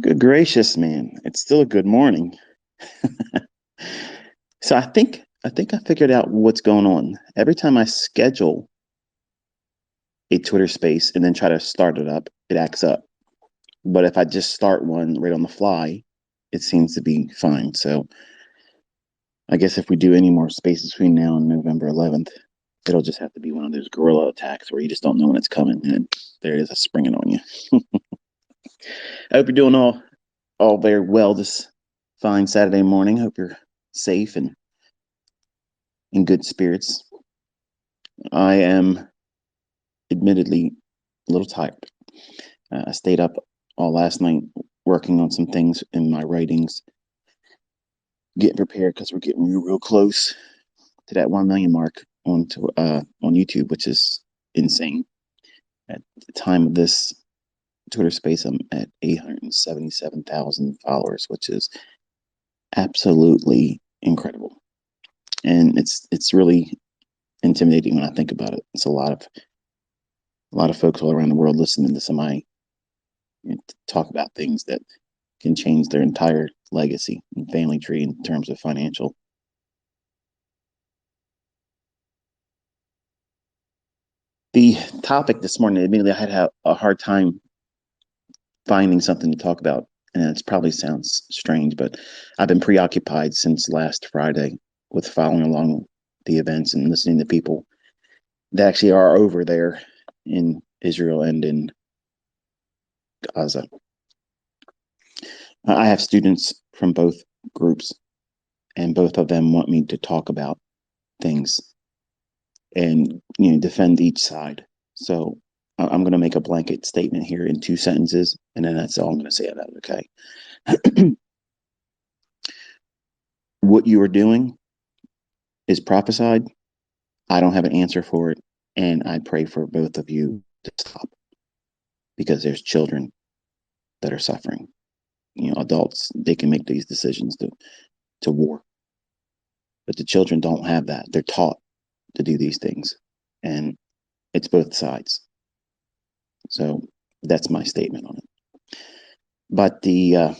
Good gracious, man. It's still a good morning. So I think I figured out what's going on. Every time I schedule a Twitter space and then try to start it up, it acts up. But if I just start one right on the fly, it seems to be fine. So I guess if we do any more spaces between now and November 11th, it'll just have to be one of those guerrilla attacks where you just don't know when it's coming and there it is, springing on you. I hope you're doing all very well this fine Saturday morning. Hope you're safe and in good spirits. I am admittedly a little tired. I stayed up all last night working on some things in my writings, getting prepared because we're getting real close to that 1 million mark on YouTube, which is insane. At the time of this Twitter space, I'm at 877,000 followers, which is absolutely incredible. And it's really intimidating when I think about it. It's a lot of folks all around the world listening to somebody talk about things that can change their entire legacy and family tree in terms of financial. The topic this morning, admittedly, I had a hard time finding something to talk about, and it probably sounds strange, but I've been preoccupied since last Friday with following along the events and listening to people that actually are over there in Israel and in Gaza. I have students from both groups, and both of them want me to talk about things and defend each side. So I'm going to make a blanket statement here in 2 sentences, and then that's all I'm going to say about it. Okay, what you are doing is prophesied. I don't have an answer for it, and I pray for both of you to stop because there's children that are suffering. Adults, they can make these decisions to war, but the children don't have that. They're taught to do these things, and it's both sides. So that's my statement on it. But the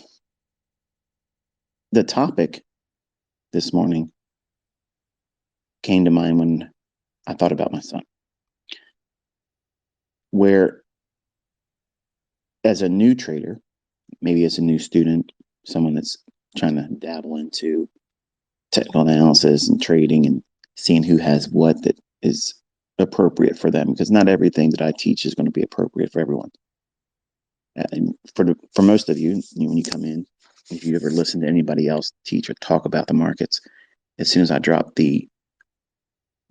topic this morning came to mind when I thought about my son, where as a new trader, maybe as a new student, someone that's trying to dabble into technical analysis and trading and seeing who has what that is appropriate for them, because not everything that I teach is going to be appropriate for everyone. And for most of you, when you come in, if you ever listen to anybody else teach or talk about the markets, as soon as I drop the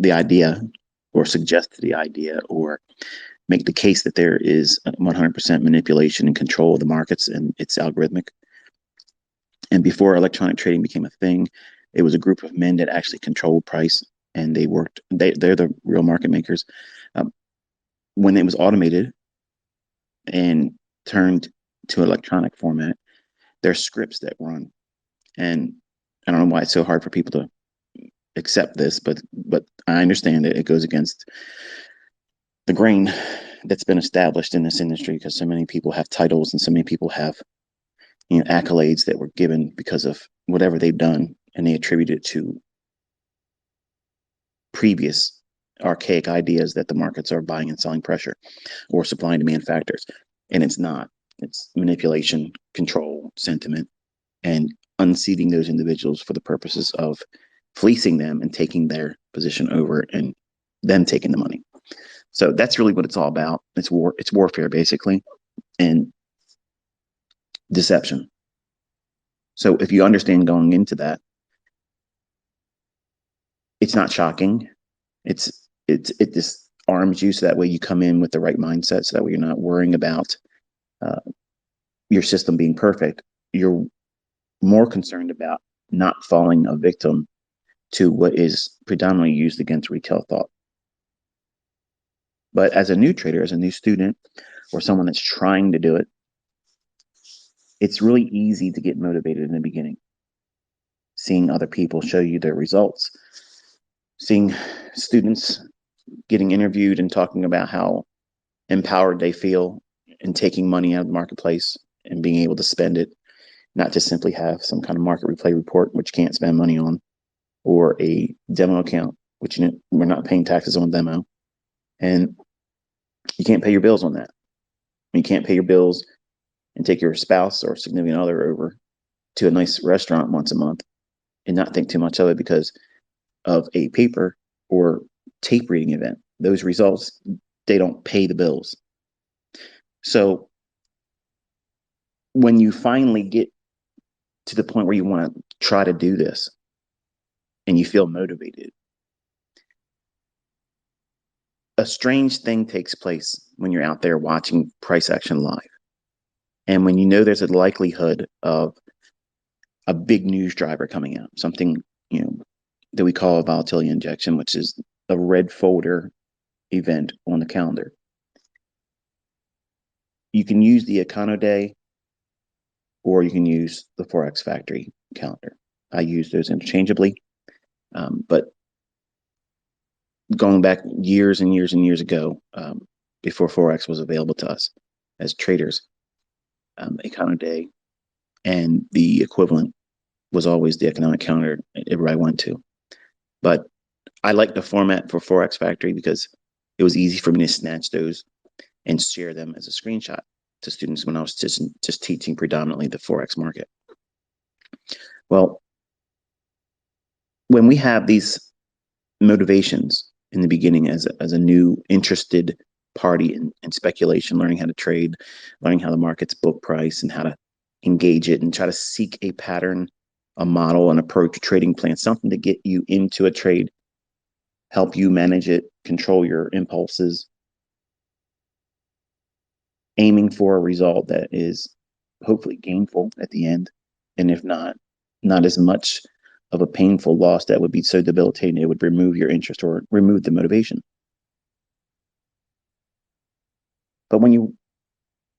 idea or suggest the idea or make the case that there is 100% manipulation and control of the markets and it's algorithmic. And before electronic trading became a thing, it was a group of men that actually controlled price, and they're the real market makers. Um, when it was automated and turned to electronic format, there's scripts that run. And I don't know why it's so hard for people to accept this, but I understand it. It goes against the grain that's been established in this industry because so many people have titles and so many people have accolades that were given because of whatever they've done, and they attribute it to previous archaic ideas that the markets are buying and selling pressure or supply and demand factors. And it's not. It's manipulation, control, sentiment, and unseating those individuals for the purposes of fleecing them and taking their position over and them taking the money. So that's really what it's all about. It's war. It's warfare, basically, and deception. So if you understand going into that, it's not shocking. It just arms you so that way you come in with the right mindset. So that way you're not worrying about uh, your system being perfect. You're more concerned about not falling a victim to what is predominantly used against retail thought. But as a new trader, as a new student, or someone that's trying to do it, it's really easy to get motivated in the beginning. Seeing other people show you their results, seeing students getting interviewed and talking about how empowered they feel in taking money out of the marketplace and being able to spend it, not just simply have some kind of market replay report, which you can't spend money on, or a demo account, which we're not paying taxes on demo. And you can't pay your bills on that. You can't pay your bills and take your spouse or significant other over to a nice restaurant once a month and not think too much of it because of a paper or tape reading event. Those results, they don't pay the bills. So when you finally get to the point where you want to try to do this and you feel motivated, a strange thing takes place when you're out there watching price action live. And when you know there's a likelihood of a big news driver coming out, something, that we call a volatility injection, which is a red folder event on the calendar. You can use the Econo Day or you can use the Forex Factory calendar. I use those interchangeably. But going back years and years and years ago, before Forex was available to us as traders, Econo Day and the equivalent was always the economic calendar everybody went to. But I like the format for Forex Factory because it was easy for me to snatch those and share them as a screenshot to students when I was just teaching predominantly the Forex market. Well, when we have these motivations in the beginning as a new interested party in speculation, learning how to trade, learning how the market's book price and how to engage it and try to seek a pattern, a model, an approach, a trading plan, something to get you into a trade, help you manage it, control your impulses, aiming for a result that is hopefully gainful at the end. And if not as much of a painful loss that would be so debilitating it would remove your interest or remove the motivation. But when you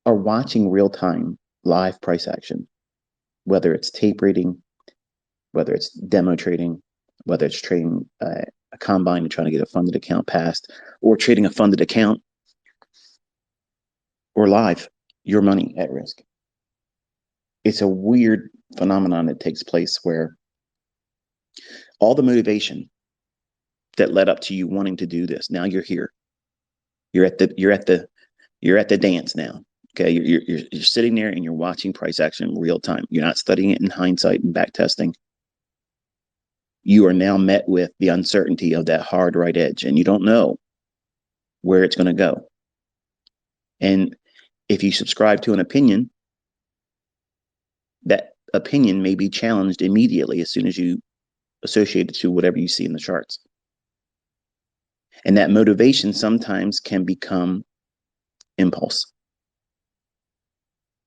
are watching real-time live price action, whether it's tape reading, whether it's demo trading, whether it's trading a combine and trying to get a funded account passed, or trading a funded account, or live, your money at risk. It's a weird phenomenon that takes place where all the motivation that led up to you wanting to do this, now you're here. You're at the dance now. Okay, you're sitting there and you're watching price action in real time. You're not studying it in hindsight and back testing. You are now met with the uncertainty of that hard right edge, and you don't know where it's going to go. And if you subscribe to an opinion, that opinion may be challenged immediately as soon as you associate it to whatever you see in the charts. And that motivation sometimes can become impulse.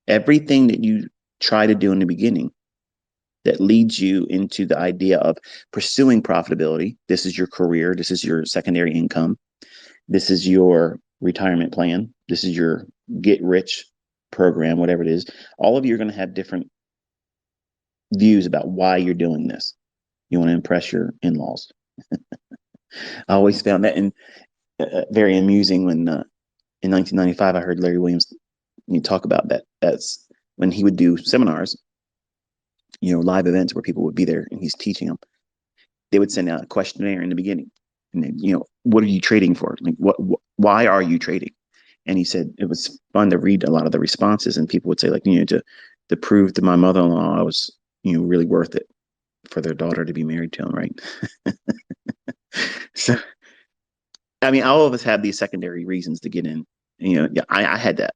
Everything that you try to do in the beginning that leads you into the idea of pursuing profitability. This is your career. This is your secondary income. This is your retirement plan. This is your get rich program, whatever it is. All of you are going to have different views about why you're doing this. You want to impress your in-laws. I always found that very amusing when in 1995 I heard Larry Williams talk about that. That's when he would do seminars, live events where people would be there and he's teaching them. They would send out a questionnaire in the beginning, and then, what are you trading for? Like, why are you trading? And he said it was fun to read a lot of the responses, and people would say, like, to prove to my mother-in-law I was, really worth it for their daughter to be married to him, right? So, I mean, all of us have these secondary reasons to get in. Yeah, I had that.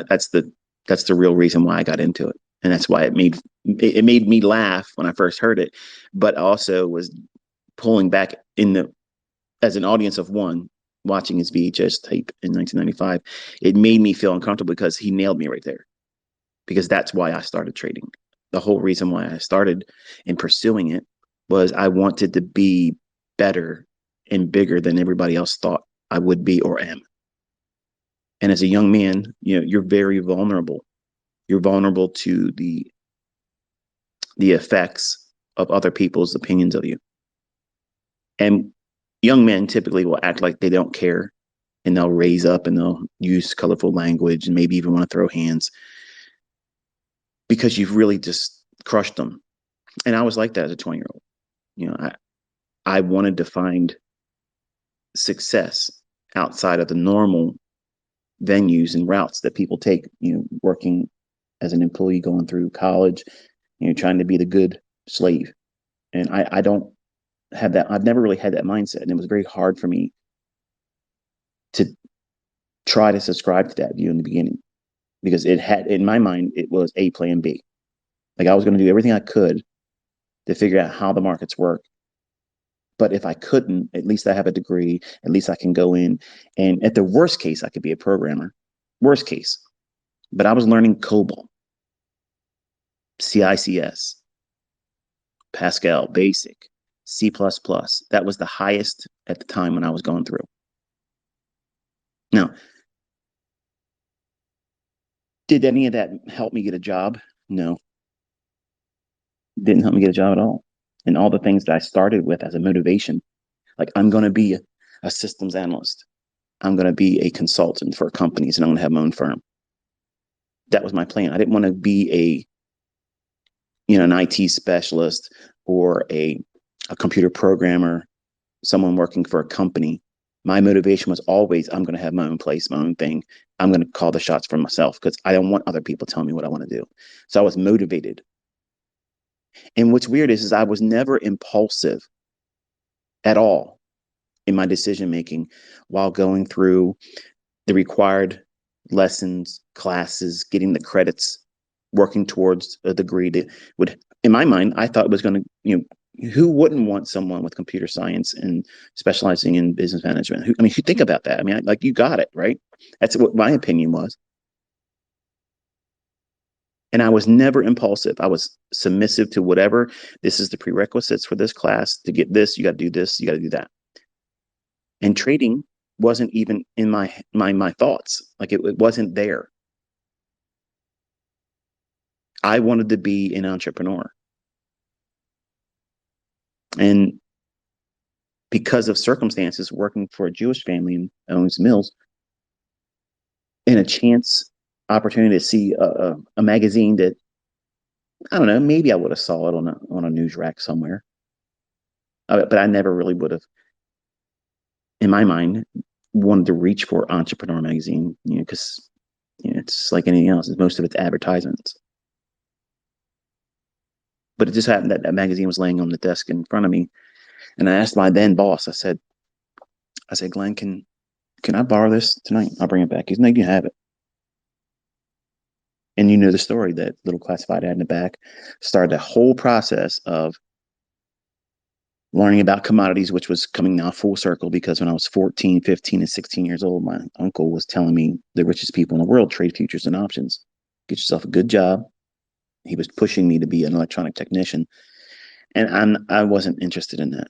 That's the real reason why I got into it. And that's why it made me laugh when I first heard it, but also was pulling back as an audience of one watching his VHS tape in 1995. It made me feel uncomfortable because he nailed me right there, because that's why I started trading. The whole reason why I started in pursuing it was I wanted to be better and bigger than everybody else thought I would be or am. And as a young man, you're very vulnerable. You're vulnerable to the effects of other people's opinions of you. And young men typically will act like they don't care, and they'll raise up and they'll use colorful language and maybe even want to throw hands. because you've really just crushed them. And I was like that as a 20-year-old. You know, I wanted to find success outside of the normal venues and routes that people take, working as an employee, going through college, trying to be the good slave. And I don't have that. I've never really had that mindset. And it was very hard for me to try to subscribe to that view in the beginning, because it had, in my mind, it was a plan B. Like I was going to do everything I could to figure out how the markets work. But if I couldn't, at least I have a degree. At least I can go in. And at the worst case, I could be a programmer. Worst case. But I was learning COBOL, CICS, Pascal, Basic, C++. That was the highest at the time when I was going through. Now, did any of that help me get a job? No, didn't help me get a job at all. And all the things that I started with as a motivation, like I'm going to be a systems analyst, I'm going to be a consultant for companies, and I'm going to have my own firm. That was my plan. I didn't want to be an IT specialist or a computer programmer, someone working for a company. My motivation was always, I'm going to have my own place, my own thing. I'm going to call the shots for myself because I don't want other people telling me what I want to do. So I was motivated. And what's weird is I was never impulsive at all in my decision making while going through the required lessons, classes, getting the credits, working towards a degree that would, in my mind, I thought was going to, who wouldn't want someone with computer science and specializing in business management? I mean, if you think about that, I mean, like you got it, right? That's what my opinion was. And I was never impulsive. I was submissive to whatever. This is the prerequisites for this class. To get this, you got to do this, you got to do that. And trading wasn't even in my thoughts. Like it wasn't there. I wanted to be an entrepreneur. And because of circumstances, working for a Jewish family and owns mills, and a chance opportunity to see a magazine that, I don't know, maybe I would have saw it on a news rack somewhere, but I never really would have, in my mind, wanted to reach for Entrepreneur magazine, because it's like anything else. Most of it's advertisements. But it just happened that that magazine was laying on the desk in front of me, and I asked my then boss. I said, Glenn, can I borrow this tonight? I'll bring it back. He's like, you have it. And you know the story, that little classified ad in the back started the whole process of learning about commodities, which was coming now full circle, because when I was 14, 15, and 16 years old, my uncle was telling me the richest people in the world trade futures and options. Get yourself a good job. He was pushing me to be an electronic technician, and I wasn't interested in that.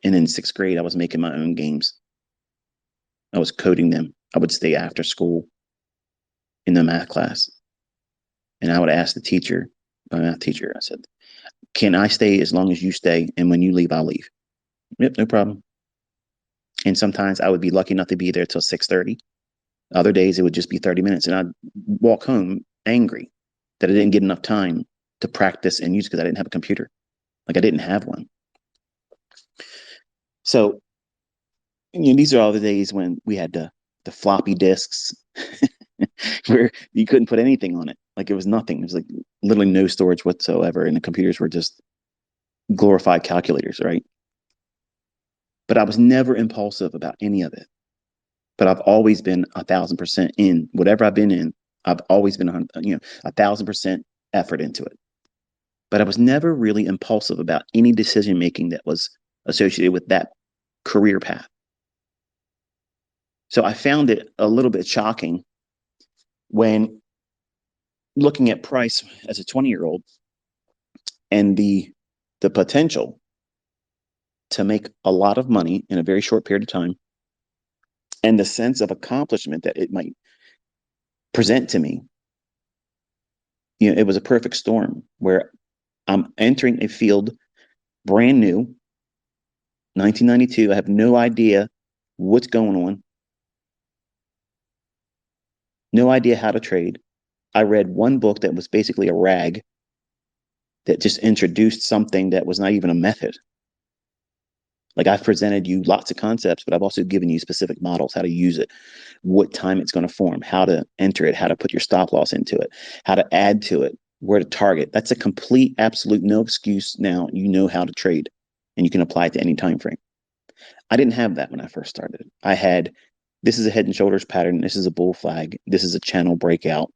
And in sixth grade, I was making my own games. I was coding them. I would stay after school in the math class, and I would ask the teacher, my math teacher, I said, can I stay as long as you stay? And when you leave, I'll leave. Yep, no problem. And sometimes I would be lucky enough to be there till 6:30. Other days it would just be 30 minutes. And I'd walk home angry that I didn't get enough time to practice and use, because I didn't have a computer. Like I didn't have one. So, these are all the days when we had the floppy disks where you couldn't put anything on it. Like it was nothing. It was like literally no storage whatsoever. And the computers were just glorified calculators, right? But I was never impulsive about any of it. But I've always been 1,000% in whatever I've been in. I've always been, 1,000% effort into it. But I was never really impulsive about any decision making that was associated with that career path. So I found it a little bit shocking when looking at price as a 20-year-old, and the potential to make a lot of money in a very short period of time, and the sense of accomplishment that it might present to me. It was a perfect storm where I'm entering a field brand new, 1992. I have no idea what's going on, no idea how to trade. I read one book that was basically a rag that just introduced something that was not even a method. Like I've presented you lots of concepts, but I've also given you specific models, how to use it, what time it's going to form, how to enter it, how to put your stop loss into it, how to add to it, where to target. That's a complete, absolute no excuse now. You know how to trade and you can apply it to any time frame. I didn't have that when I first started. I had, this is a head and shoulders pattern. This is a bull flag. This is a channel breakout.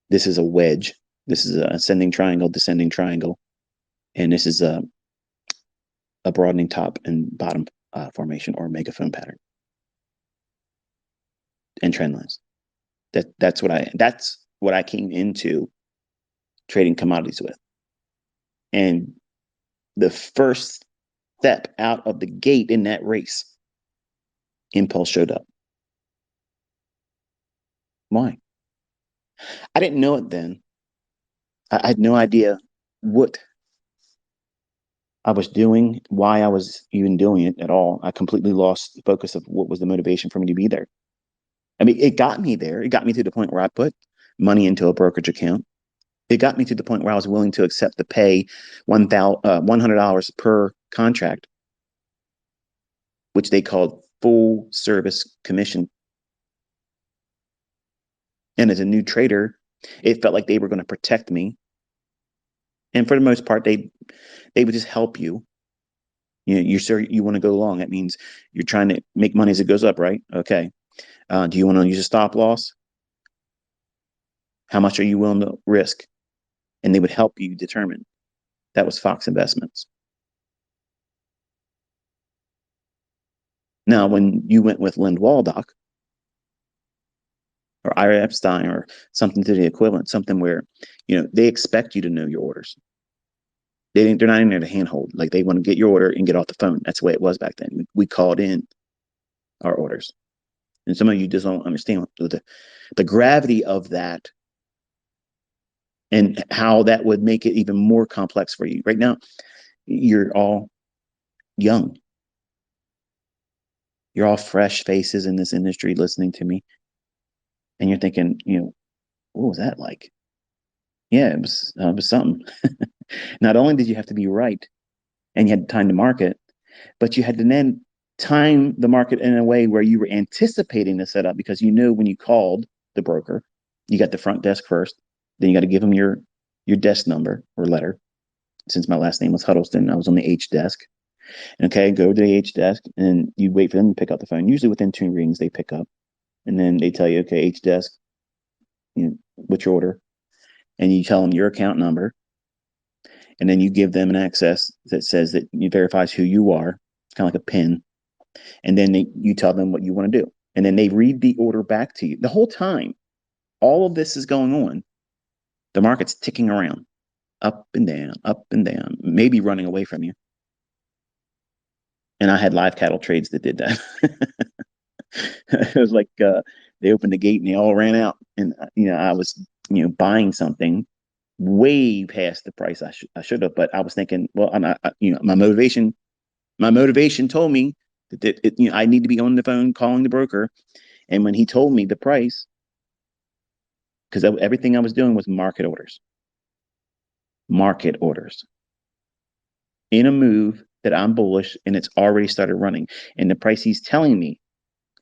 This is a wedge. This is a ascending triangle, descending triangle. And this is a broadening top and bottom formation or megaphone pattern and trend lines. That's what I came into trading commodities with. And the first step out of the gate in that race, impulse showed up. Why? I didn't know it then. I had no idea what I was doing, why I was even doing it at all. I completely lost the focus of what was the motivation for me to be there. I mean, it got me there. It got me to the point where I put money into a brokerage account. It got me to the point where I was willing to accept the pay $100 per contract, which they called full service commission. And as a new trader, it felt like they were going to protect me. And for the most part, they would just help you. You know, you're sure you want to go long. That means you're trying to make money as it goes up, right? Okay. Do you want to use a stop loss? How much are you willing to risk? And they would help you determine. That was Fox Investments. Now, when you went with Lind Waldock or Ira Epstein or something to the equivalent, something where, you know, they expect you to know your orders. They're not in there to handhold. Like they want to get your order and get off the phone. That's the way it was back then. We called in our orders. And some of you just don't understand the gravity of that and how that would make it even more complex for you. Right now, you're all young. You're all fresh faces in this industry listening to me. And you're thinking, you know, what was that like? Yeah, it was something. Not only did you have to be right and you had time to market, but you had to then time the market in a way where you were anticipating the setup because you knew when you called the broker, you got the front desk first, then you got to give them your desk number or letter. Since my last name was Huddleston, I was on the H desk. Okay, go to the H desk and you wait for them to pick up the phone. Usually within 2 rings, they pick up. And then they tell you, okay, H desk, you know, what's your order? And you tell them your account number. And then you give them an access that says that you verifies who you are. It's kind of like a PIN. And then you tell them what you want to do. And then they read the order back to you. The whole time, all of this is going on. The market's ticking around, up and down, maybe running away from you. And I had live cattle trades that did that. It was like they opened the gate and they all ran out. And you know, I was buying something way past the price I should have. But I was thinking, well, my motivation told me that I need to be on the phone calling the broker. And when he told me the price, because everything I was doing was market orders in a move that I'm bullish and it's already started running. And the price he's telling me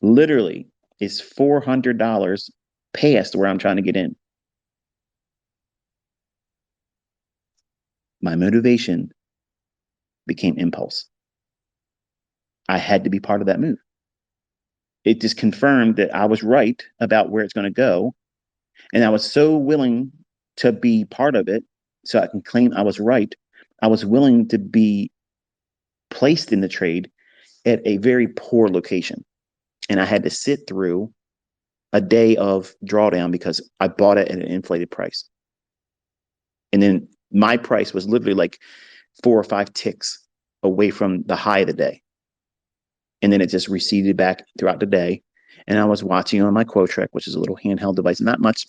literally is $400 past where I'm trying to get in. My motivation became impulse. I had to be part of that move. It just confirmed that I was right about where it's going to go. And I was so willing to be part of it so I can claim I was right. I was willing to be placed in the trade at a very poor location. And I had to sit through a day of drawdown because I bought it at an inflated price. And then my price was literally like 4 or 5 ticks away from the high of the day. And then it just receded back throughout the day. And I was watching on my Quotrek, which is a little handheld device, not much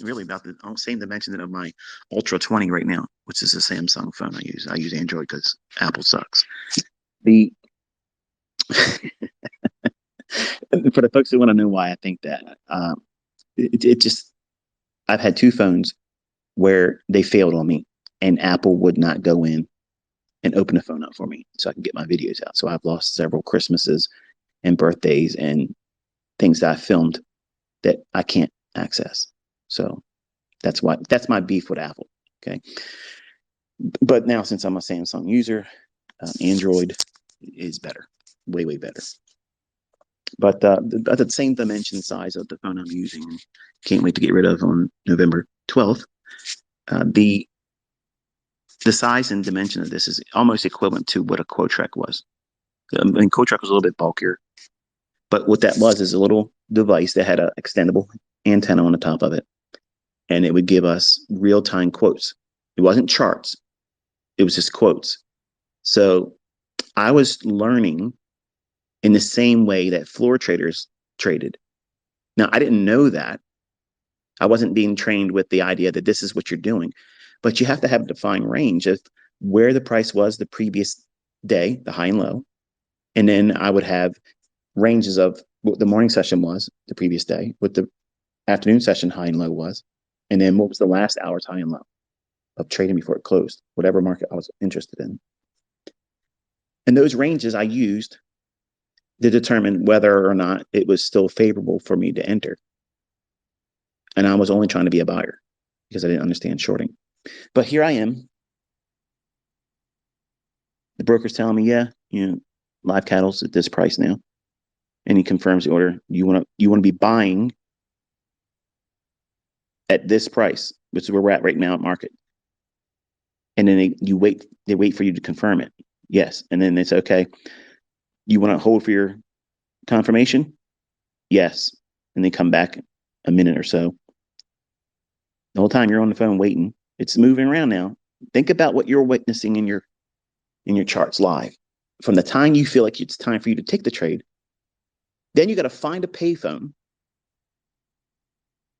really about the same dimension of my Ultra 20 right now, which is a Samsung phone I use. I use Android because Apple sucks. The For the folks who want to know why I think that, it just I've had two phones where they failed on me, and Apple would not go in and open the phone up for me so I can get my videos out. So I've lost several Christmases and birthdays and things that I filmed that I can't access. So that's my beef with Apple. Okay. But now, since I'm a Samsung user, Android is better, way, way better. But at the same dimension size of the phone I'm using, can't wait to get rid of on November 12th. The size and dimension of this is almost equivalent to what a Quotrek was. And Quotrek was a little bit bulkier, but what that was is a little device that had an extendable antenna on the top of it, and it would give us real-time quotes. It wasn't charts; it was just quotes. So I was learning in the same way that floor traders traded. Now, I didn't know that. I wasn't being trained with the idea that this is what you're doing, but you have to have a defined range of where the price was the previous day, the high and low. And then I would have ranges of what the morning session was the previous day, what the afternoon session high and low was, and then what was the last hour's high and low of trading before it closed, whatever market I was interested in. And those ranges I used to determine whether or not it was still favorable for me to enter. And I was only trying to be a buyer because I didn't understand shorting. But here I am. The broker's telling me, yeah, live cattle's at this price now. And he confirms the order. You want to be buying at this price, which is where we're at right now at market. And then they wait for you to confirm it. Yes. And then they say, okay, you want to hold for your confirmation? Yes. And they come back a minute or so. The whole time you're on the phone waiting, it's moving around now. Think about what you're witnessing in your charts live. From the time you feel like it's time for you to take the trade, then you got to find a payphone,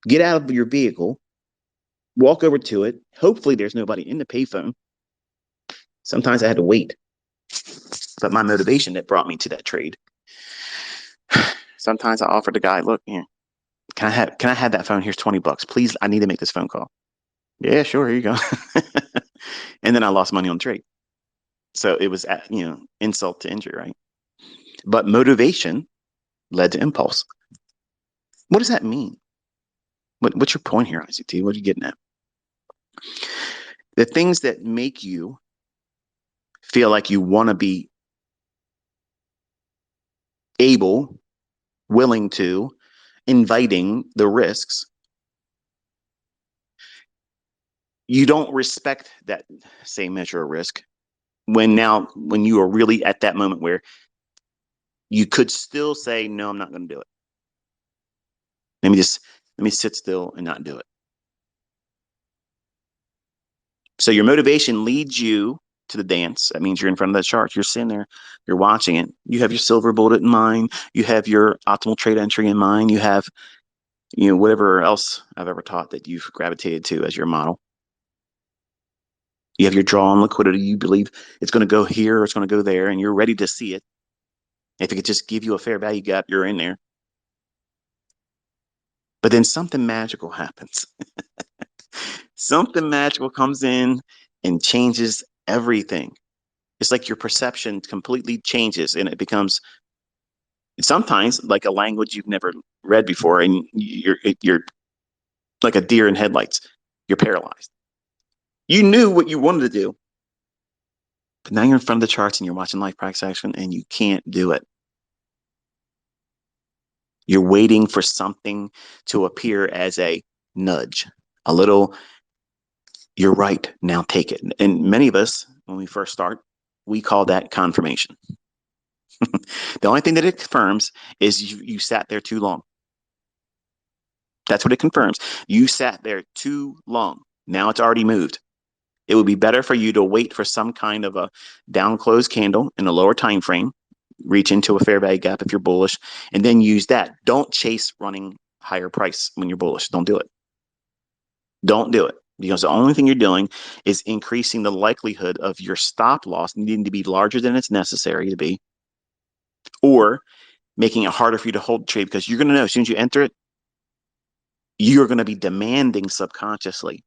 get out of your vehicle, walk over to it. Hopefully there's nobody in the payphone. Sometimes I had to wait. But my motivation that brought me to that trade. Sometimes I offered the guy, look, can I have that phone? Here's $20. Please, I need to make this phone call. Yeah, sure, here you go. And then I lost money on the trade. So it was insult to injury, right? But motivation led to impulse. What does that mean? What's your point here, Isaac T? What are you getting at? The things that make you feel like you want to be able, willing to, inviting the risks, you don't respect that same measure of risk when you are really at that moment where you could still say, no, I'm not going to do it. Let me sit still and not do it. So your motivation leads you to the dance. That means you're in front of that chart. You're sitting there, you're watching it. You have your silver bullet in mind. You have your optimal trade entry in mind. You have, whatever else I've ever taught that you've gravitated to as your model. You have your draw on liquidity. You believe it's going to go here or it's going to go there, and you're ready to see it. If it could just give you a fair value gap, you're in there. But then something magical happens. Something magical comes in and changes everything. It's like your perception completely changes, and it becomes sometimes like a language you've never read before, and you're like a deer in headlights. You're paralyzed. You knew what you wanted to do, but now you're in front of the charts and you're watching live price action, and you can't do it. You're waiting for something to appear as a nudge, a little, you're right, now take it. And many of us, when we first start, we call that confirmation. The only thing that it confirms is you sat there too long. That's what it confirms. You sat there too long. Now it's already moved. It would be better for you to wait for some kind of a down close candle in a lower time frame, reach into a fair value gap if you're bullish, and then use that. Don't chase running higher price when you're bullish. Don't do it. Don't do it, because the only thing you're doing is increasing the likelihood of your stop loss needing to be larger than it's necessary to be, or making it harder for you to hold the trade, because you're going to know as soon as you enter it, you're going to be demanding subconsciously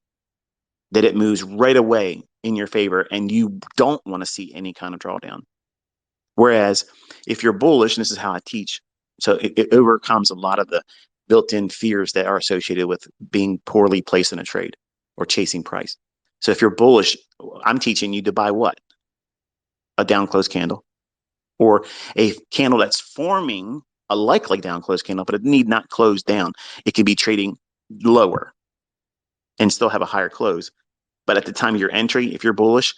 that it moves right away in your favor, and you don't want to see any kind of drawdown. Whereas if you're bullish, and this is how I teach, so it overcomes a lot of the built-in fears that are associated with being poorly placed in a trade or chasing price. So if you're bullish, I'm teaching you to buy what? A down close candle, or a candle that's forming a likely down close candle, but it need not close down. It could be trading lower and still have a higher close. But at the time of your entry, if you're bullish,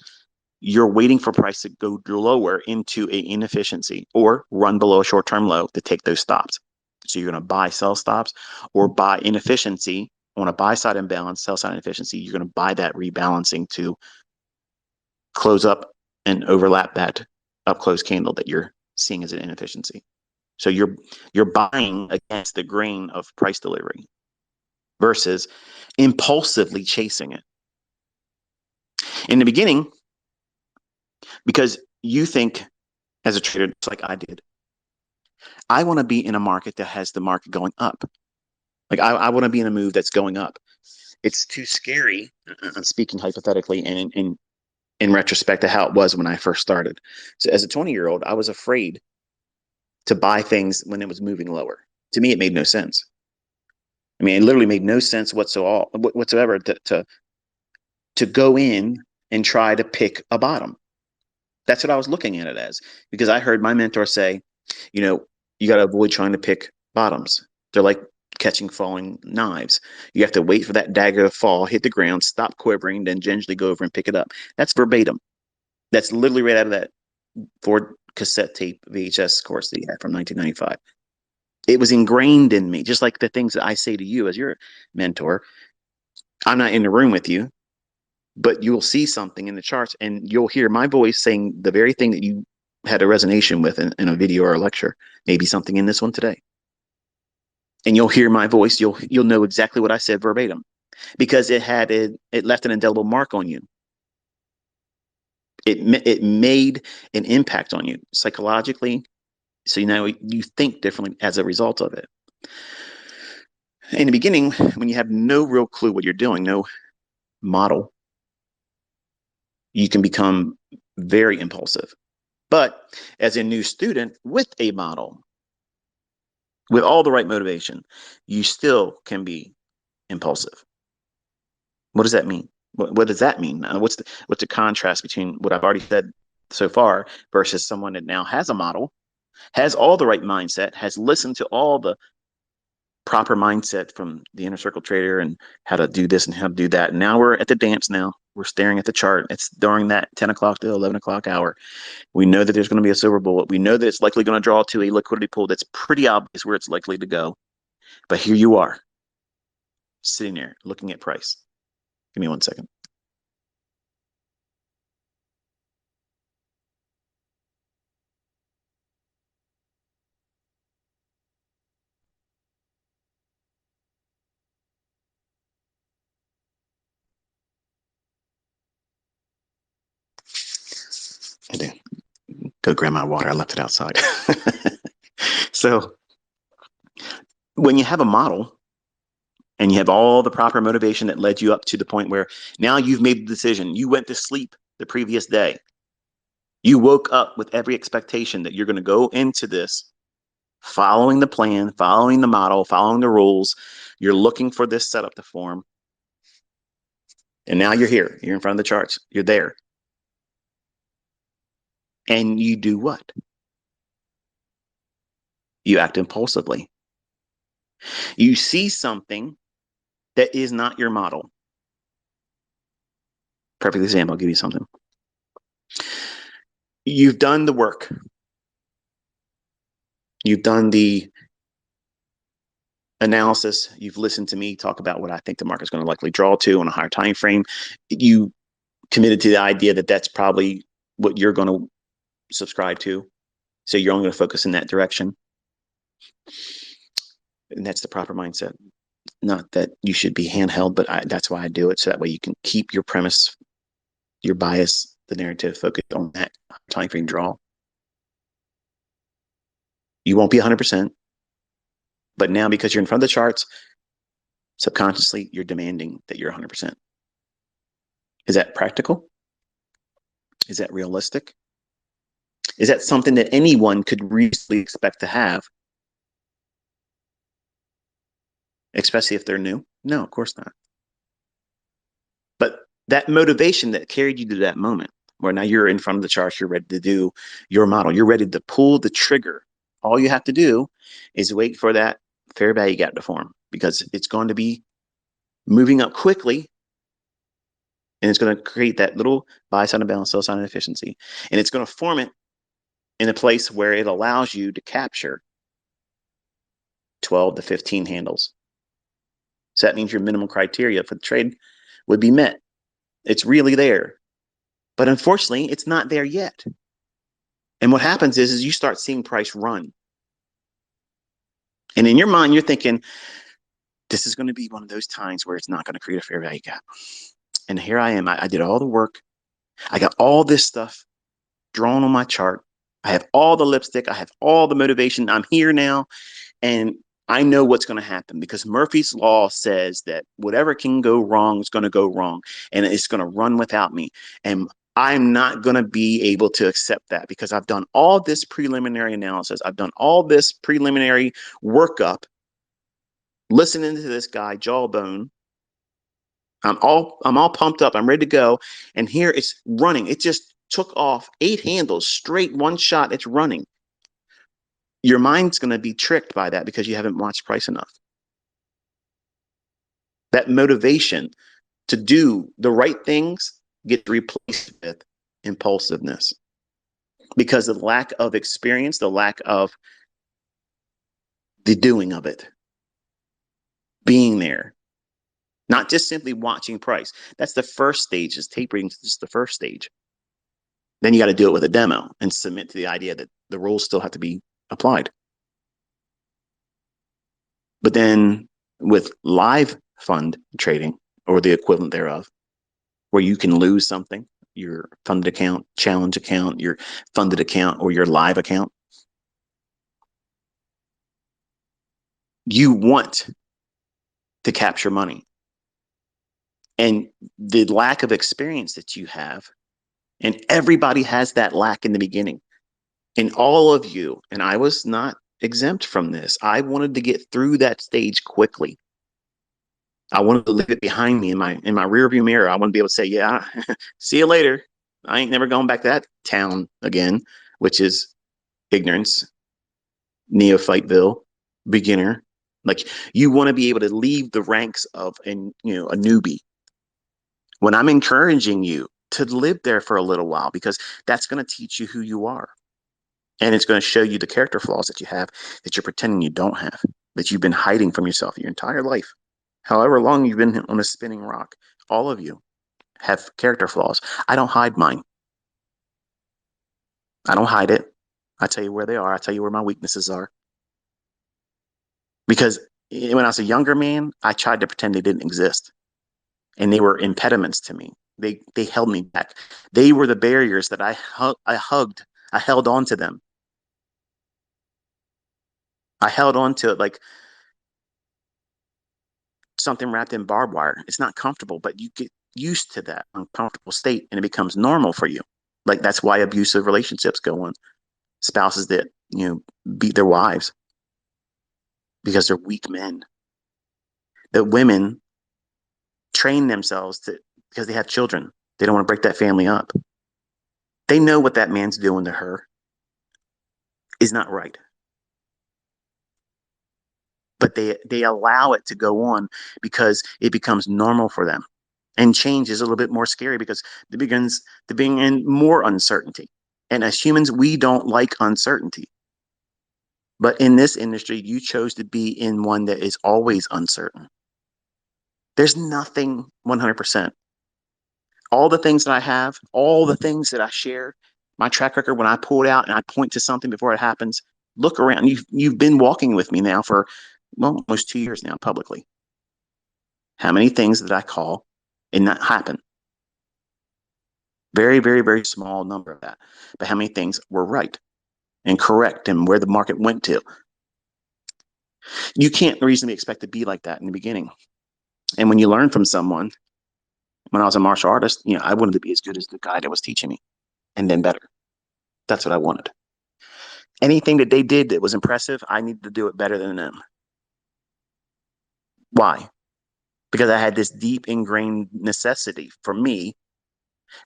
you're waiting for price to go lower into a inefficiency or run below a short-term low to take those stops. So you're going to buy sell stops or buy inefficiency on a buy side imbalance, sell side inefficiency. You're going to buy that rebalancing to close up and overlap that up close candle that you're seeing as an inefficiency. So you're buying against the grain of price delivery versus impulsively chasing it. In the beginning, because you think as a trader, just like I did, I want to be in a market that has the market going up. Like I want to be in a move that's going up. It's too scary. I'm speaking hypothetically and in retrospect to how it was when I first started. So as a 20-year-old, I was afraid to buy things when it was moving lower. To me, it made no sense. I mean, it literally made no sense whatsoever to go in and try to pick a bottom. That's what I was looking at it as, because I heard my mentor say, you got to avoid trying to pick bottoms. They're like catching falling knives. You have to wait for that dagger to fall, hit the ground, stop quivering, then gingerly go over and pick it up. That's verbatim. That's literally right out of that Ford cassette tape VHS course that he had from 1995. It was ingrained in me, just like the things that I say to you as your mentor. I'm not in the room with you, but you'll see something in the charts and you'll hear my voice saying the very thing that you had a resonation with in a video or a lecture, maybe something in this one today. And you'll hear my voice, you'll know exactly what I said verbatim, because it left an indelible mark on you. It made an impact on you psychologically, so you think differently as a result of it. In the beginning, when you have no real clue what you're doing, no model, you can become very impulsive. But as a new student with a model, with all the right motivation, you still can be impulsive. What does that mean? What does that mean? What's the contrast between what I've already said so far versus someone that now has a model, has all the right mindset, has listened to all the proper mindset from the inner circle trader and how to do this and how to do that. And now we're at the dance now. We're staring at the chart. It's during that 10 o'clock to 11 o'clock hour. We know that there's going to be a silver bullet. We know that it's likely going to draw to a liquidity pool that's pretty obvious where it's likely to go. But here you are, sitting there looking at price. Give me 1 second. I did. Go grab my water. I left it outside. So when you have a model and you have all the proper motivation that led you up to the point where now you've made the decision, you went to sleep the previous day, you woke up with every expectation that you're going to go into this following the plan, following the model, following the rules. You're looking for this setup to form. And now you're here. You're in front of the charts. You're there. And you do what? You act impulsively. You see something that is not your model. Perfect example. I'll give you something. You've done the work. You've done the analysis. You've listened to me talk about what I think the market's going to likely draw to on a higher time frame. You committed to the idea that that's probably what you're going to subscribe to. So you're only going to focus in that direction. And that's the proper mindset. Not that you should be handheld, but that's why I do it. So that way you can keep your premise, your bias, the narrative focused on that time frame draw. You won't be 100%. But now, because you're in front of the charts, Subconsciously, you're demanding that you're 100%. Is that practical? Is that realistic? Is that something that anyone could reasonably expect to have, especially if they're new? No, of course not. But that motivation that carried you to that moment where now you're in front of the chart, you're ready to do your model, you're ready to pull the trigger. All you have to do is wait for that fair value gap to form because it's going to be moving up quickly and it's going to create that little buy sign of balance, sell sign of efficiency. And it's going to form it in a place where it allows you to capture 12 to 15 handles. So that means your minimum criteria for the trade would be met. It's really there. But unfortunately, it's not there yet. And what happens is you start seeing price run. And in your mind, you're thinking, this is going to be one of those times where it's not going to create a fair value gap. And here I am. I did all the work. I got all this stuff drawn on my chart. I have all the lipstick. I have all the motivation. I'm here now. And I know what's going to happen because Murphy's Law says that whatever can go wrong is going to go wrong and it's going to run without me. And I'm not going to be able to accept that because I've done all this preliminary analysis. I've done all this preliminary workup, listening to this guy, Jawbone. I'm all pumped up. I'm ready to go. And here it's running. It just took off 8 handles straight, one shot. It's running. Your mind's going to be tricked by that because you haven't watched price enough. That motivation to do the right things gets replaced with impulsiveness because the lack of experience, the lack of the doing of it, being there, not just simply watching price. That's the first stage. Is tapering is just the first stage. Then you got to do it with a demo and submit to the idea that the rules still have to be applied. But then with live fund trading or the equivalent thereof, where you can lose something, your funded account, challenge account, your funded account, or your live account, you want to capture money. And the lack of experience that you have, and everybody has that lack in the beginning. And all of you, and I was not exempt from this, I wanted to get through that stage quickly. I wanted to leave it behind me in my rearview mirror. I want to be able to say, yeah, see you later. I ain't never going back to that town again, which is ignorance, neophyteville, beginner. Like you want to be able to leave the ranks of a newbie. When I'm encouraging you to live there for a little while, because that's going to teach you who you are. And it's going to show you the character flaws that you have that you're pretending you don't have, that you've been hiding from yourself your entire life. However long you've been on a spinning rock, all of you have character flaws. I don't hide mine. I don't hide it. I tell you where they are. I tell you where my weaknesses are. Because when I was a younger man, I tried to pretend they didn't exist. And they were impediments to me. They held me back. They were the barriers that I hugged. I held on to them. I held on to it like something wrapped in barbed wire. It's not comfortable, but you get used to that uncomfortable state and it becomes normal for you. Like that's why abusive relationships go on. Spouses that, beat their wives because they're weak men. That women train themselves to because they have children. They don't want to break that family up. They know what that man's doing to her is not right. But they allow it to go on because it becomes normal for them. And change is a little bit more scary because it begins to bring in more uncertainty. And as humans, we don't like uncertainty. But in this industry, you chose to be in one that is always uncertain. There's nothing 100%. All the things that I have, all the things that I share, my track record when I pull it out and I point to something before it happens, look around. You've been walking with me now for almost 2 years now publicly. How many things did I call and not happen? Very, very, very small number of that. But how many things were right and correct and where the market went to? You can't reasonably expect to be like that in the beginning. And when you learn from someone, when I was a martial artist, I wanted to be as good as the guy that was teaching me and then better. That's what I wanted. Anything that they did that was impressive, I needed to do it better than them. Why? Because I had this deep ingrained necessity for me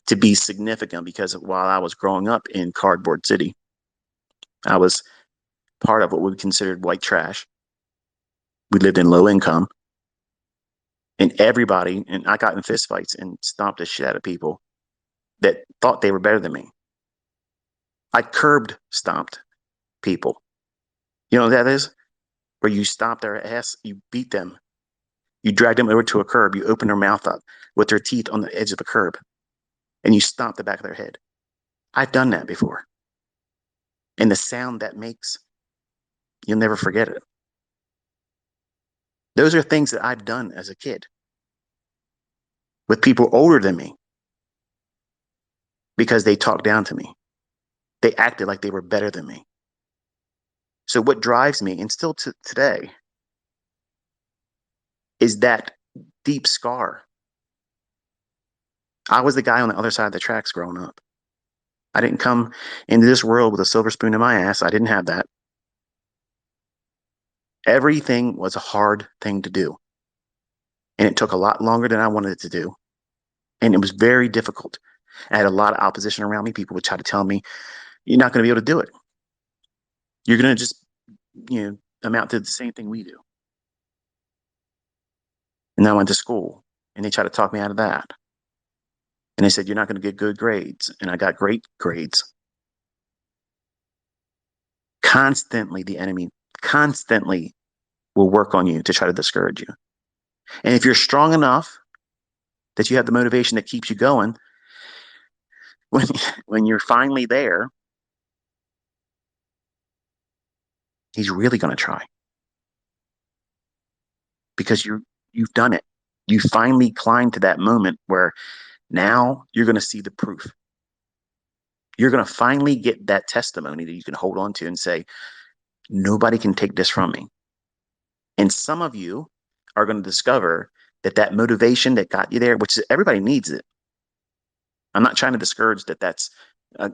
to be significant. Because while I was growing up in Cardboard City, I was part of what we considered white trash. We lived in low income, and I got in fistfights and stomped the shit out of people that thought they were better than me. I curbed stomped people. You know what that is? Where you stomp their ass, you beat them, you drag them over to a curb, you open their mouth up with their teeth on the edge of the curb, and you stomp the back of their head. I've done that before. And the sound that makes, you'll never forget it. Those are things that I've done as a kid with people older than me because they talked down to me. They acted like they were better than me. So what drives me, and still to today, is that deep scar. I was the guy on the other side of the tracks growing up. I didn't come into this world with a silver spoon in my ass. I didn't have that. Everything was a hard thing to do. And it took a lot longer than I wanted it to do. And it was very difficult. I had a lot of opposition around me. People would try to tell me, you're not going to be able to do it. You're going to just, amount to the same thing we do. And then I went to school and they tried to talk me out of that. And they said, you're not going to get good grades. And I got great grades. Constantly, the enemy constantly will work on you to try to discourage you. And if you're strong enough that you have the motivation that keeps you going, when, when you're finally there, he's really going to try because you've done it. You finally climbed to that moment where now you're going to see the proof. You're going to finally get that testimony that you can hold on to and say, nobody can take this from me. And some of you are going to discover that motivation that got you there, which is, everybody needs it. I'm not trying to discourage that's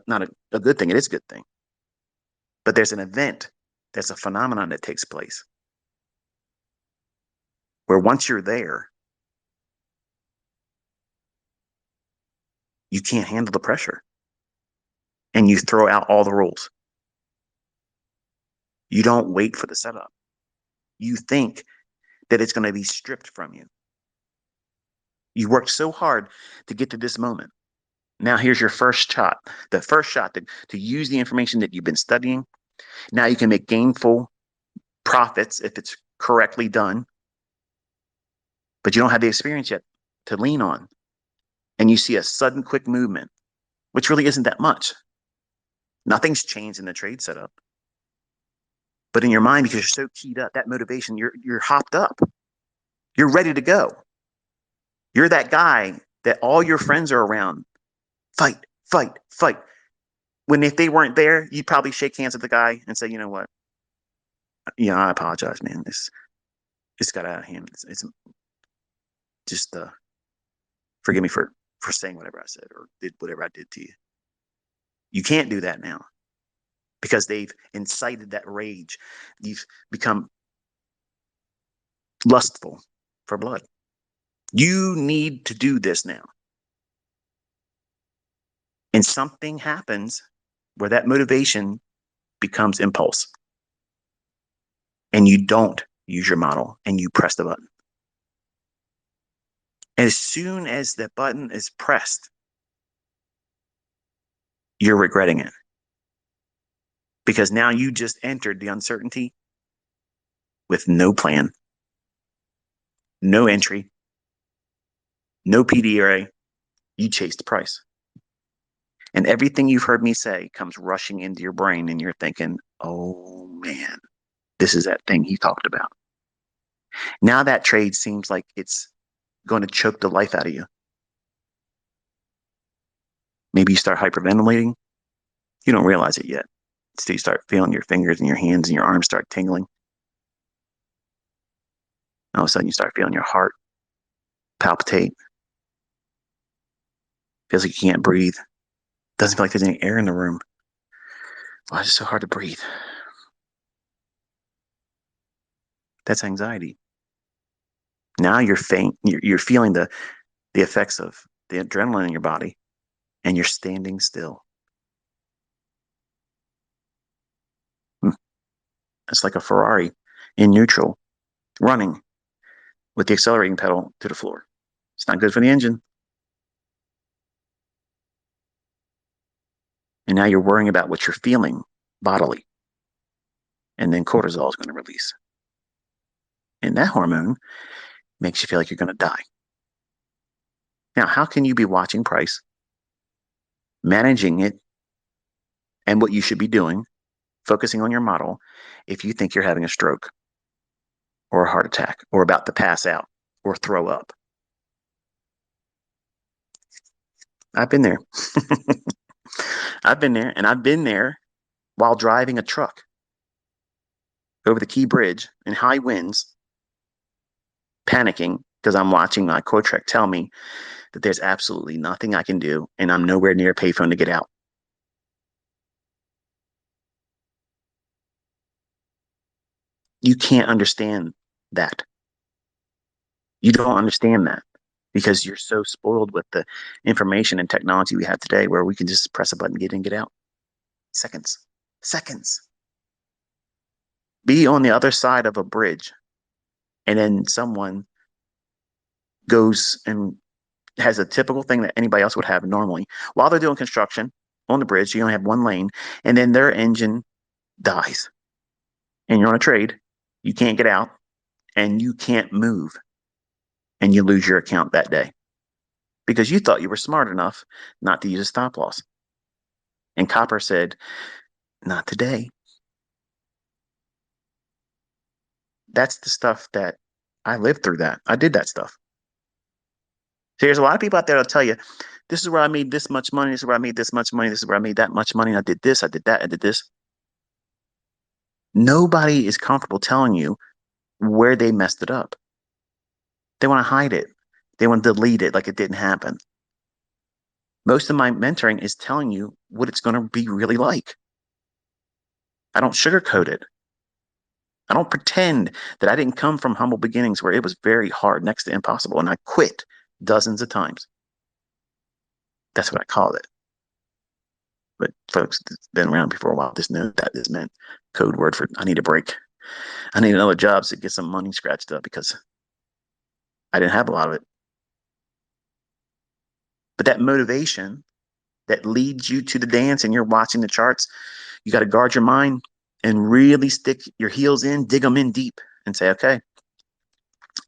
not a good thing. It is a good thing. But there's an event, there's a phenomenon that takes place where once you're there, you can't handle the pressure and you throw out all the rules. You don't wait for the setup. You think that it's going to be stripped from you. You worked so hard to get to this moment. Now here's your first shot, the first shot to use the information that you've been studying. Now you can make gainful profits if it's correctly done, but you don't have the experience yet to lean on. And you see a sudden quick movement, which really isn't that much. Nothing's changed in the trade setup. But in your mind, because you're so keyed up, that motivation, you're hopped up. You're ready to go. You're that guy that all your friends are around. Fight, fight, fight. When if they weren't there, you'd probably shake hands with the guy and say, you know what? I apologize, man. It's got out of hand. It's just forgive me for saying whatever I said or did whatever I did to you. You can't do that now because they've incited that rage. You've become lustful for blood. You need to do this now. And something happens where that motivation becomes impulse. And you don't use your model and you press the button. As soon as the button is pressed, you're regretting it. Because now you just entered the uncertainty with no plan, no entry, no PDRA. You chased the price. And everything you've heard me say comes rushing into your brain, and you're thinking, oh man, this is that thing he talked about. Now that trade seems like it's going to choke the life out of you. Maybe you start hyperventilating. You don't realize it yet. So you start feeling your fingers and your hands and your arms start tingling. All of a sudden you start feeling your heart palpitate. Feels like you can't breathe. Doesn't feel like there's any air in the room. Why is it so hard to breathe? That's anxiety. Now you're faint. You're feeling the effects of the adrenaline in your body, and you're standing still. Hmm. It's like a Ferrari in neutral, running with the accelerating pedal to the floor. It's not good for the engine. And now you're worrying about what you're feeling bodily. And then cortisol is going to release. And that hormone makes you feel like you're going to die. Now, how can you be watching price, managing it, and what you should be doing, focusing on your model, if you think you're having a stroke or a heart attack or about to pass out or throw up? I've been there. I've been there, and I've been there while driving a truck over the Key Bridge in high winds, panicking because I'm watching my co-trek tell me that there's absolutely nothing I can do, and I'm nowhere near a payphone to get out. You can't understand that. You don't understand that because you're so spoiled with the information and technology we have today where we can just press a button, get in, get out. Seconds. Seconds. Be on the other side of a bridge, and then someone goes and has a typical thing that anybody else would have normally while they're doing construction on the bridge. You only have one lane, and then their engine dies, and you're on a trade. You can't get out, and you can't move, and you lose your account that day because you thought you were smart enough not to use a stop loss. And Copper said, not today. That's the stuff that I lived through that. I did that stuff. So there's a lot of people out there that'll tell you, this is where I made this much money. This is where I made this much money. This is where I made that much money. I did this. I did that. I did this. Nobody is comfortable telling you where they messed it up. They want to hide it. They want to delete it like it didn't happen. Most of my mentoring is telling you what it's going to be really like. I don't sugarcoat it. I don't pretend that I didn't come from humble beginnings where it was very hard, next to impossible, and I quit dozens of times. That's what I call it. But folks that's been around before a while just know that this meant code word for I need a break. I need another job to get some money scratched up because I didn't have a lot of it. But that motivation that leads you to the dance and you're watching the charts, you got to guard your mind and really stick your heels in, dig them in deep and say, okay,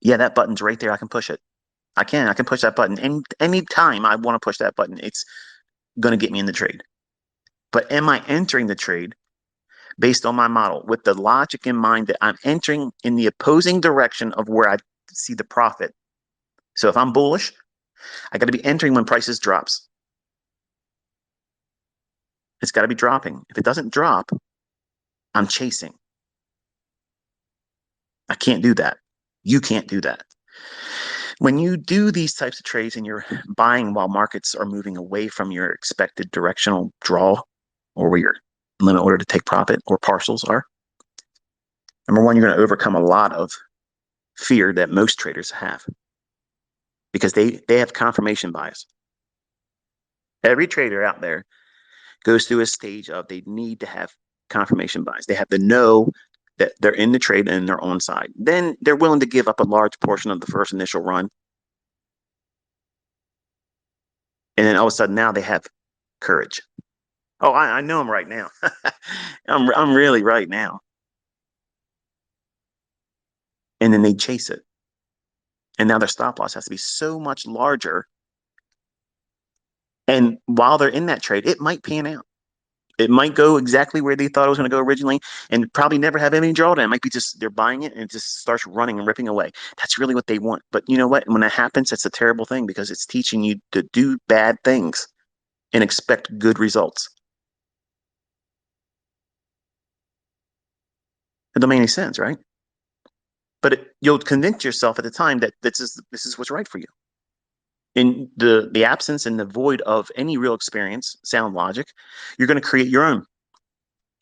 yeah, that button's right there. I can push it. I can push that button. Any time I want to push that button, it's going to get me in the trade. But am I entering the trade based on my model with the logic in mind that I'm entering in the opposing direction of where I see the profit? So if I'm bullish, I got to be entering when prices drops. It's got to be dropping. If it doesn't drop, I'm chasing. I can't do that. You can't do that. When you do these types of trades and you're buying while markets are moving away from your expected directional draw or where your limit order to take profit or partials are, number one, you're going to overcome a lot of fear that most traders have because they have confirmation bias. Every trader out there goes through a stage of they need to have confirmation bias. They have to know that they're in the trade and they're on side. Then they're willing to give up a large portion of the first initial run. And then all of a sudden now they have courage. Oh, I know I'm right now. I'm really right now. And then they chase it. And now their stop loss has to be so much larger. And while they're in that trade, it might pan out. It might go exactly where they thought it was going to go originally and probably never have any drawdown. It might be just they're buying it and it just starts running and ripping away. That's really what they want. But you know what? When that happens, it's a terrible thing because it's teaching you to do bad things and expect good results. It don't make any sense, right? But you'll convince yourself at the time that this is what's right for you. In the absence and the void of any real experience, sound logic, you're going to create your own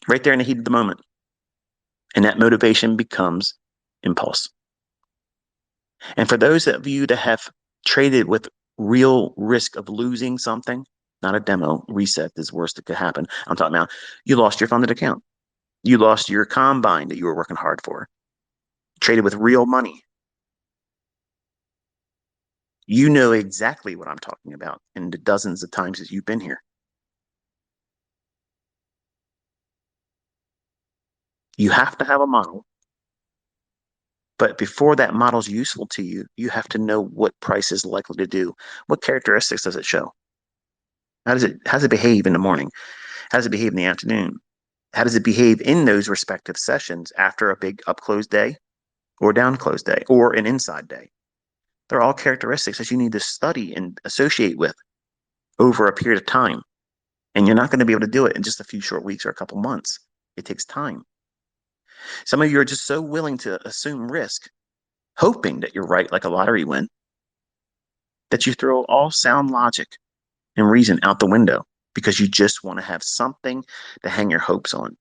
right there in the heat of the moment. And that motivation becomes impulse. And for those of you that have traded with real risk of losing something, not a demo, reset is the worst that could happen. I'm talking about you lost your funded account. You lost your combine that you were working hard for. Traded with real money. You know exactly what I'm talking about in the dozens of times that you've been here. You have to have a model, but before that model is useful to you, you have to know what price is likely to do. What characteristics does it show? How does it behave in the morning? How does it behave in the afternoon? How does it behave in those respective sessions after a big up close day or down close day or an inside day? They're all characteristics that you need to study and associate with over a period of time. And you're not going to be able to do it in just a few short weeks or a couple months. It takes time. Some of you are just so willing to assume risk, hoping that you're right like a lottery win, that you throw all sound logic and reason out the window because you just want to have something to hang your hopes on.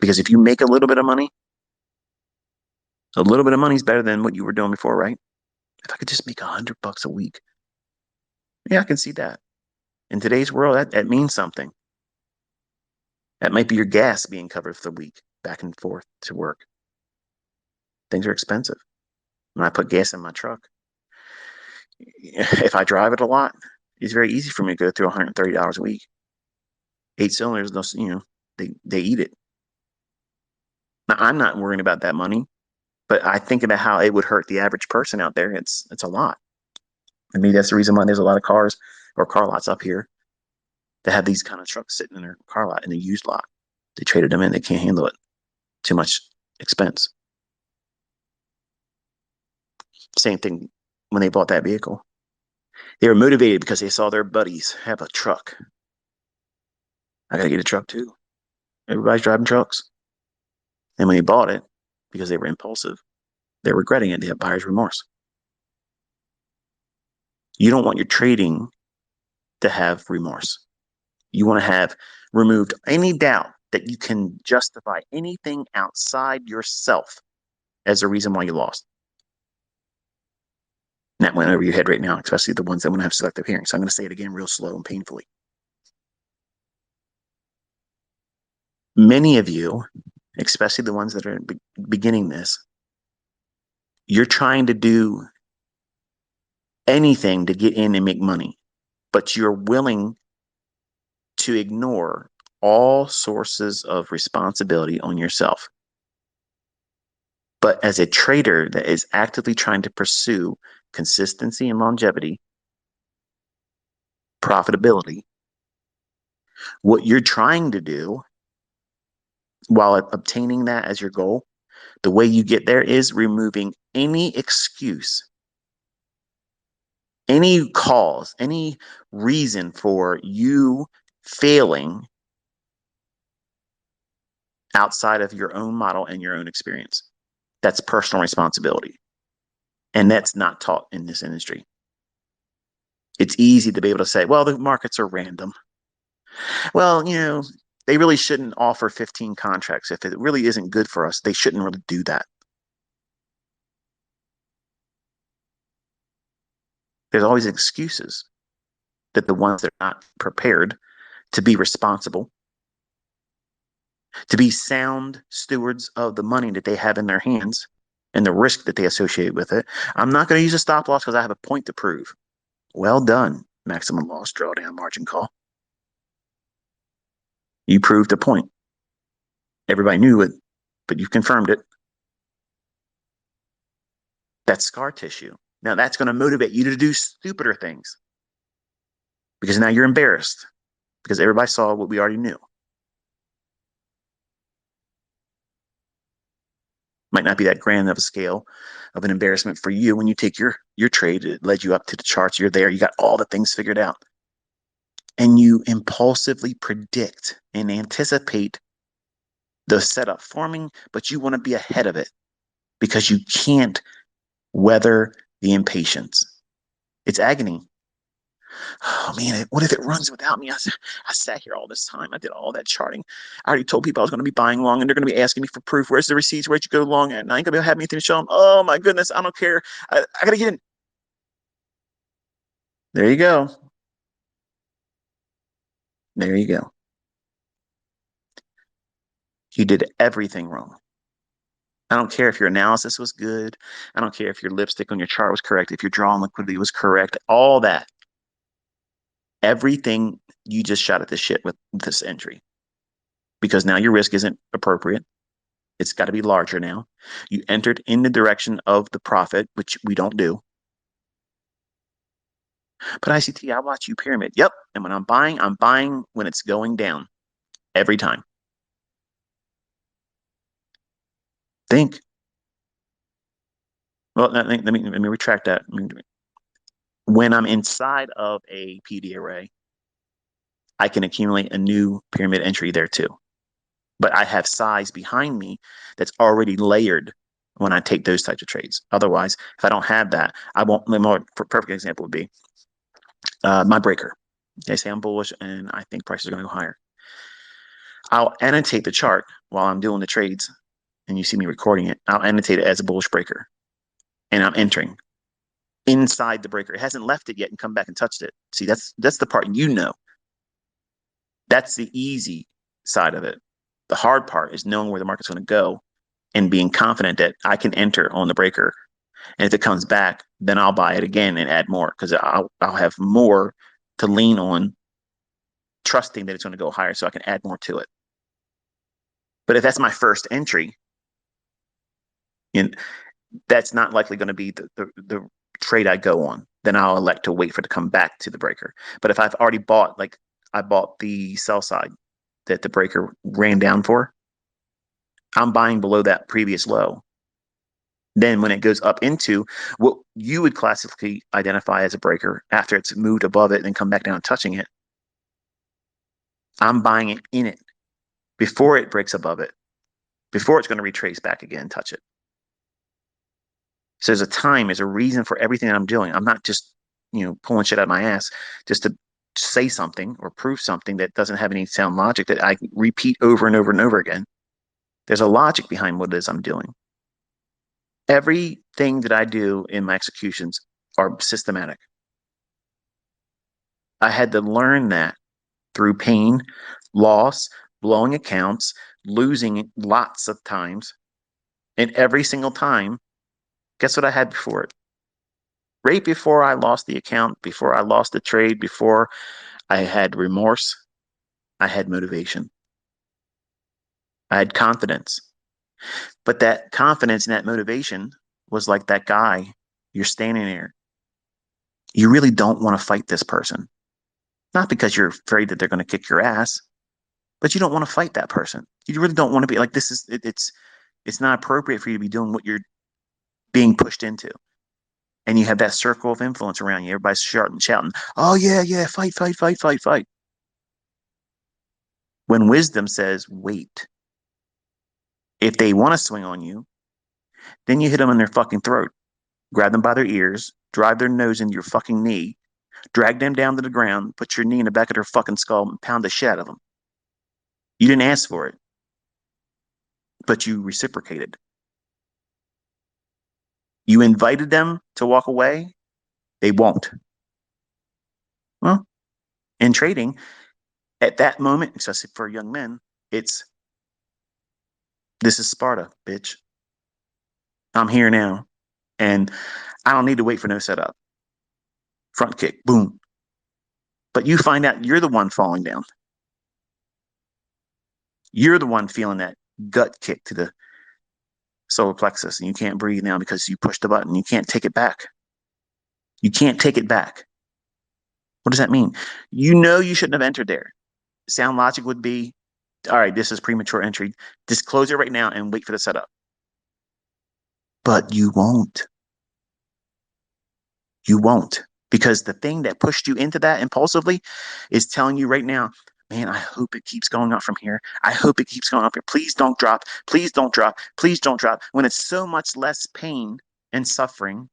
Because if you make a little bit of money is better than what you were doing before, right? If I could just make $100 a week, yeah, I can see that. In today's world, that means something. That might be your gas being covered for the week, back and forth to work. Things are expensive. When I put gas in my truck, if I drive it a lot, it's very easy for me to go through $130 a week. 8 cylinders, they eat it. Now, I'm not worrying about that money, but I think about how it would hurt the average person out there. It's a lot. I mean, that's the reason why there's a lot of cars or car lots up here that have these kind of trucks sitting in their car lot in the used lot. They traded them in. They can't handle it. Too much expense. Same thing when they bought that vehicle. They were motivated because they saw their buddies have a truck. I got to get a truck too. Everybody's driving trucks. And when they bought it, because they were impulsive, they're regretting it. They have buyer's remorse. You don't want your trading to have remorse. You want to have removed any doubt that you can justify anything outside yourself as a reason why you lost. And that went over your head right now, especially the ones that want to have selective hearing. So I'm going to say it again real slow and painfully. Many of you, especially the ones that are beginning this, you're trying to do anything to get in and make money, but you're willing to ignore all sources of responsibility on yourself. But as a trader that is actively trying to pursue consistency and longevity, profitability, what you're trying to do while obtaining that as your goal, the way you get there is removing any excuse, any cause, any reason for you failing outside of your own model and your own experience. That's personal responsibility. And that's not taught in this industry. It's easy to be able to say, well, the markets are random. Well, they really shouldn't offer 15 contracts. If it really isn't good for us, they shouldn't really do that. There's always excuses that the ones that are not prepared to be responsible, to be sound stewards of the money that they have in their hands and the risk that they associate with it. I'm not going to use a stop loss because I have a point to prove. Well done, maximum loss drawdown margin call. You proved a point. Everybody knew it, but you confirmed it. That's scar tissue. Now that's going to motivate you to do stupider things because now you're embarrassed because everybody saw what we already knew. Might not be that grand of a scale of an embarrassment for you when you take your trade. It led you up to the charts. You're there. You got all the things figured out. And you impulsively predict and anticipate the setup forming, but you want to be ahead of it because you can't weather the impatience. It's agony. Oh man, what if it runs without me? I sat here all this time. I did all that charting. I already told people I was going to be buying long, and they're going to be asking me for proof. Where's the receipts? Where'd you go long at? And I ain't going to have anything to show them. Oh my goodness, I don't care. I got to get in. There you go. There you go. You did everything wrong. I don't care if your analysis was good. I don't care if your lipstick on your chart was correct, if your draw on liquidity was correct, all that. Everything you just shot at the shit with this entry because now your risk isn't appropriate. It's got to be larger now. You entered in the direction of the profit, which we don't do. But ICT, I watch you pyramid. Yep. And when I'm buying when it's going down every time. Think. Well, let me retract that. When I'm inside of a PD array, I can accumulate a new pyramid entry there too. But I have size behind me that's already layered when I take those types of trades. Otherwise, if I don't have that, I won't. The more perfect example would be my breaker. They say I'm bullish and I think prices are going to go higher. I'll annotate the chart while I'm doing the trades, and you see me recording it. I'll annotate it as a bullish breaker, and I'm entering inside the breaker. It hasn't left it yet and come back and touched it. See, that's the part you know. That's the easy side of it. The hard part is knowing where the market's going to go and being confident that I can enter on the breaker. And if it comes back, then I'll buy it again and add more because I'll have more to lean on, trusting that it's going to go higher so I can add more to it. But if that's my first entry, and that's not likely going to be the trade I go on, then I'll elect to wait for it to come back to the breaker. But if I've already bought, like I bought the sell side that the breaker ran down for, I'm buying below that previous low. Then when it goes up into what you would classically identify as a breaker after it's moved above it and then come back down touching it, I'm buying it in it before it breaks above it, before it's going to retrace back again, touch it. So there's a time, there's a reason for everything that I'm doing. I'm not just, pulling shit out of my ass just to say something or prove something that doesn't have any sound logic that I repeat over and over and over again. There's a logic behind what it is I'm doing. Everything that I do in my executions are systematic. I had to learn that through pain, loss, blowing accounts, losing lots of times. And every single time, guess what I had before it? Right before I lost the account, before I lost the trade, before I had remorse, I had motivation. I had confidence. But that confidence and that motivation was like that guy. You're standing there. You really don't want to fight this person. Not because you're afraid that they're going to kick your ass, but you don't want to fight that person. You really don't want to be like this is it's not appropriate for you to be doing what you're being pushed into. And you have that circle of influence around you. Everybody's shouting, oh yeah, yeah, fight, fight, fight, fight, fight. When wisdom says, wait, if they want to swing on you, then you hit them in their fucking throat, grab them by their ears, drive their nose into your fucking knee, drag them down to the ground, put your knee in the back of their fucking skull, and pound the shit out of them. You didn't ask for it, but you reciprocated. You invited them to walk away, they won't. Well, in trading, at that moment, especially for young men, it's this is Sparta, bitch. I'm here now. And I don't need to wait for no setup. Front kick, boom. But you find out you're the one falling down. You're the one feeling that gut kick to the solar plexus, and you can't breathe now because you pushed the button. You can't take it back. You can't take it back. What does that mean? You know you shouldn't have entered there. Sound logic would be, all right, this is premature entry. Just close it right now and wait for the setup. But you won't. You won't. Because the thing that pushed you into that impulsively is telling you right now, man, I hope it keeps going up from here. I hope it keeps going up here. Please don't drop. Please don't drop. Please don't drop. When it's so much less pain and suffering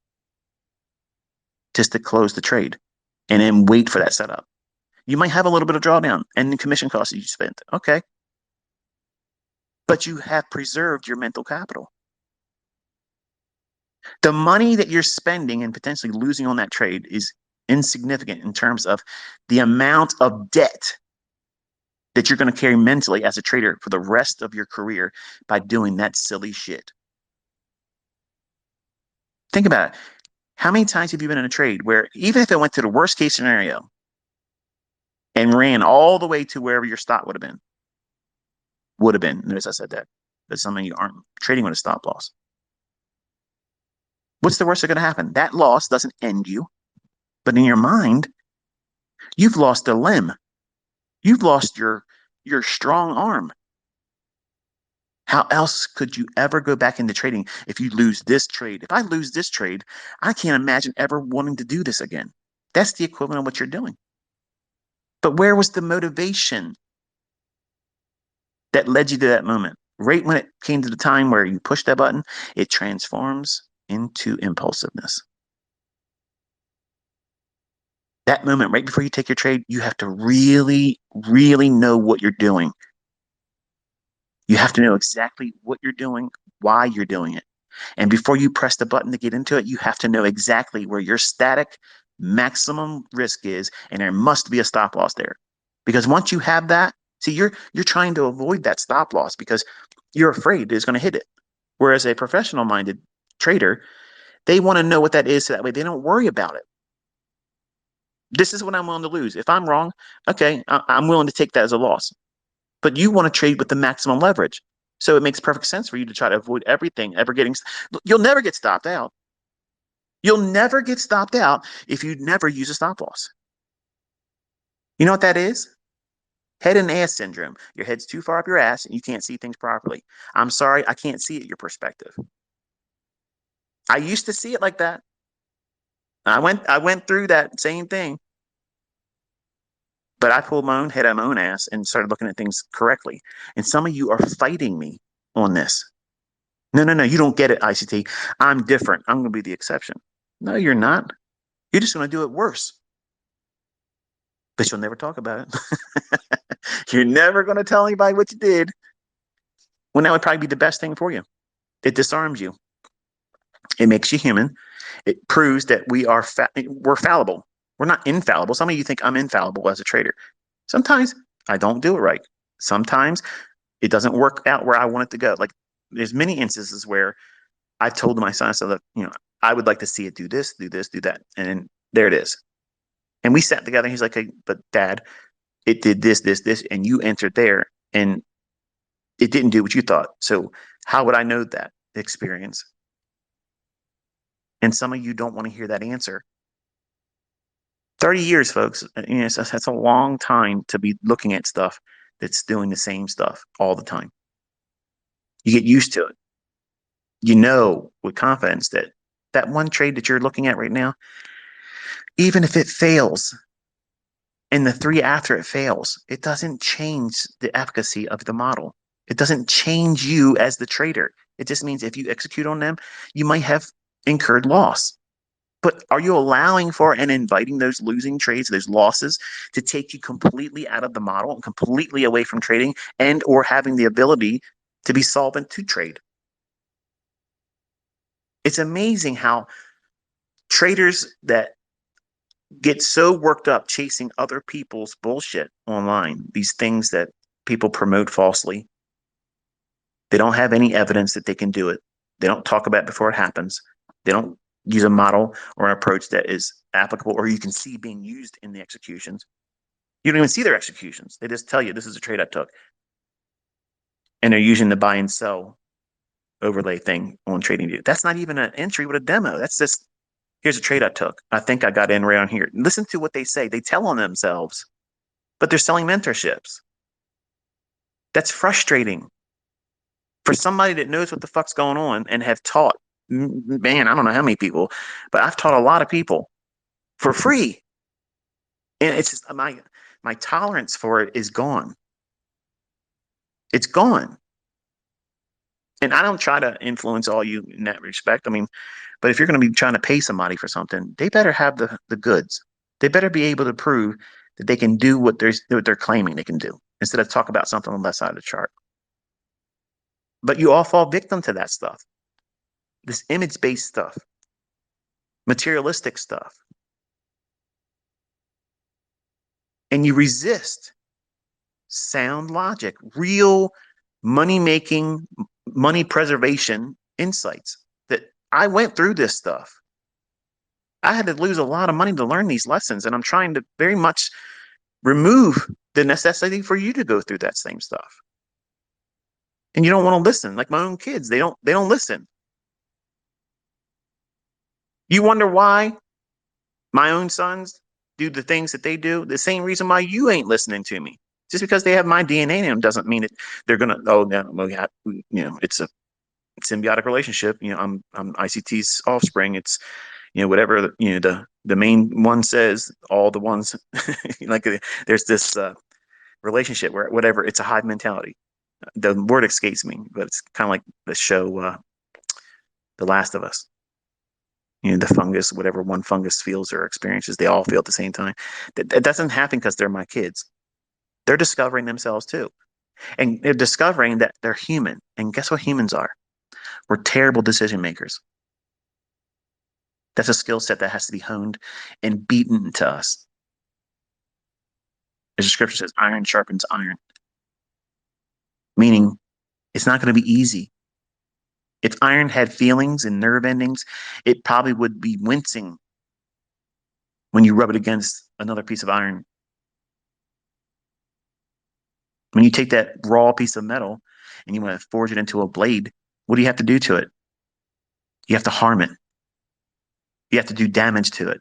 just to close the trade and then wait for that setup. You might have a little bit of drawdown and the commission costs that you spent. Okay. But you have preserved your mental capital. The money that you're spending and potentially losing on that trade is insignificant in terms of the amount of debt that you're going to carry mentally as a trader for the rest of your career by doing that silly shit. Think about it. How many times have you been in a trade where even if it went to the worst case scenario and ran all the way to wherever your stop would have been, notice I said that, but some of you aren't trading with a stop loss. What's the worst that's going to happen? That loss doesn't end you, but in your mind, you've lost a limb. You've lost your strong arm. How else could you ever go back into trading if you lose this trade? If I lose this trade, I can't imagine ever wanting to do this again. That's the equivalent of what you're doing. But where was the motivation that led you to that moment? Right when it came to the time where you push that button, it transforms into impulsiveness. That moment, right before you take your trade, you have to really, really know what you're doing. You have to know exactly what you're doing, why you're doing it. And before you press the button to get into it, you have to know exactly where your static maximum risk is, and there must be a stop loss there. Because once you have that, see, you're trying to avoid that stop loss because you're afraid it's going to hit it. Whereas a professional minded trader, they want to know what that is so that way they don't worry about it. This is what I'm willing to lose. If I'm wrong, okay, I'm willing to take that as a loss. But you want to trade with the maximum leverage. So it makes perfect sense for you to try to avoid everything ever getting. You'll never get stopped out. You'll never get stopped out if you never use a stop loss. You know what that is? Head and ass syndrome. Your head's too far up your ass and you can't see things properly. I'm sorry, I can't see it your perspective. I used to see it like that. I went through that same thing, but I pulled my own head out of my own ass and started looking at things correctly. And some of you are fighting me on this. No, no, no, you don't get it, ICT. I'm different. I'm going to be the exception. No, you're not. You're just going to do it worse. But you'll never talk about it. You're never going to tell anybody what you did when that would probably be the best thing for you. It disarms you. It makes you human. It proves that we're fallible. We're not infallible. Some of you think I'm infallible as a trader. Sometimes I don't do it right. Sometimes it doesn't work out where I want it to go. Like there's many instances where I've told my son, so that, I would like to see it do this, do this, do that. And there it is. And we sat together. He's like, hey, but dad, it did this, this, this, and you entered there and it didn't do what you thought. So how would I know that experience? And some of you don't want to hear that answer. 30 years, folks, that's a long time to be looking at stuff that's doing the same stuff all the time. You get used to it. You know with confidence that that one trade that you're looking at right now, even if it fails, and the three after it fails, it doesn't change the efficacy of the model. It doesn't change you as the trader. It just means if you execute on them, you might have incurred loss. But are you allowing for and inviting those losing trades, those losses, to take you completely out of the model and completely away from trading and or having the ability to be solvent to trade? It's amazing how traders that get so worked up chasing other people's bullshit online, these things that people promote falsely. They don't have any evidence that they can do it. They don't talk about it before it happens. They don't use a model or an approach that is applicable or you can see being used in the executions. You don't even see their executions. They just tell you this is a trade I took. And they're using the buy and sell overlay thing on TradingView. That's not even an entry with a demo. That's just, here's a trade I took. I think I got in right on here. Listen to what they say. They tell on themselves, but they're selling mentorships. That's frustrating for somebody that knows what the fuck's going on and have taught, man, I don't know how many people, but I've taught a lot of people for free. And it's just my tolerance for it is gone. It's gone. And I don't try to influence all you in that respect. I mean, but if you're going to be trying to pay somebody for something, they better have the goods. They better be able to prove that they can do what they're claiming they can do instead of talk about something on the left side of the chart. But you all fall victim to that stuff, this image-based stuff, materialistic stuff, and you resist sound logic, real money making, money preservation insights. That I went through this stuff. I had to lose a lot of money to learn these lessons, and I'm trying to very much remove the necessity for you to go through that same stuff. And you don't want to listen. Like my own kids, they don't listen. You wonder why my own sons do the things that they do. The same reason why you ain't listening to me. Just because they have my DNA in them doesn't mean that they're gonna. Oh no, well, yeah, it's a symbiotic relationship. I'm ICT's offspring. It's whatever the main one says. All the ones like there's this relationship where whatever it's a hive mentality. The word escapes me, but it's kind of like the show The Last of Us. The fungus, whatever one fungus feels or experiences, they all feel at the same time. That doesn't happen because they're my kids. They're discovering themselves too. And they're discovering that they're human. And guess what humans are? We're terrible decision makers. That's a skill set that has to be honed and beaten to us. As the scripture says, iron sharpens iron, meaning it's not going to be easy. If iron had feelings and nerve endings, it probably would be wincing when you rub it against another piece of iron. When you take that raw piece of metal and you want to forge it into a blade, what do you have to do to it? You have to harm it. You have to do damage to it.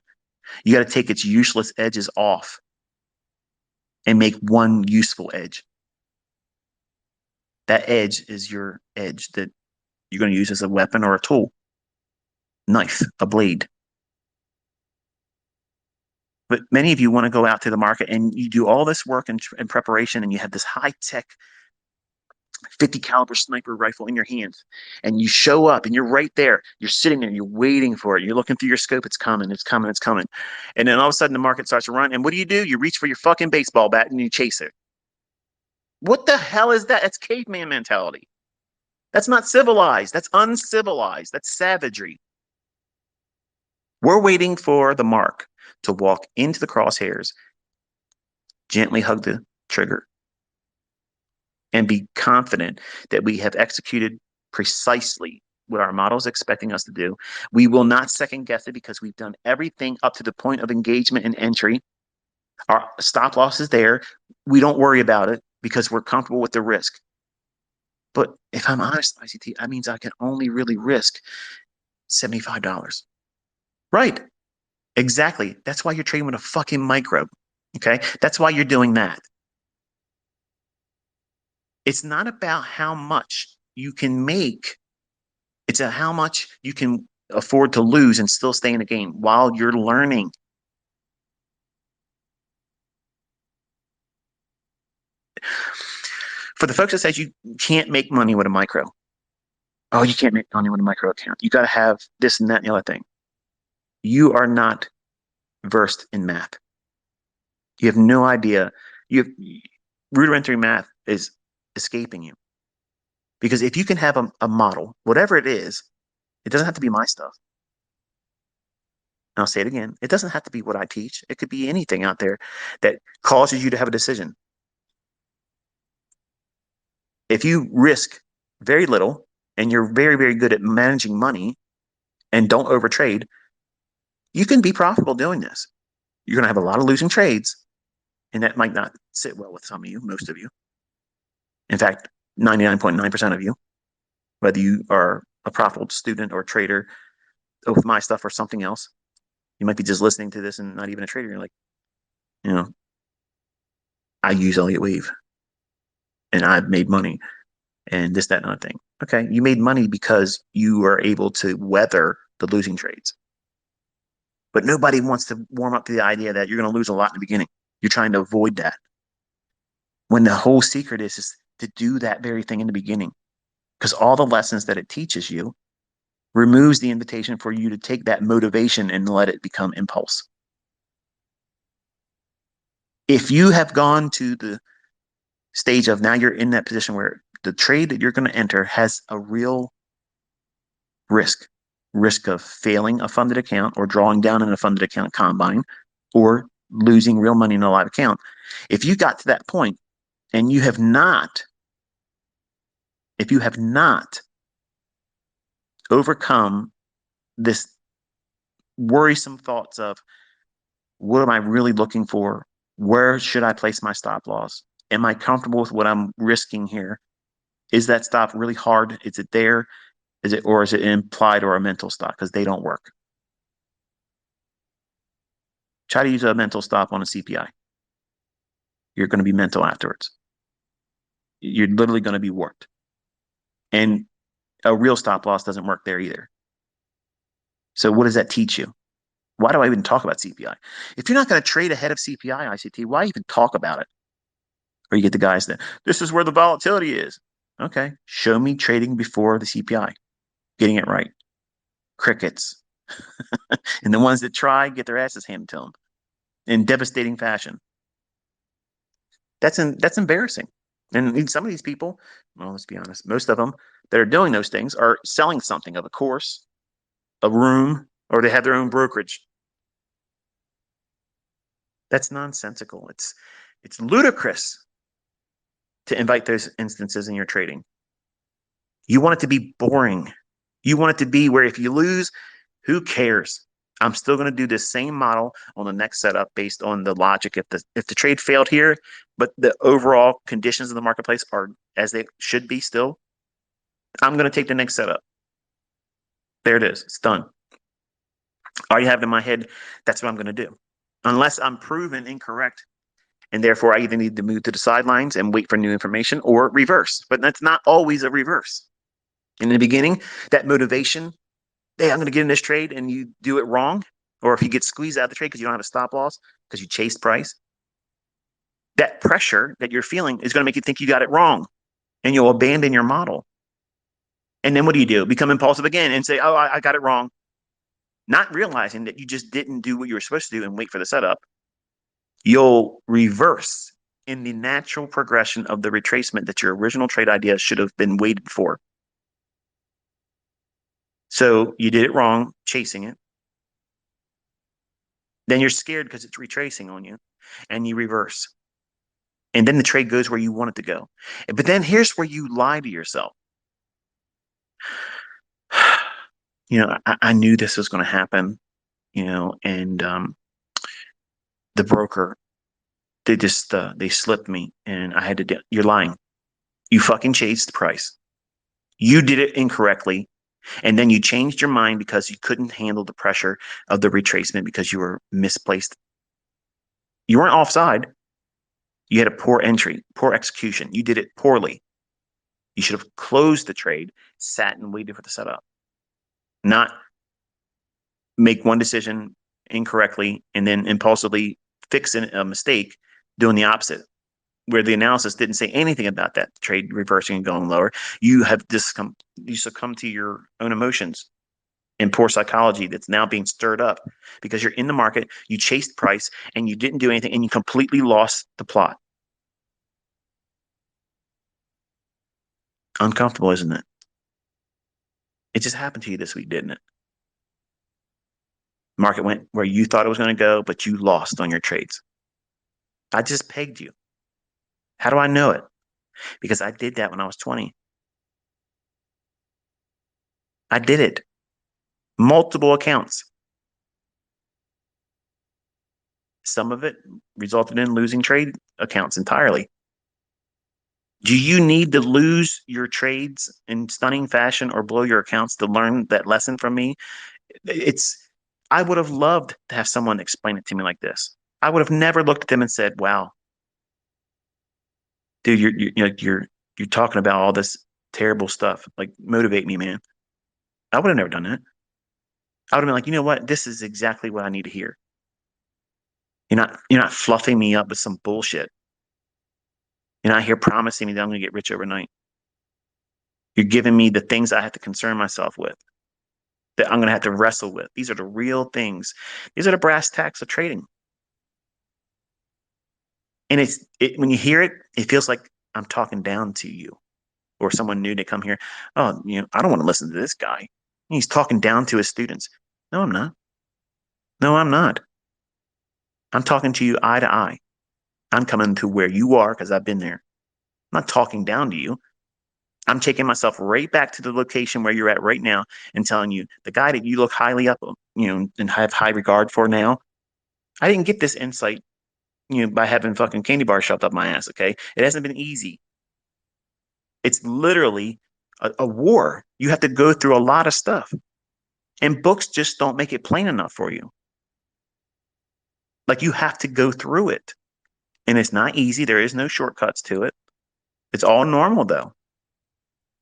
You got to take its useless edges off and make one useful edge. That edge is your edge that you're going to use as a weapon or a tool, knife, a blade. But many of you want to go out to the market and you do all this work and preparation, and you have this high tech 50 caliber sniper rifle in your hands, and you show up and you're right there. You're sitting there, you're waiting for it. You're looking through your scope. It's coming, it's coming, it's coming. And then all of a sudden the market starts to run. And what do? You reach for your fucking baseball bat and you chase it. What the hell is that? That's caveman mentality. That's not civilized. That's uncivilized. That's savagery. We're waiting for the mark to walk into the crosshairs, gently hug the trigger, and be confident that we have executed precisely what our model is expecting us to do. We will not second guess it because we've done everything up to the point of engagement and entry. Our stop loss is there. We don't worry about it because we're comfortable with the risk. But if I'm honest, ICT, that means I can only really risk $75. Right. Exactly. That's why you're trading with a fucking micro. Okay. That's why you're doing that. It's not about how much you can make. It's a how much you can afford to lose and still stay in the game while you're learning. For the folks that says you can't make money with a micro, oh, you can't make money with a micro account. You got to have this and that and the other thing. You are not versed in math. You have no idea. You have, rudimentary math is escaping you. Because if you can have a model, whatever it is, it doesn't have to be my stuff. And I'll say it again. It doesn't have to be what I teach. It could be anything out there that causes you to have a decision. If you risk very little and you're very, very good at managing money and don't overtrade, you can be profitable doing this. You're going to have a lot of losing trades, and that might not sit well with some of you, most of you. In fact, 99.9% of you, whether you are a profitable student or trader with my stuff or something else, you might be just listening to this and not even a trader. You're like, I use Elliott Wave and I've made money and this, that, and other thing. Okay. You made money because you are able to weather the losing trades. But nobody wants to warm up to the idea that you're going to lose a lot in the beginning. You're trying to avoid that. When the whole secret is to do that very thing in the beginning. because all the lessons that it teaches you removes the invitation for you to take that motivation and let it become impulse. If you have gone to the stage of now you're in that position where the trade that you're going to enter has a real risk of failing a funded account or drawing down in a funded account combine or losing real money in a live account. If you got to that point and you have not, if you have not overcome this worrisome thoughts of what am I really looking for? Where should I place my stop loss? Am I comfortable with what I'm risking here? Is that stop really hard? Is it there? Is it, or is it implied or a mental stop? Because they don't work. Try to use a mental stop on a CPI. You're going to be mental afterwards. You're literally going to be warped. And a real stop loss doesn't work there either. So what does that teach you? Why do I even talk about CPI? If you're not going to trade ahead of CPI, ICT, why even talk about it? Or you get the guys that, this is where the volatility is. Okay, show me trading before the CPI, getting it right. Crickets. And the ones that try get their asses handed to them in devastating fashion. That's embarrassing. And some of these people, well, let's be honest, most of them that are doing those things are selling something of a course, a room, or they have their own brokerage. That's nonsensical. It's ludicrous to invite those instances in your trading. You want it to be boring. You want it to be where if you lose, who cares? I'm still going to do this same model on the next setup based on the logic. If the trade failed here, but the overall conditions of the marketplace are as they should be still, I'm going to take the next setup. There it is. It's done. All you have in my head, that's what I'm going to do. Unless I'm proven incorrect, and therefore I either need to move to the sidelines and wait for new information or reverse. But that's not always a reverse. In the beginning, that motivation, hey, I'm going to get in this trade, and you do it wrong, or if you get squeezed out of the trade because you don't have a stop loss because you chased price, that pressure that you're feeling is going to make you think you got it wrong, and you'll abandon your model. And then what do? Become impulsive again and say, oh, I got it wrong, not realizing that you just didn't do what you were supposed to do and wait for the setup. You'll reverse in the natural progression of the retracement that your original trade idea should have been waited for. So you did it wrong, chasing it. Then you're scared because it's retracing on you, and you reverse. And then the trade goes where you want it to go. But then here's where you lie to yourself. I knew this was going to happen, and the broker, they slipped me, and I had to. You're lying. You fucking chased the price. You did it incorrectly, and then you changed your mind because you couldn't handle the pressure of the retracement because you were misplaced. You weren't offside. You had a poor entry, poor execution. You did it poorly. You should have closed the trade, sat and waited for the setup, not make one decision incorrectly and then impulsively fix a mistake doing the opposite, where the analysis didn't say anything about that trade reversing and going lower. You succumb to your own emotions and poor psychology that's now being stirred up because you're in the market, you chased price, and you didn't do anything, and you completely lost the plot. Uncomfortable, isn't it? It just happened to you this week, didn't it? Market went where you thought it was going to go, but you lost on your trades. I just pegged you. How do I know it? Because I did that when I was 20. I did it. Multiple accounts. Some of it resulted in losing trade accounts entirely. Do you need to lose your trades in stunning fashion or blow your accounts to learn that lesson from me? I would have loved to have someone explain it to me like this. I would have never looked at them and said, "Wow, dude, you're talking about all this terrible stuff. Like, motivate me, man." I would have never done that. I would have been like, you know what? This is exactly what I need to hear. You're not fluffing me up with some bullshit. You're not here promising me that I'm going to get rich overnight. You're giving me the things I have to concern myself with, that I'm going to have to wrestle with. These are the real things. These are the brass tacks of trading. And when you hear it, it feels like I'm talking down to you or someone new to come here. Oh, I don't want to listen to this guy. He's talking down to his students. No, I'm not. No, I'm not. I'm talking to you eye to eye. I'm coming to where you are because I've been there. I'm not talking down to you. I'm taking myself right back to the location where you're at right now and telling you the guy that you look highly up, and have high regard for now. I didn't get this insight, by having fucking candy bars shoved up my ass. Okay, it hasn't been easy. It's literally a war. You have to go through a lot of stuff, and books just don't make it plain enough for you. Like you have to go through it, and it's not easy. There is no shortcuts to it. It's all normal though,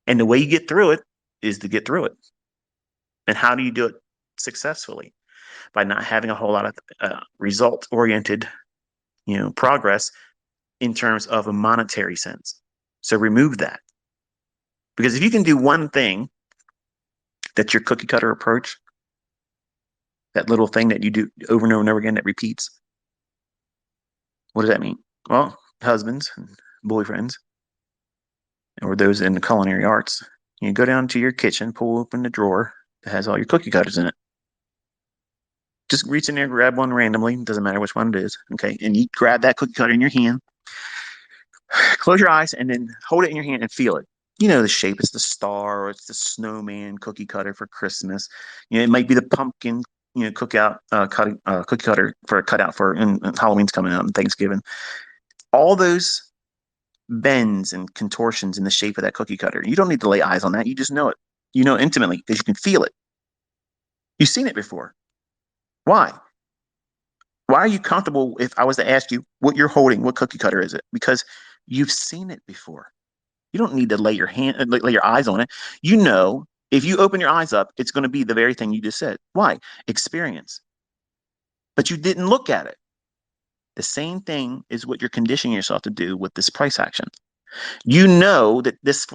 and the way you get through it is to get through it. And how do you do it successfully? By not having a whole lot of result-oriented, progress in terms of a monetary sense. So remove that. Because if you can do one thing, that's your cookie cutter approach, that little thing that you do over and over and over again that repeats, what does that mean? Well, husbands and boyfriends, or those in the culinary arts, you go down to your kitchen, pull open the drawer that has all your cookie cutters in it. Just reach in there, grab one randomly, doesn't matter which one it is, okay? And you grab that cookie cutter in your hand, close your eyes, and then hold it in your hand and feel it. You know the shape. It's the star, or it's the snowman cookie cutter for Christmas. It might be the pumpkin, cookie cutter for a cutout for and Halloween's coming out and Thanksgiving. All those bends and contortions in the shape of that cookie cutter. You don't need to lay eyes on that. You just know it. You know intimately because you can feel it. You've seen it before. Why? Why are you comfortable if I was to ask you what you're holding? What cookie cutter is it? Because you've seen it before. You don't need to lay your eyes on it. You know, if you open your eyes up, it's going to be the very thing you just said. Why? Experience. But you didn't look at it. The same thing is what you're conditioning yourself to do with this price action. You know that this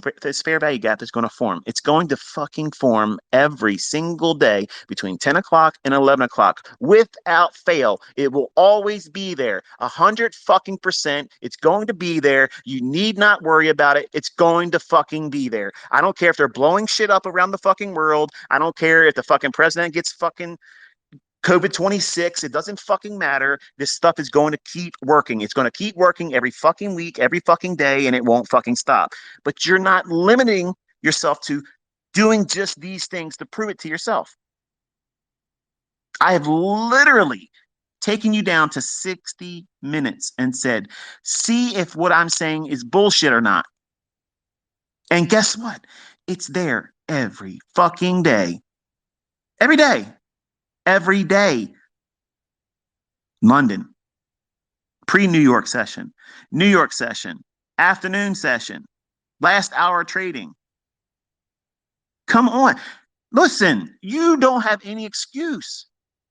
fair value gap is going to form. It's going to fucking form every single day between 10 o'clock and 11 o'clock without fail. It will always be there. 100% it's going to be there. You need not worry about it. It's going to fucking be there. I don't care if they're blowing shit up around the fucking world. I don't care if the fucking president gets fucking COVID-26, it doesn't fucking matter. This stuff is going to keep working. It's going to keep working every fucking week, every fucking day, and it won't fucking stop. But you're not limiting yourself to doing just these things to prove it to yourself. I have literally taken you down to 60 minutes and said, see if what I'm saying is bullshit or not. And guess what? It's there every fucking day. Every day. Every day. London, pre-New York session, New York session, afternoon session, last hour trading. Come on. Listen, you don't have any excuse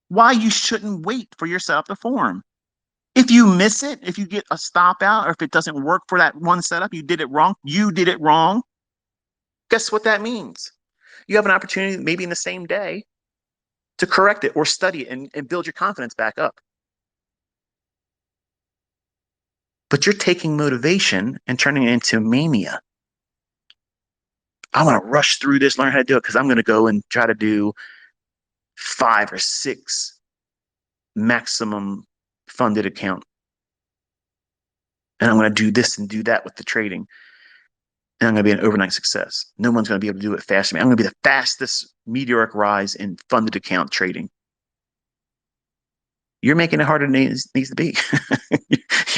why you shouldn't wait for your setup to form. If you miss it, if you get a stop out, or if it doesn't work for that one setup, you did it wrong. You did it wrong. Guess what that means? You have an opportunity, maybe in the same day, to correct it or study it and build your confidence back up. But you're taking motivation and turning it into mania. I want to rush through this, learn how to do it because I'm going to go and try to do 5 or 6 maximum funded account. And I'm going to do this and do that with the trading. And I'm going to be an overnight success. No one's going to be able to do it faster. I'm going to be the fastest meteoric rise in funded account trading. You're making it harder than it needs to be.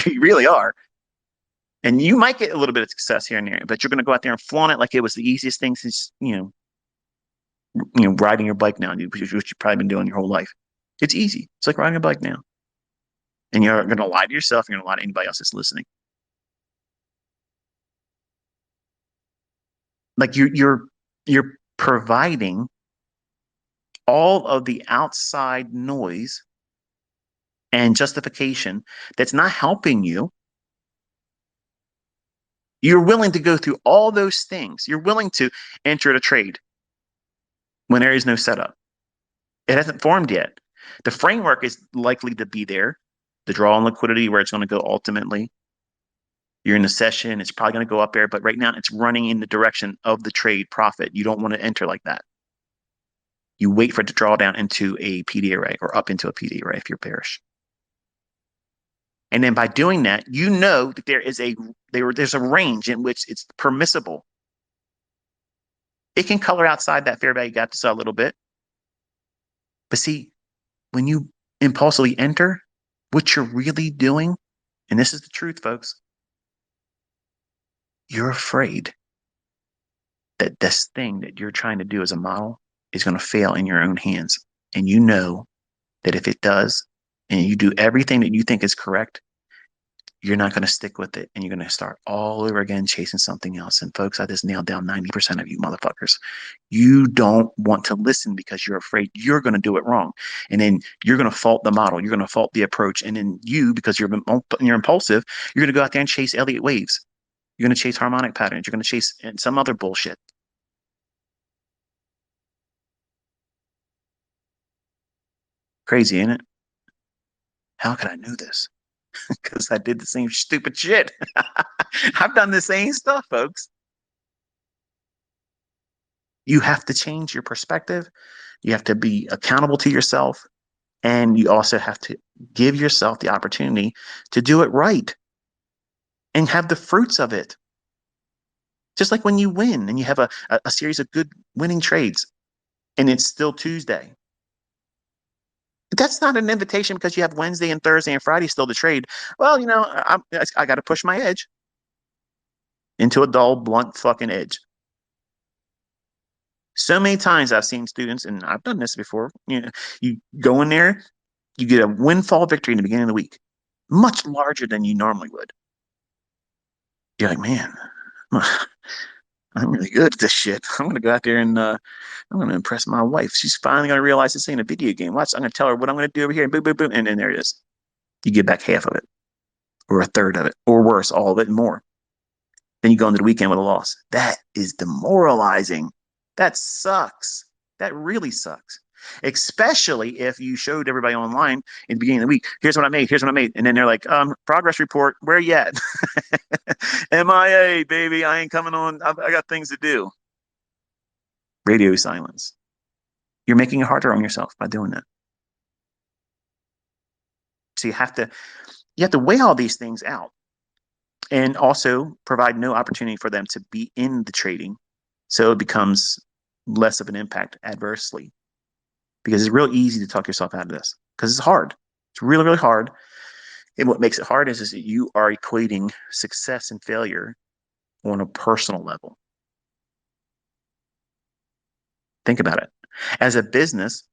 You really are. And you might get a little bit of success here and there, but you're going to go out there and flaunt it like it was the easiest thing since, riding your bike now, which you've probably been doing your whole life. It's easy. It's like riding a bike now. And you're going to lie to yourself. You're going to lie to anybody else that's listening. Like you're providing all of the outside noise and justification that's not helping you. You're willing to go through all those things. You're willing to enter a trade when there is no setup. It hasn't formed yet. The framework is likely to be there. The draw on liquidity, where it's going to go ultimately. You're in a session, it's probably going to go up there, but right now it's running in the direction of the trade profit. You don't want to enter like that. You wait for it to draw down into a PD array or up into a PD array if you're bearish. And then by doing that, you know that there's a range in which it's permissible. It can color outside that fair value gap just a little bit. But see, when you impulsively enter, what you're really doing, and this is the truth, folks, you're afraid that this thing that you're trying to do as a model is going to fail in your own hands. And you know that if it does, and you do everything that you think is correct, you're not going to stick with it. And you're going to start all over again chasing something else. And folks, I just nailed down 90% of you motherfuckers. You don't want to listen because you're afraid you're going to do it wrong. And then you're going to fault the model. You're going to fault the approach. And then you, because you're impulsive, you're going to go out there and chase Elliott waves. You're going to chase harmonic patterns. You're going to chase some other bullshit. Crazy, ain't it? How could I know this? Because I did the same stupid shit. I've done the same stuff, folks. You have to change your perspective. You have to be accountable to yourself. And you also have to give yourself the opportunity to do it right and have the fruits of it. Just like when you win and you have a series of good winning trades and it's still Tuesday. That's not an invitation because you have Wednesday and Thursday and Friday still to trade. Well, I got to push my edge into a dull, blunt fucking edge. So many times I've seen students, and I've done this before, you go in there, you get a windfall victory in the beginning of the week, much larger than you normally would. You're like, man, I'm really good at this shit. I'm going to go out there and I'm going to impress my wife. She's finally going to realize this ain't a video game. Watch, I'm going to tell her what I'm going to do over here, and boom, boom, boom. And then there it is. You get back half of it, or a third of it, or worse, all of it and more. Then you go into the weekend with a loss. That is demoralizing. That sucks. That really sucks. Especially if you showed everybody online in the beginning of the week, here's what I made, here's what I made. And then they're like, progress report, where you at? MIA, baby, I ain't coming on. I got things to do. Radio silence. You're making it harder on yourself by doing that. So you have to weigh all these things out and also provide no opportunity for them to be in the trading. So it becomes less of an impact adversely, because it's real easy to talk yourself out of this because it's hard. It's really, really hard. And what makes it hard is that you are equating success and failure on a personal level. Think about it. As a business,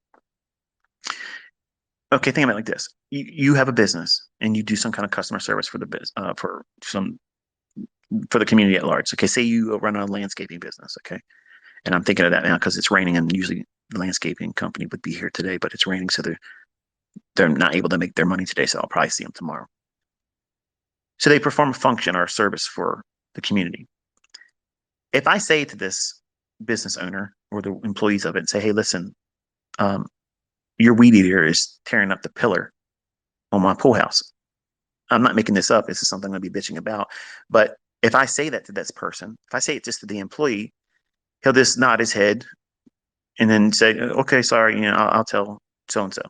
okay, think about it like this. You have a business and you do some kind of customer service for the for the community at large. Okay, say you run a landscaping business, okay? And I'm thinking of that now because it's raining, and usually the landscaping company would be here today, but it's raining, so they're not able to make their money today, so I'll probably see them tomorrow. So they perform a function or a service for the community. If I say to this business owner or the employees of it and say, hey, listen, your weed eater is tearing up the pillar on my pool house. I'm not making this up. This is something I'm going to be bitching about. But if I say that to this person, if I say it just to the employee, he'll just nod his head and then say, okay, sorry, I'll tell so-and-so.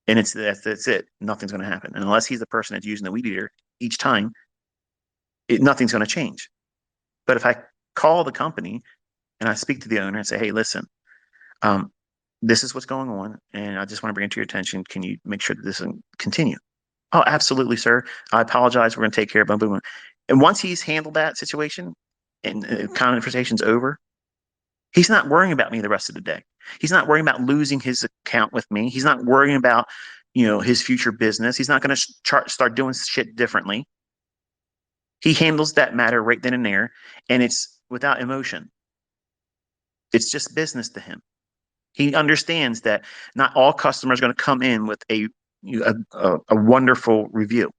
And that's it. Nothing's going to happen. And unless he's the person that's using the weed eater each time, nothing's going to change. But if I call the company and I speak to the owner and say, hey, listen, this is what's going on, and I just want to bring it to your attention. Can you make sure that this doesn't continue? Oh, absolutely, sir. I apologize. We're going to take care of it. Boom, boom. And once he's handled that situation and the conversation's over, he's not worrying about me the rest of the day. He's not worrying about losing his account with me. He's not worrying about, his future business. He's not going to start doing shit differently. He handles that matter right then and there, and it's without emotion. It's just business to him. He understands that not all customers are going to come in with a wonderful review.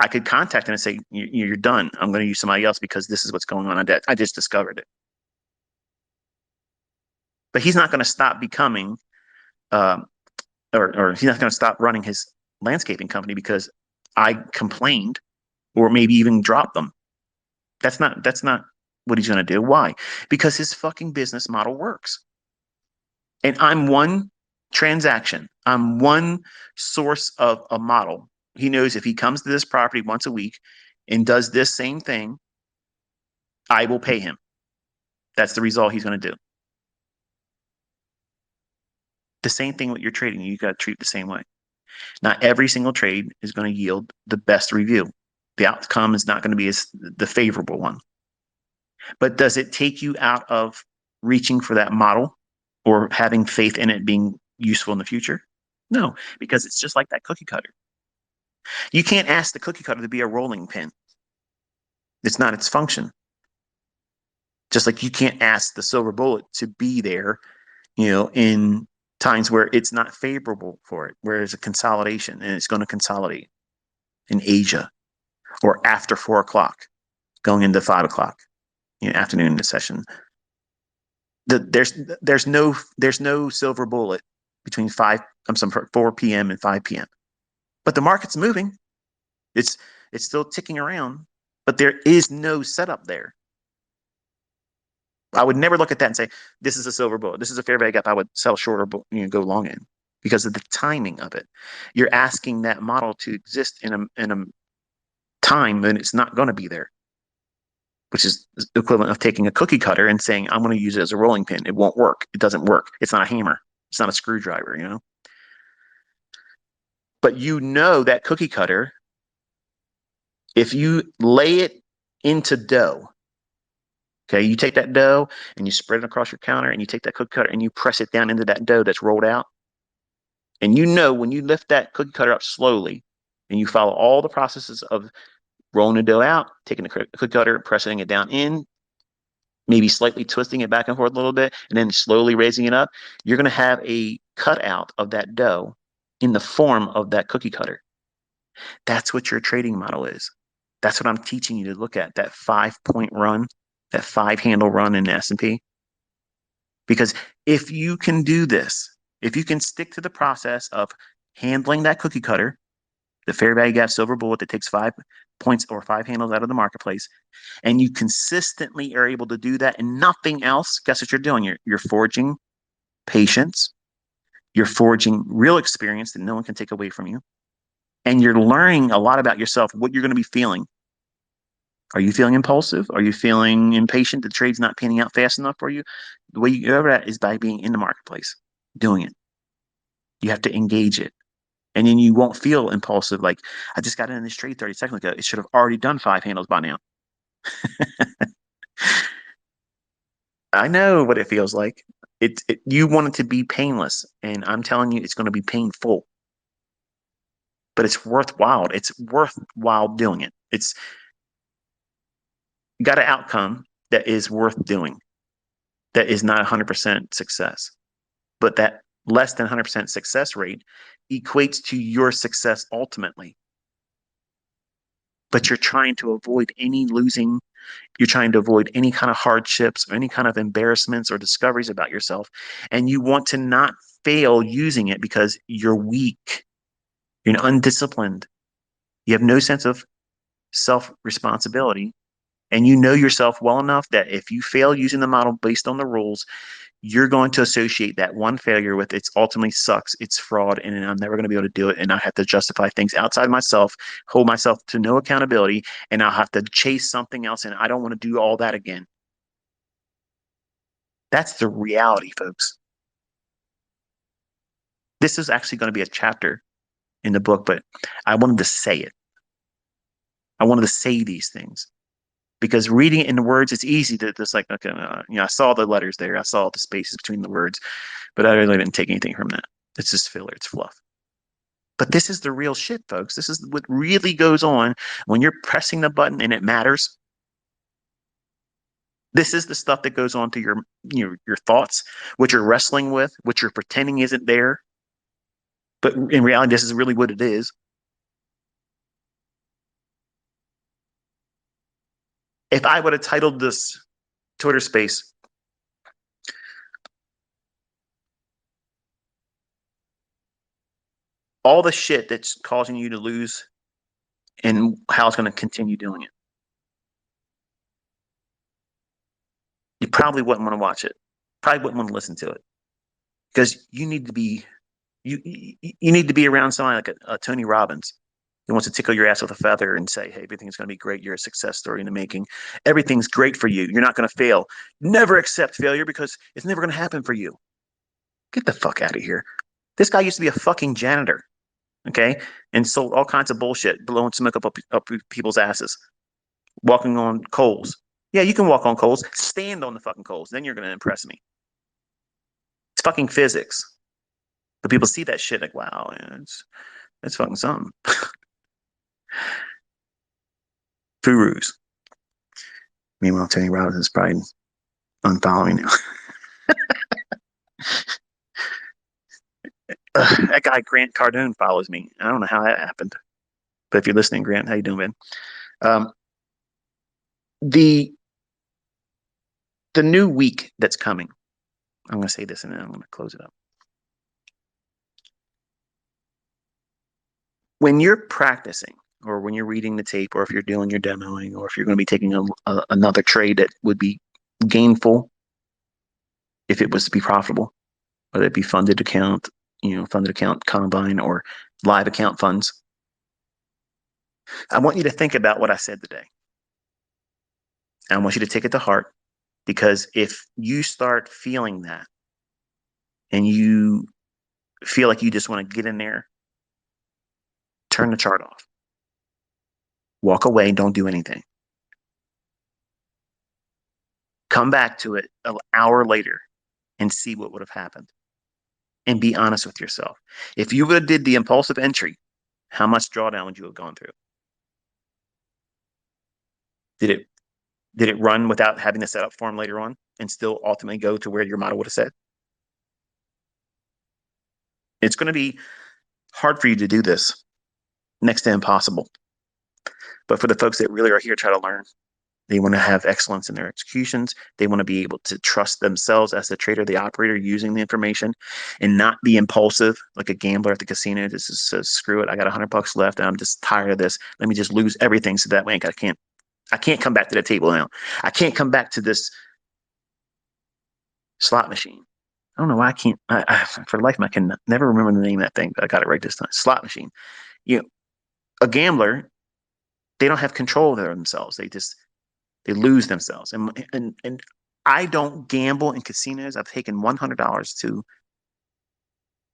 I could contact him and say, "You're done. I'm going to use somebody else because this is what's going on. I just discovered it." But he's not going to stop becoming, uh, or he's not going to stop running his landscaping company because I complained or maybe even dropped them. That's not what he's going to do. Why? Because his fucking business model works. And I'm one transaction. I'm one source of a model. He knows if he comes to this property once a week and does this same thing, I will pay him. That's the result he's going to do. The same thing with your trading. You got to treat the same way. Not every single trade is going to yield the best review. The outcome is not going to be the favorable one. But does it take you out of reaching for that model or having faith in it being useful in the future? No, because it's just like that cookie cutter. You can't ask the cookie cutter to be a rolling pin. It's not its function. Just like you can't ask the silver bullet to be there, in times where it's not favorable for it, where there's a consolidation and it's going to consolidate in Asia or after 4 o'clock, going into 5 o'clock, afternoon in the session. There's no silver bullet between 4 p.m. and 5 p.m. But the market's moving. It's it's still ticking around, but there is no setup there. I would never look at that and say, this is a silver bullet. This is a fair value gap I would sell short or go long in because of the timing of it. You're asking that model to exist in a time when it's not going to be there, which is the equivalent of taking a cookie cutter and saying, I'm going to use it as a rolling pin. It won't work. It doesn't work. It's not a hammer. It's not a screwdriver. But that cookie cutter, if you lay it into dough, okay, you take that dough and you spread it across your counter and you take that cookie cutter and you press it down into that dough that's rolled out. And when you lift that cookie cutter up slowly and you follow all the processes of rolling the dough out, taking the cookie cutter, pressing it down in, maybe slightly twisting it back and forth a little bit, and then slowly raising it up, you're going to have a cutout of that dough in the form of that cookie cutter. That's what your trading model is. That's what I'm teaching you to look at, that 5-point run, that 5-handle run in the S&P. Because if you can do this, if you can stick to the process of handling that cookie cutter, the fair value gap silver bullet that takes 5 points or 5 handles out of the marketplace, and you consistently are able to do that and nothing else, guess what you're doing? You're forging patience. You're forging real experience that no one can take away from you. And you're learning a lot about yourself, what you're going to be feeling. Are you feeling impulsive? Are you feeling impatient? The trade's not panning out fast enough for you? The way you get over that is by being in the marketplace, doing it. You have to engage it. And then you won't feel impulsive like, I just got in this trade 30 seconds ago. It should have already done 5 handles by now. I know what it feels like. You want it to be painless, and I'm telling you, it's going to be painful. But it's worthwhile. It's worthwhile doing it. It's got an outcome that is worth doing. That is not 100% success, but that less than 100% success rate equates to your success ultimately. But you're trying to avoid any losing. You're trying to avoid any kind of hardships or any kind of embarrassments or discoveries about yourself. And you want to not fail using it because you're weak. You're undisciplined. You have no sense of self responsibility. And you know yourself well enough that if you fail using the model based on the rules, you're going to associate that one failure with it's ultimately sucks, it's fraud, and I'm never going to be able to do it. And I have to justify things outside myself, hold myself to no accountability, and I'll have to chase something else. And I don't want to do all that again. That's the reality, folks. This is actually going to be a chapter in the book, but I wanted to say it. I wanted to say these things because reading it in the words, it's easy to just like, okay, I saw the letters there. I saw the spaces between the words, but I really didn't take anything from that. It's just filler. It's fluff. But this is the real shit, folks. This is what really goes on when you're pressing the button and it matters. This is the stuff that goes on to your thoughts, what you're wrestling with, what you're pretending isn't there. But in reality, this is really what it is. If I would have titled this Twitter space, all the shit that's causing you to lose and how it's going to continue doing it, you probably wouldn't want to watch it. Probably wouldn't want to listen to it because you need to be around someone like a Tony Robbins who wants to tickle your ass with a feather and say, "Hey, everything's going to be great. You're a success story in the making. Everything's great for you. You're not going to fail. Never accept failure because it's never going to happen for you." Get the fuck out of here. This guy used to be a fucking janitor, okay, and sold all kinds of bullshit, blowing smoke up people's asses, walking on coals. Yeah, you can walk on coals. Stand on the fucking coals. Then you're going to impress me. It's fucking physics. But people see that shit like, wow, man, it's fucking something. Furus. Meanwhile, Tony Robbins is probably unfollowing now. That guy Grant Cardone follows me. I don't know how that happened, but if you're listening, Grant, how you doing, man? Um, the the new week that's coming. I'm going to say this and then I'm going to close it up. When you're practicing, or when you're reading the tape, or if you're doing your demoing, or if you're going to be taking another trade that would be gainful, if it was to be profitable, whether it be funded account, funded account combine, or live account funds, I want you to think about what I said today. I want you to take it to heart, because if you start feeling that and you feel like you just want to get in there, turn the chart off. Walk away, don't do anything. Come back to it an hour later and see what would have happened. And be honest with yourself. If you would have did the impulsive entry, how much drawdown would you have gone through? Did it did it run without having the setup form later on and still ultimately go to where your model would have said? It's going to be hard for you to do this, next to impossible. But for the folks that really are here to try to learn, they want to have excellence in their executions. They want to be able to trust themselves as the trader, the operator, using the information, and not be impulsive like a gambler at the casino. This is screw it. I got $100 left, and I'm just tired of this. Let me just lose everything so that way I can't come back to the table now. I can't come back to this slot machine. I don't know why I can't. For life, I can never remember the name of that thing, but I got it right this time. Slot machine. You know, a gambler, they don't have control of themselves. They lose themselves. And I don't gamble in casinos. I've taken $100 to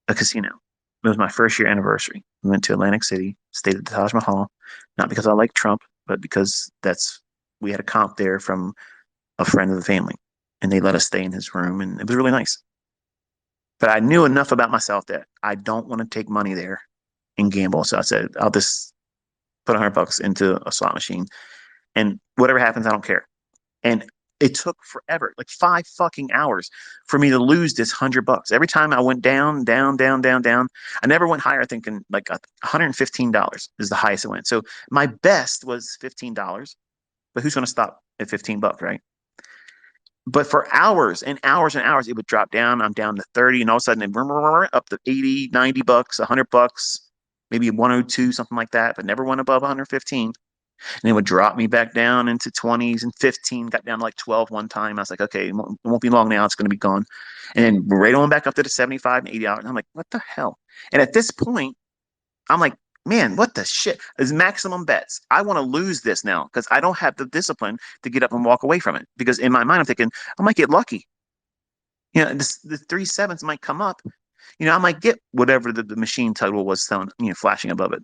a casino. It was my first year anniversary. We went to Atlantic City, stayed at the Taj Mahal, not because I like Trump, but because we had a comp there from a friend of the family, and they let us stay in his room, and it was really nice. But I knew enough about myself that I don't want to take money there and gamble. So I said, I'll just put $100 into a slot machine, and whatever happens, I don't care. And it took forever, like 5 fucking hours, for me to lose this $100. Every time I went down, down, down, down, down, I never went higher. Thinking like $115 is the highest it went. So my best was $15, but who's going to stop at $15, right? But for hours and hours and hours, it would drop down. I'm down to 30, and all of a sudden, up to 80, $90, $100, maybe 102, something like that, but never went above 115. And it would drop me back down into 20s and 15, got down to like 12 one time. I was like, okay, it won't be long now. It's going to be gone. And then right on back up to the 75 and $80. And I'm like, what the hell? And at this point, I'm like, man, what the shit is maximum bets? I want to lose this now because I don't have the discipline to get up and walk away from it. Because in my mind, I'm thinking I might get lucky. The 3 sevens might come up. I might get whatever the machine total was telling, flashing above it.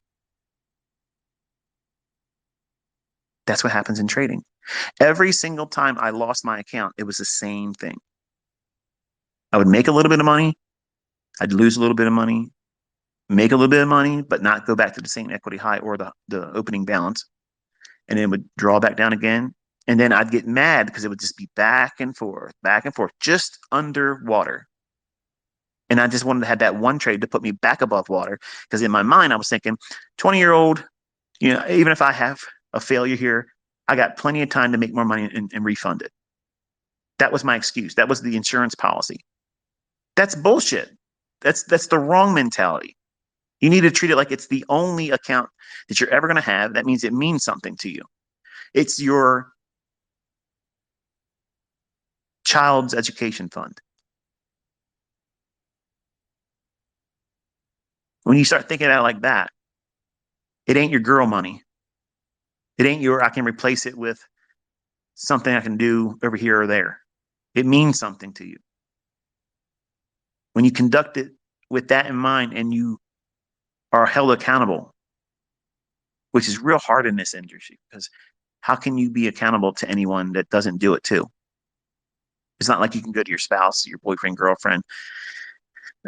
That's what happens in trading. Every single time I lost my account, it was the same thing. I would make a little bit of money. I'd lose a little bit of money, make a little bit of money, but not go back to the same equity high or the opening balance. And then it would draw back down again. And then I'd get mad because it would just be back and forth, just underwater. And I just wanted to have that one trade to put me back above water. Because in my mind, I was thinking, 20-year-old, even if I have a failure here, I got plenty of time to make more money and refund it. That was my excuse. That was the insurance policy. That's bullshit. That's the wrong mentality. You need to treat it like it's the only account that you're ever going to have. That means it means something to you. It's your child's education fund. When you start thinking out like that, it ain't your girl money. It ain't your, I can replace it with something I can do over here or there. It means something to you. When you conduct it with that in mind and you are held accountable, which is real hard in this industry because how can you be accountable to anyone that doesn't do it too? It's not like you can go to your spouse, your boyfriend, girlfriend,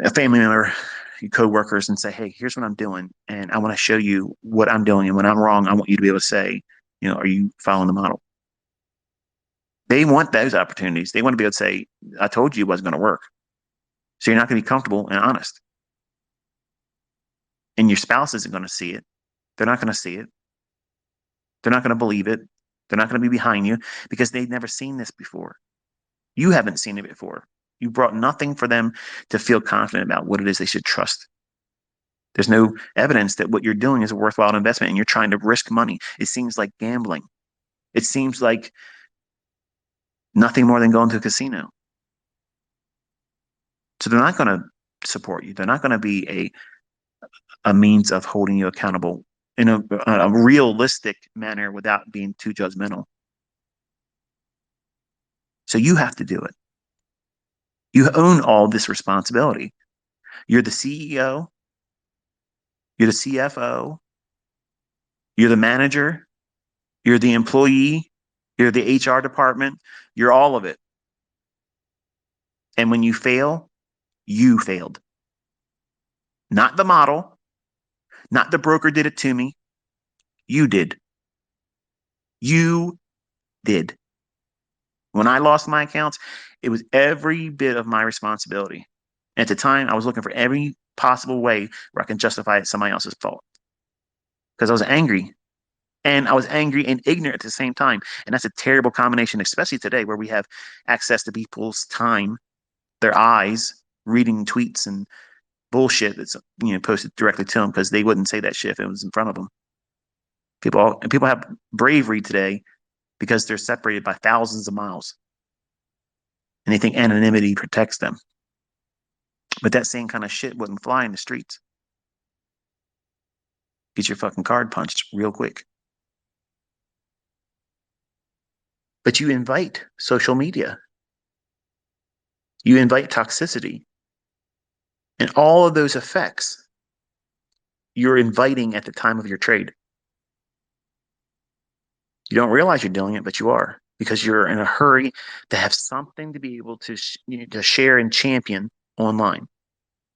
a family member, your coworkers, and say, "Hey, here's what I'm doing, and I want to show you what I'm doing. And when I'm wrong, I want you to be able to say, are you following the model?" They want those opportunities. They want to be able to say, "I told you it wasn't going to work." So you're not going to be comfortable and honest. And your spouse isn't going to see it. They're not going to see it. They're not going to believe it. They're not going to be behind you because they've never seen this before. You haven't seen it before. You brought nothing for them to feel confident about what it is they should trust. There's no evidence that what you're doing is a worthwhile investment and you're trying to risk money. It seems like gambling. It seems like nothing more than going to a casino. So they're not going to support you. They're not going to be a means of holding you accountable in a realistic manner without being too judgmental. So you have to do it. You own all this responsibility. You're the CEO, you're the CFO, you're the manager, you're the employee, you're the HR department, you're all of it. And when you fail, you failed. Not the model, not the broker did it to me. You did. You did. When I lost my accounts, it was every bit of my responsibility. At the time, I was looking for every possible way where I can justify it somebody else's fault because I was angry. And I was angry and ignorant at the same time. And that's a terrible combination, especially today where we have access to people's time, their eyes, reading tweets and bullshit that's posted directly to them because they wouldn't say that shit if it was in front of them. People have bravery today because they're separated by thousands of miles and they think anonymity protects them. But that same kind of shit wouldn't fly in the streets. Get your fucking card punched real quick. But you invite social media. You invite toxicity. And all of those effects you're inviting at the time of your trade. You don't realize you're doing it, but you are because you're in a hurry to have something to be able to to share and champion online.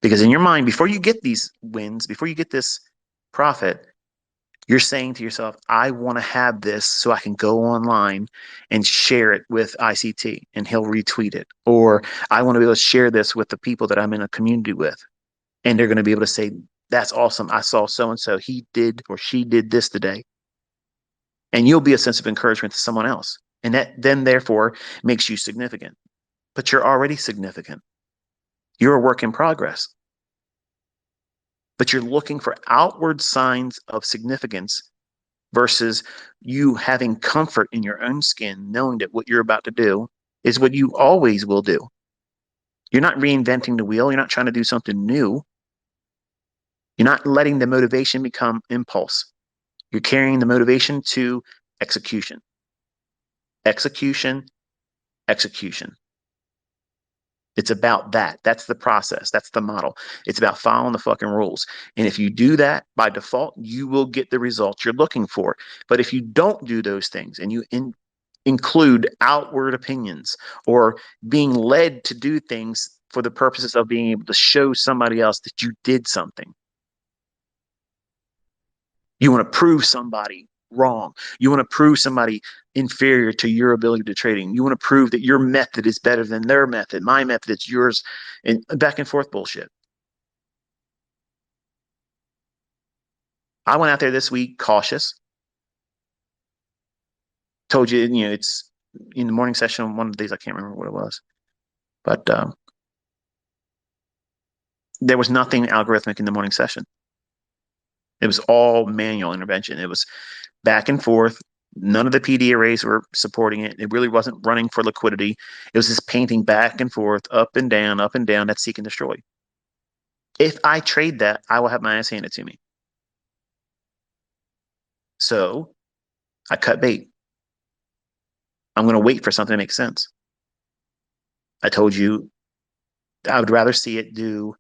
Because in your mind, before you get these wins, before you get this profit, you're saying to yourself, I want to have this so I can go online and share it with ICT and he'll retweet it. Or I want to be able to share this with the people that I'm in a community with. And they're going to be able to say, that's awesome. I saw so and so. He did or she did this today. And you'll be a sense of encouragement to someone else. And that then, therefore, makes you significant. But you're already significant. You're a work in progress. But you're looking for outward signs of significance versus you having comfort in your own skin, knowing that what you're about to do is what you always will do. You're not reinventing the wheel. You're not trying to do something new. You're not letting the motivation become impulse. You're carrying the motivation to execution. Execution, execution. It's about that. That's the process. That's the model. It's about following the fucking rules. And if you do that by default, you will get the results you're looking for. But if you don't do those things and you include outward opinions or being led to do things for the purposes of being able to show somebody else that you did something, you want to prove somebody wrong. You want to prove somebody inferior to your ability to trading. You want to prove that your method is better than their method. My method is yours, and back and forth bullshit. I went out there this week cautious. Told you, it's in the morning session. One of the days, I can't remember what it was, but there was nothing algorithmic in the morning session. It was all manual intervention. It was back and forth. None of the PD arrays were supporting it. It really wasn't running for liquidity. It was just painting back and forth, up and down, up and down. That's seek and destroy. If I trade that, I will have my ass handed to me. So I cut bait. I'm going to wait for something to make sense. I told you I would rather see it do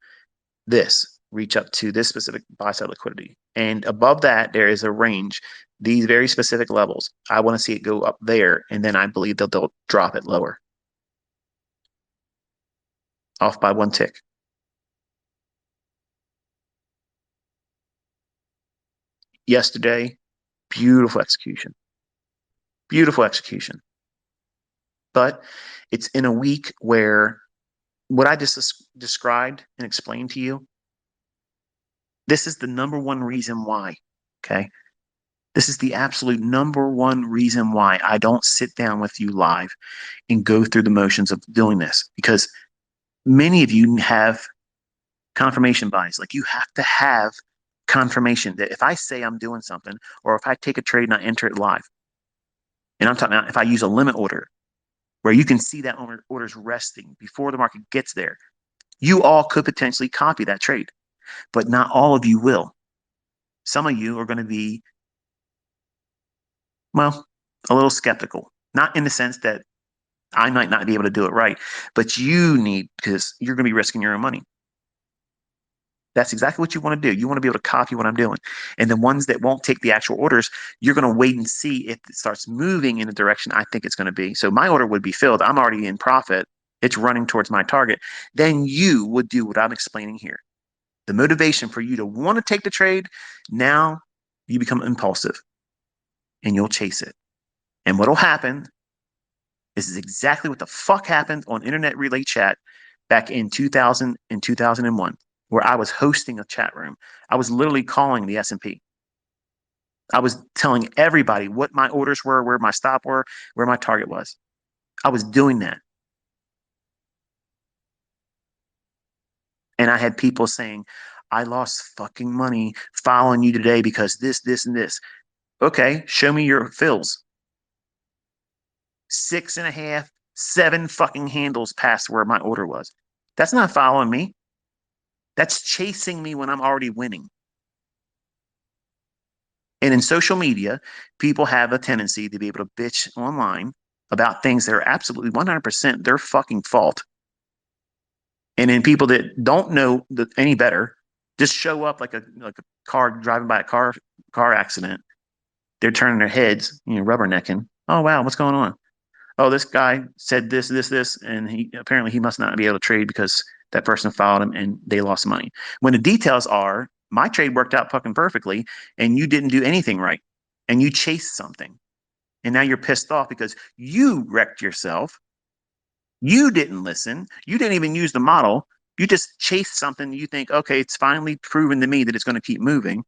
this, reach up to this specific buy side liquidity. And above that, there is a range, these very specific levels. I want to see it go up there, and then I believe they'll drop it lower, off by one tick. Yesterday, beautiful execution. Beautiful execution. But it's in a week where what I just described and explained to you, this is the number one reason why. Okay. This is the absolute number one reason why I don't sit down with you live and go through the motions of doing this, because many of you have confirmation bias. Like, you have to have confirmation that if I say I'm doing something, or if I take a trade and I enter it live, and I'm talking about if I use a limit order where you can see that order's resting before the market gets there, you all could potentially copy that trade, but not all of you will. Some of you are going to be, well, a little skeptical, not in the sense that I might not be able to do it right, but you need, because you're going to be risking your own money. That's exactly what you want to do. You want to be able to copy what I'm doing. And the ones that won't take the actual orders, you're going to wait and see if it starts moving in the direction I think it's going to be. So my order would be filled. I'm already in profit. It's running towards my target. Then you would do what I'm explaining here. The motivation for you to want to take the trade, now you become impulsive and you'll chase it. And what'll happen, this is exactly what the fuck happened on Internet Relay Chat back in 2000 and 2001, where I was hosting a chat room. I was literally calling the S&P. I was telling everybody what my orders were, where my stop were, where my target was. I was doing that. And I had people saying, I lost fucking money following you today because this, this, and this. Okay, show me your fills. 6.5, 7 fucking handles past where my order was. That's not following me. That's chasing me when I'm already winning. And in social media, people have a tendency to be able to bitch online about things that are absolutely 100% their fucking fault. And then people that don't know any better just show up like a car driving by a car accident. They're turning their heads, rubbernecking. Oh wow, what's going on? Oh, this guy said this, this, this, and he must not be able to trade because that person followed him and they lost money. When the details are, my trade worked out fucking perfectly and you didn't do anything right, and you chased something, and now you're pissed off because you wrecked yourself. You didn't listen. You didn't even use the model. You just chased something. You think, okay, it's finally proven to me that it's going to keep moving.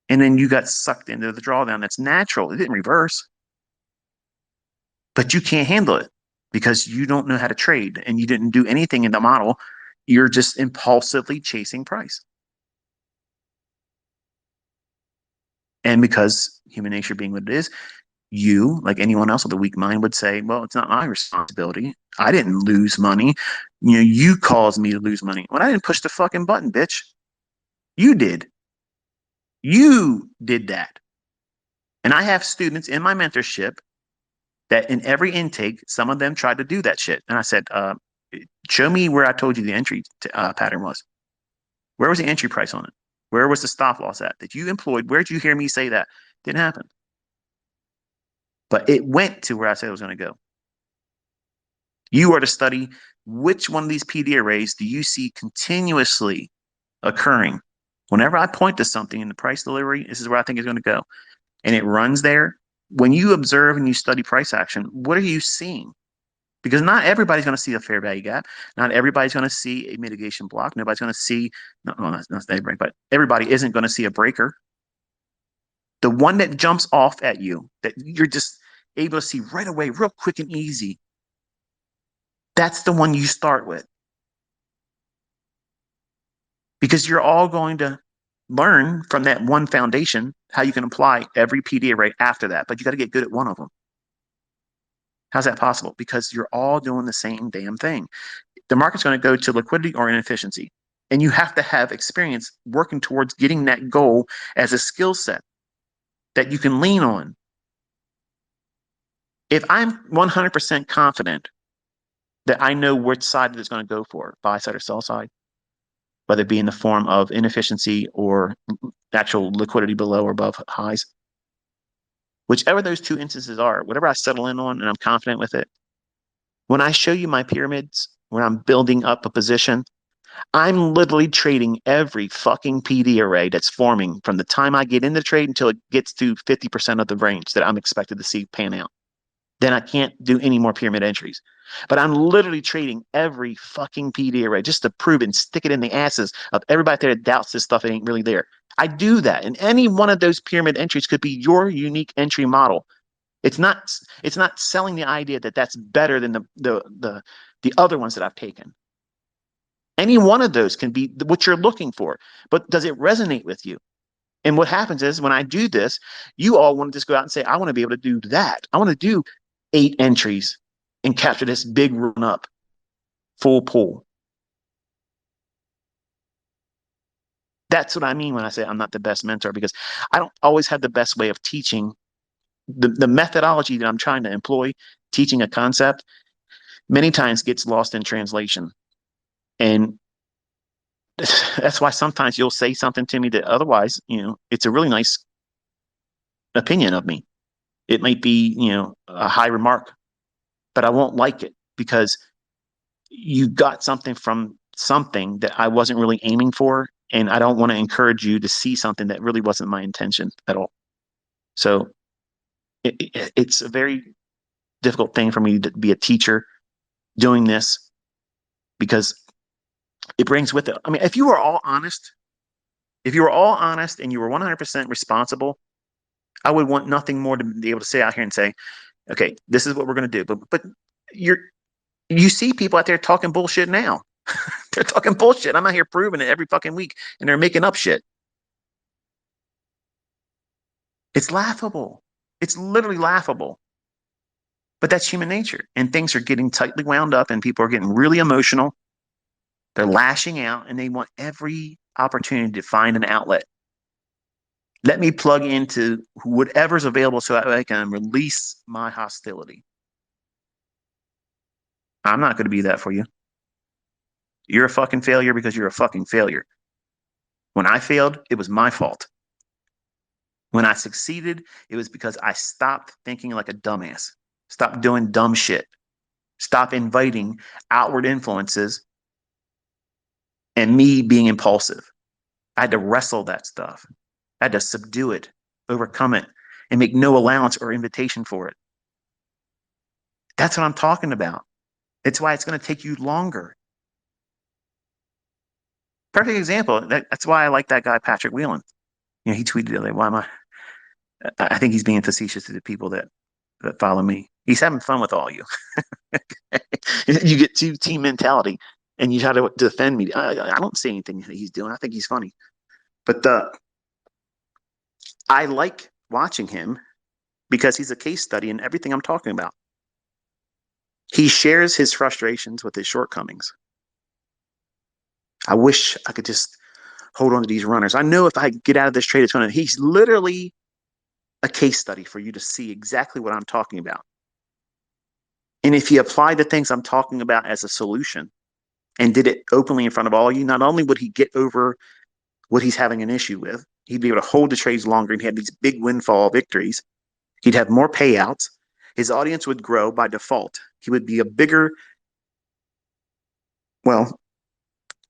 And then you got sucked into the drawdown. That's natural. It didn't reverse, but you can't handle it because you don't know how to trade and you didn't do anything in the model. You're just impulsively chasing price. And because human nature being what it is, you, like anyone else with a weak mind, would say, well, it's not my responsibility. I didn't lose money. You caused me to lose money. When I didn't push the fucking button, bitch. You did. You did that. And I have students in my mentorship that in every intake, some of them tried to do that shit. And I said, show me where I told you the entry pattern was. Where was the entry price on it? Where was the stop loss at that you employed? Where did you hear me say that? Didn't happen. But it went to where I said it was going to go. You are to study which one of these PD arrays do you see continuously occurring. Whenever I point to something in the price delivery, this is where I think it's going to go. And it runs there. When you observe and you study price action, what are you seeing? Because not everybody's going to see a fair value gap. Not everybody's going to see a mitigation block. Nobody's going to see, no, not everybody, but everybody isn't going to see a breaker. The one that jumps off at you, that you're just able to see right away, real quick and easy, that's the one you start with. Because you're all going to learn from that one foundation how you can apply every PD array after that. But you got to get good at one of them. How's that possible? Because you're all doing the same damn thing. The market's going to go to liquidity or inefficiency. And you have to have experience working towards getting that goal as a skill set that you can lean on. If I'm 100% confident that I know which side it's going to go for, buy side or sell side, whether it be in the form of inefficiency or actual liquidity below or above highs, whichever those two instances are, whatever I settle in on and I'm confident with it, when I show you my pyramids, when I'm building up a position, I'm literally trading every fucking PD array that's forming from the time I get in the trade until it gets to 50% of the range that I'm expected to see pan out. Then I can't do any more pyramid entries. But I'm literally trading every fucking PD array just to prove and stick it in the asses of everybody there that doubts this stuff ain't really there. I do that. And any one of those pyramid entries could be your unique entry model. It's not selling the idea that that's better than the other ones that I've taken. Any one of those can be what you're looking for, but does it resonate with you? And what happens is when I do this, you all want to just go out and say, I want to be able to do that. I want to do 8 entries and capture this big run up, full pull. That's what I mean when I say I'm not the best mentor, because I don't always have the best way of teaching the methodology that I'm trying to employ, teaching a concept, many times gets lost in translation. And that's why sometimes you'll say something to me that otherwise, it's a really nice opinion of me. It might be, a high remark, but I won't like it because you got something from something that I wasn't really aiming for. And I don't want to encourage you to see something that really wasn't my intention at all. So it's a very difficult thing for me to be a teacher doing this because it brings with it. I mean, if you were all honest, and you were 100% responsible, I would want nothing more to be able to say out here and say, okay, this is what we're going to do. But you see people out there talking bullshit now. They're talking bullshit. I'm out here proving it every fucking week, and they're making up shit. It's laughable. It's literally laughable. But that's human nature. And things are getting tightly wound up, and people are getting really emotional. They're lashing out, and they want every opportunity to find an outlet. Let me plug into whatever's available so that I can release my hostility. I'm not going to be that for you. You're a fucking failure because you're a fucking failure. When I failed, it was my fault. When I succeeded, it was because I stopped thinking like a dumbass, stopped doing dumb shit, stopped inviting outward influences and me being impulsive. I had to wrestle that stuff. I had to subdue it, overcome it, and make no allowance or invitation for it. That's what I'm talking about. It's why it's going to take you longer. Perfect example. That's why I like that guy, Patrick Whelan. He tweeted like, "Why am I think he's being facetious to the people that follow me. He's having fun with all you. You get team mentality, and you try to defend me. I don't see anything that he's doing. I think he's funny, but I like watching him because he's a case study in everything I'm talking about. He shares his frustrations with his shortcomings. I wish I could just hold on to these runners. I know if I get out of this trade, he's literally a case study for you to see exactly what I'm talking about. And if he applied the things I'm talking about as a solution and did it openly in front of all of you, not only would he get over what he's having an issue with, he'd be able to hold the trades longer and have these big windfall victories. He'd have more payouts. His audience would grow by default. He would be a bigger,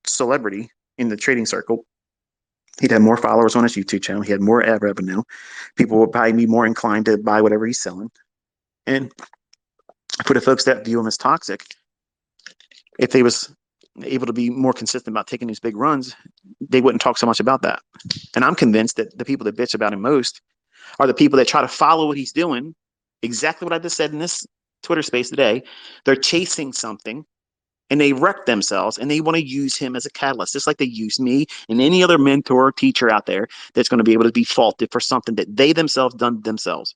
celebrity in the trading circle. He'd have more followers on his YouTube channel. He had more ad revenue. People would probably be more inclined to buy whatever he's selling. And for the folks that view him as toxic, if they was able to be more consistent about taking these big runs, they wouldn't talk so much about that. And I'm convinced that the people that bitch about him most are the people that try to follow what he's doing. Exactly what I just said in this Twitter space today. They're chasing something and they wreck themselves and they want to use him as a catalyst, just like they use me and any other mentor or teacher out there that's going to be able to be faulted for something that they themselves done themselves.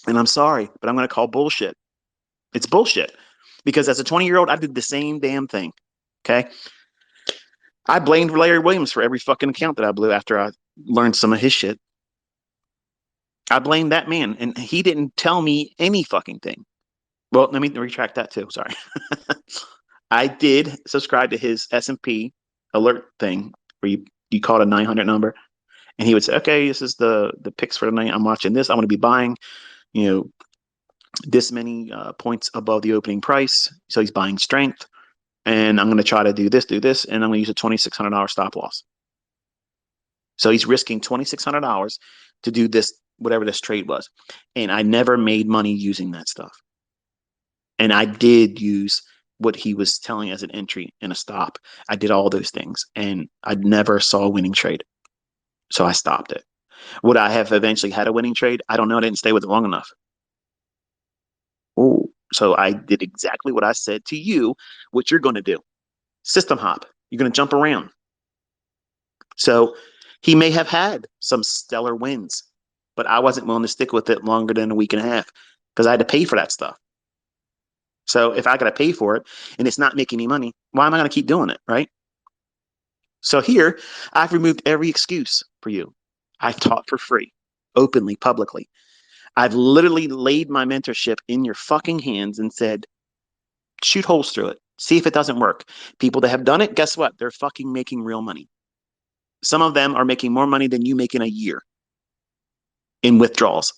And I'm sorry, but I'm going to call bullshit. It's bullshit. Because as a 20-year-old, I did the same damn thing. Okay. I blamed Larry Williams for every fucking account that I blew after I learned some of his shit. I blamed that man, and he didn't tell me any fucking thing. Well, let me retract that too. Sorry. I did subscribe to his S&P alert thing where you call it a 900 number, and he would say, "Okay, this is the picks for the night. I'm watching this. I'm going to be buying, you know, this many points above the opening price." So he's buying strength, and I'm going to try to do this, and I'm going to use a $2,600 stop loss. So he's risking $2,600 to do this, whatever this trade was. And I never made money using that stuff. And I did use what he was telling as an entry and a stop. I did all those things and I never saw a winning trade. So I stopped it. Would I have eventually had a winning trade? I don't know. I didn't stay with it long enough. Oh, so I did exactly what I said to you, what you're going to do. System hop. You're going to jump around. So he may have had some stellar wins, but I wasn't willing to stick with it longer than a week and a half because I had to pay for that stuff. So if I got to pay for it and it's not making me money, why am I going to keep doing it? Right. So here, I've removed every excuse for you. I've taught for free, openly, publicly. I've literally laid my mentorship in your fucking hands and said, shoot holes through it. See if it doesn't work. People that have done it, guess what? They're fucking making real money. Some of them are making more money than you make in a year in withdrawals.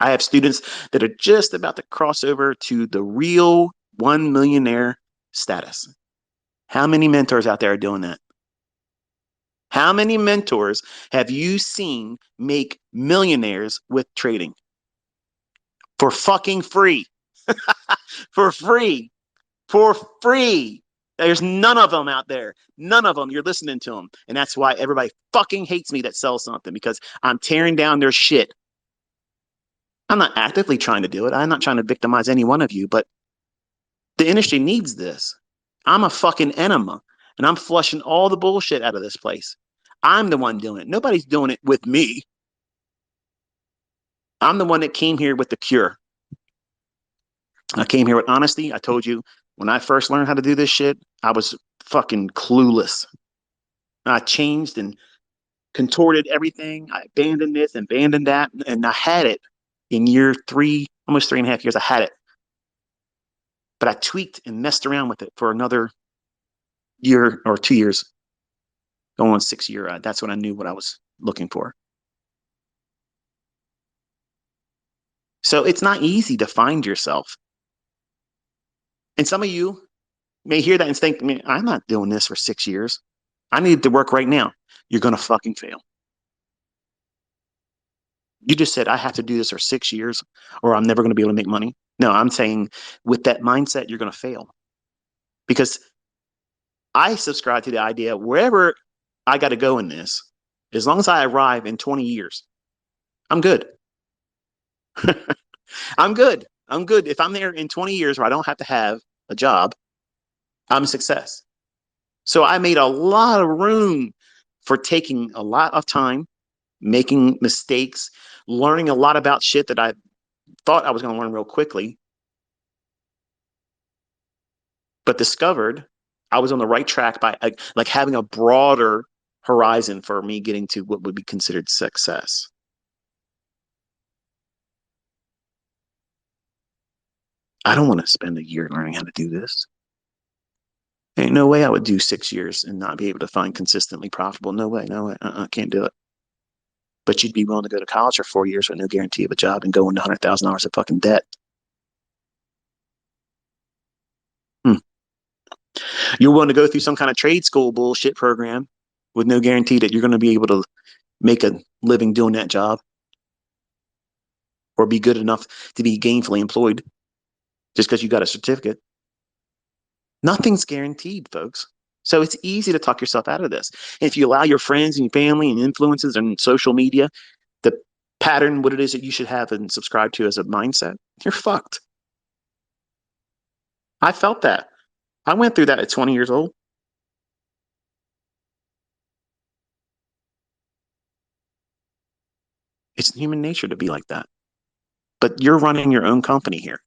I have students that are just about to cross over to the real 1 millionaire status. How many mentors out there are doing that? How many mentors have you seen make millionaires with trading? For fucking free. For free. For free. There's none of them out there. None of them. You're listening to them. And that's why everybody fucking hates me that sells something because I'm tearing down their shit. I'm not actively trying to do it. I'm not trying to victimize any one of you, but the industry needs this. I'm a fucking enema and I'm flushing all the bullshit out of this place. I'm the one doing it. Nobody's doing it with me. I'm the one that came here with the cure. I came here with honesty. I told you when I first learned how to do this shit, I was fucking clueless. I changed and contorted everything. I abandoned this, abandoned that, and I had it in year 3, almost 3.5 years. I had it, but I tweaked and messed around with it for another year or 2 years, going on 6 year. That's when I knew what I was looking for. So it's not easy to find yourself. And some of you may hear that and think, man, I'm not doing this for 6 years. I need to work right now. You're going to fucking fail. You just said, I have to do this for 6 years or I'm never going to be able to make money. No, I'm saying with that mindset, you're going to fail because I subscribe to the idea wherever I got to go in this, as long as I arrive in 20 years, I'm good. I'm good. I'm good. If I'm there in 20 years where I don't have to have a job, I'm a success. So I made a lot of room for taking a lot of time, making mistakes, learning a lot about shit that I thought I was going to learn real quickly, but discovered I was on the right track by like having a broader horizon for me getting to what would be considered success. I don't want to spend a year learning how to do this. Ain't no way I would do 6 years and not be able to find consistently profitable. No way, no way. Can't do it. But you'd be willing to go to college for 4 years with no guarantee of a job and go into $100,000 of fucking debt. Hmm. You're willing to go through some kind of trade school bullshit program with no guarantee that you're going to be able to make a living doing that job or be good enough to be gainfully employed just because you got a certificate. Nothing's guaranteed, folks. So it's easy to talk yourself out of this. If you allow your friends and your family and influences and social media the pattern what it is that you should have and subscribe to as a mindset, you're fucked. I felt that. I went through that at 20 years old. It's human nature to be like that. But you're running your own company here.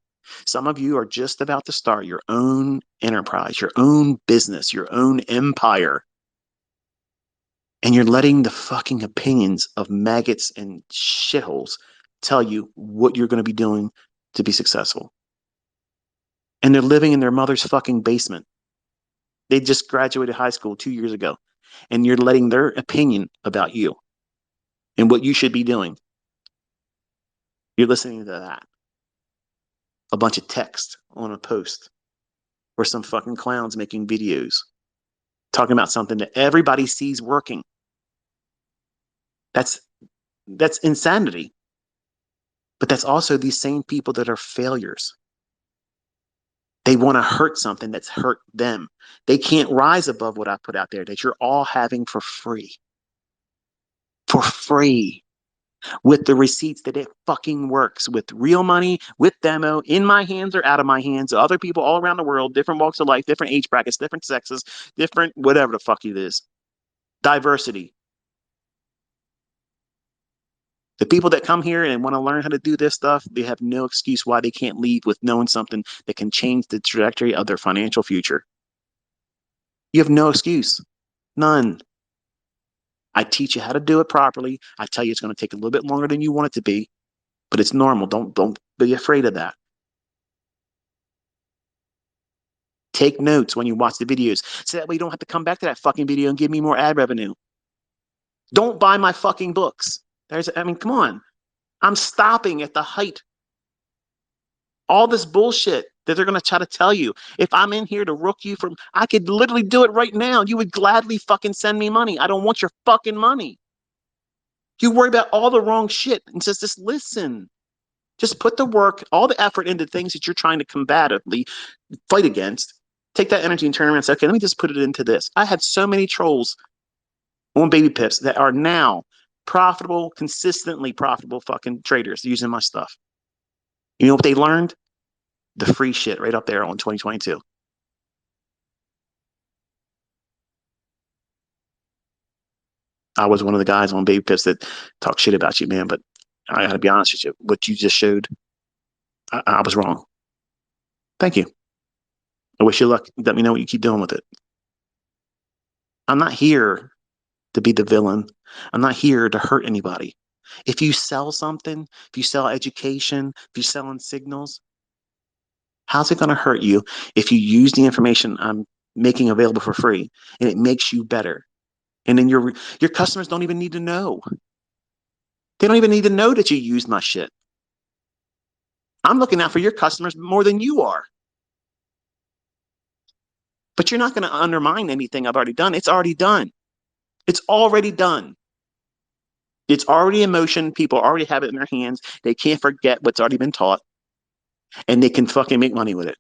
Some of you are just about to start your own enterprise, your own business, your own empire. And you're letting the fucking opinions of maggots and shitholes tell you what you're going to be doing to be successful. And they're living in their mother's fucking basement. They just graduated high school 2 years ago. And you're letting their opinion about you and what you should be doing. You're listening to that. A bunch of text on a post or some fucking clowns making videos talking about something that everybody sees working. That's that's insanity. But that's also these same people that are failures. They want to hurt something that's hurt them. They can't rise above what I put out there that you're all having for free. For free. With the receipts that it fucking works with real money, with demo, in my hands or out of my hands, other people all around the world, different walks of life, different age brackets, different sexes, different whatever the fuck it is. Diversity. The people that come here and want to learn how to do this stuff, they have no excuse why they can't leave with knowing something that can change the trajectory of their financial future. You have no excuse. None. I teach you how to do it properly. I tell you it's going to take a little bit longer than you want it to be, but it's normal. Don't be afraid of that. Take notes when you watch the videos so that way you don't have to come back to that fucking video and give me more ad revenue. Don't buy my fucking books. I mean, come on. I'm stopping at the height. All this bullshit that they're going to try to tell you. If I'm in here to rook you from, I could literally do it right now. You would gladly fucking send me money. I don't want your fucking money. You worry about all the wrong shit and just listen. Just put the work, all the effort into things that you're trying to combatively fight against. Take that energy and turn around and say, okay, let me just put it into this. I had so many trolls on baby pips that are now profitable, consistently profitable fucking traders using my stuff. You know what they learned? The free shit right up there on 2022. I was one of the guys on baby pips that talk shit about you, man. But I gotta be honest with you. What you just showed, I was wrong. Thank you. I wish you luck. Let me know what you keep doing with it. I'm not here to be the villain. I'm not here to hurt anybody. If you sell something, if you sell education, if you're selling signals, how's it going to hurt you if you use the information I'm making available for free and it makes you better? And then your customers don't even need to know. They don't even need to know that you use my shit. I'm looking out for your customers more than you are. But you're not going to undermine anything I've already done. It's already done. It's already done. It's already in motion. People already have it in their hands. They can't forget what's already been taught and they can fucking make money with it.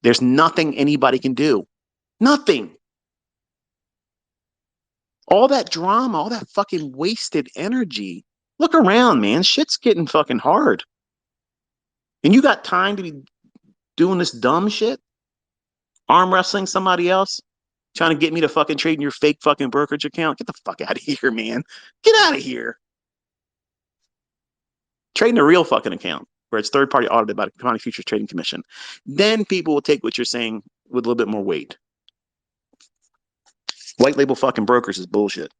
There's nothing anybody can do. Nothing. All that drama, all that fucking wasted energy. Look around, man. Shit's getting fucking hard. And you got time to be doing this dumb shit? Arm wrestling somebody else? Trying to get me to fucking trade in your fake fucking brokerage account? Get the fuck out of here, man. Get out of here. Trade in a real fucking account where it's third party audited by the Commodity Futures Trading Commission. Then people will take what you're saying with a little bit more weight. White label fucking brokers is bullshit.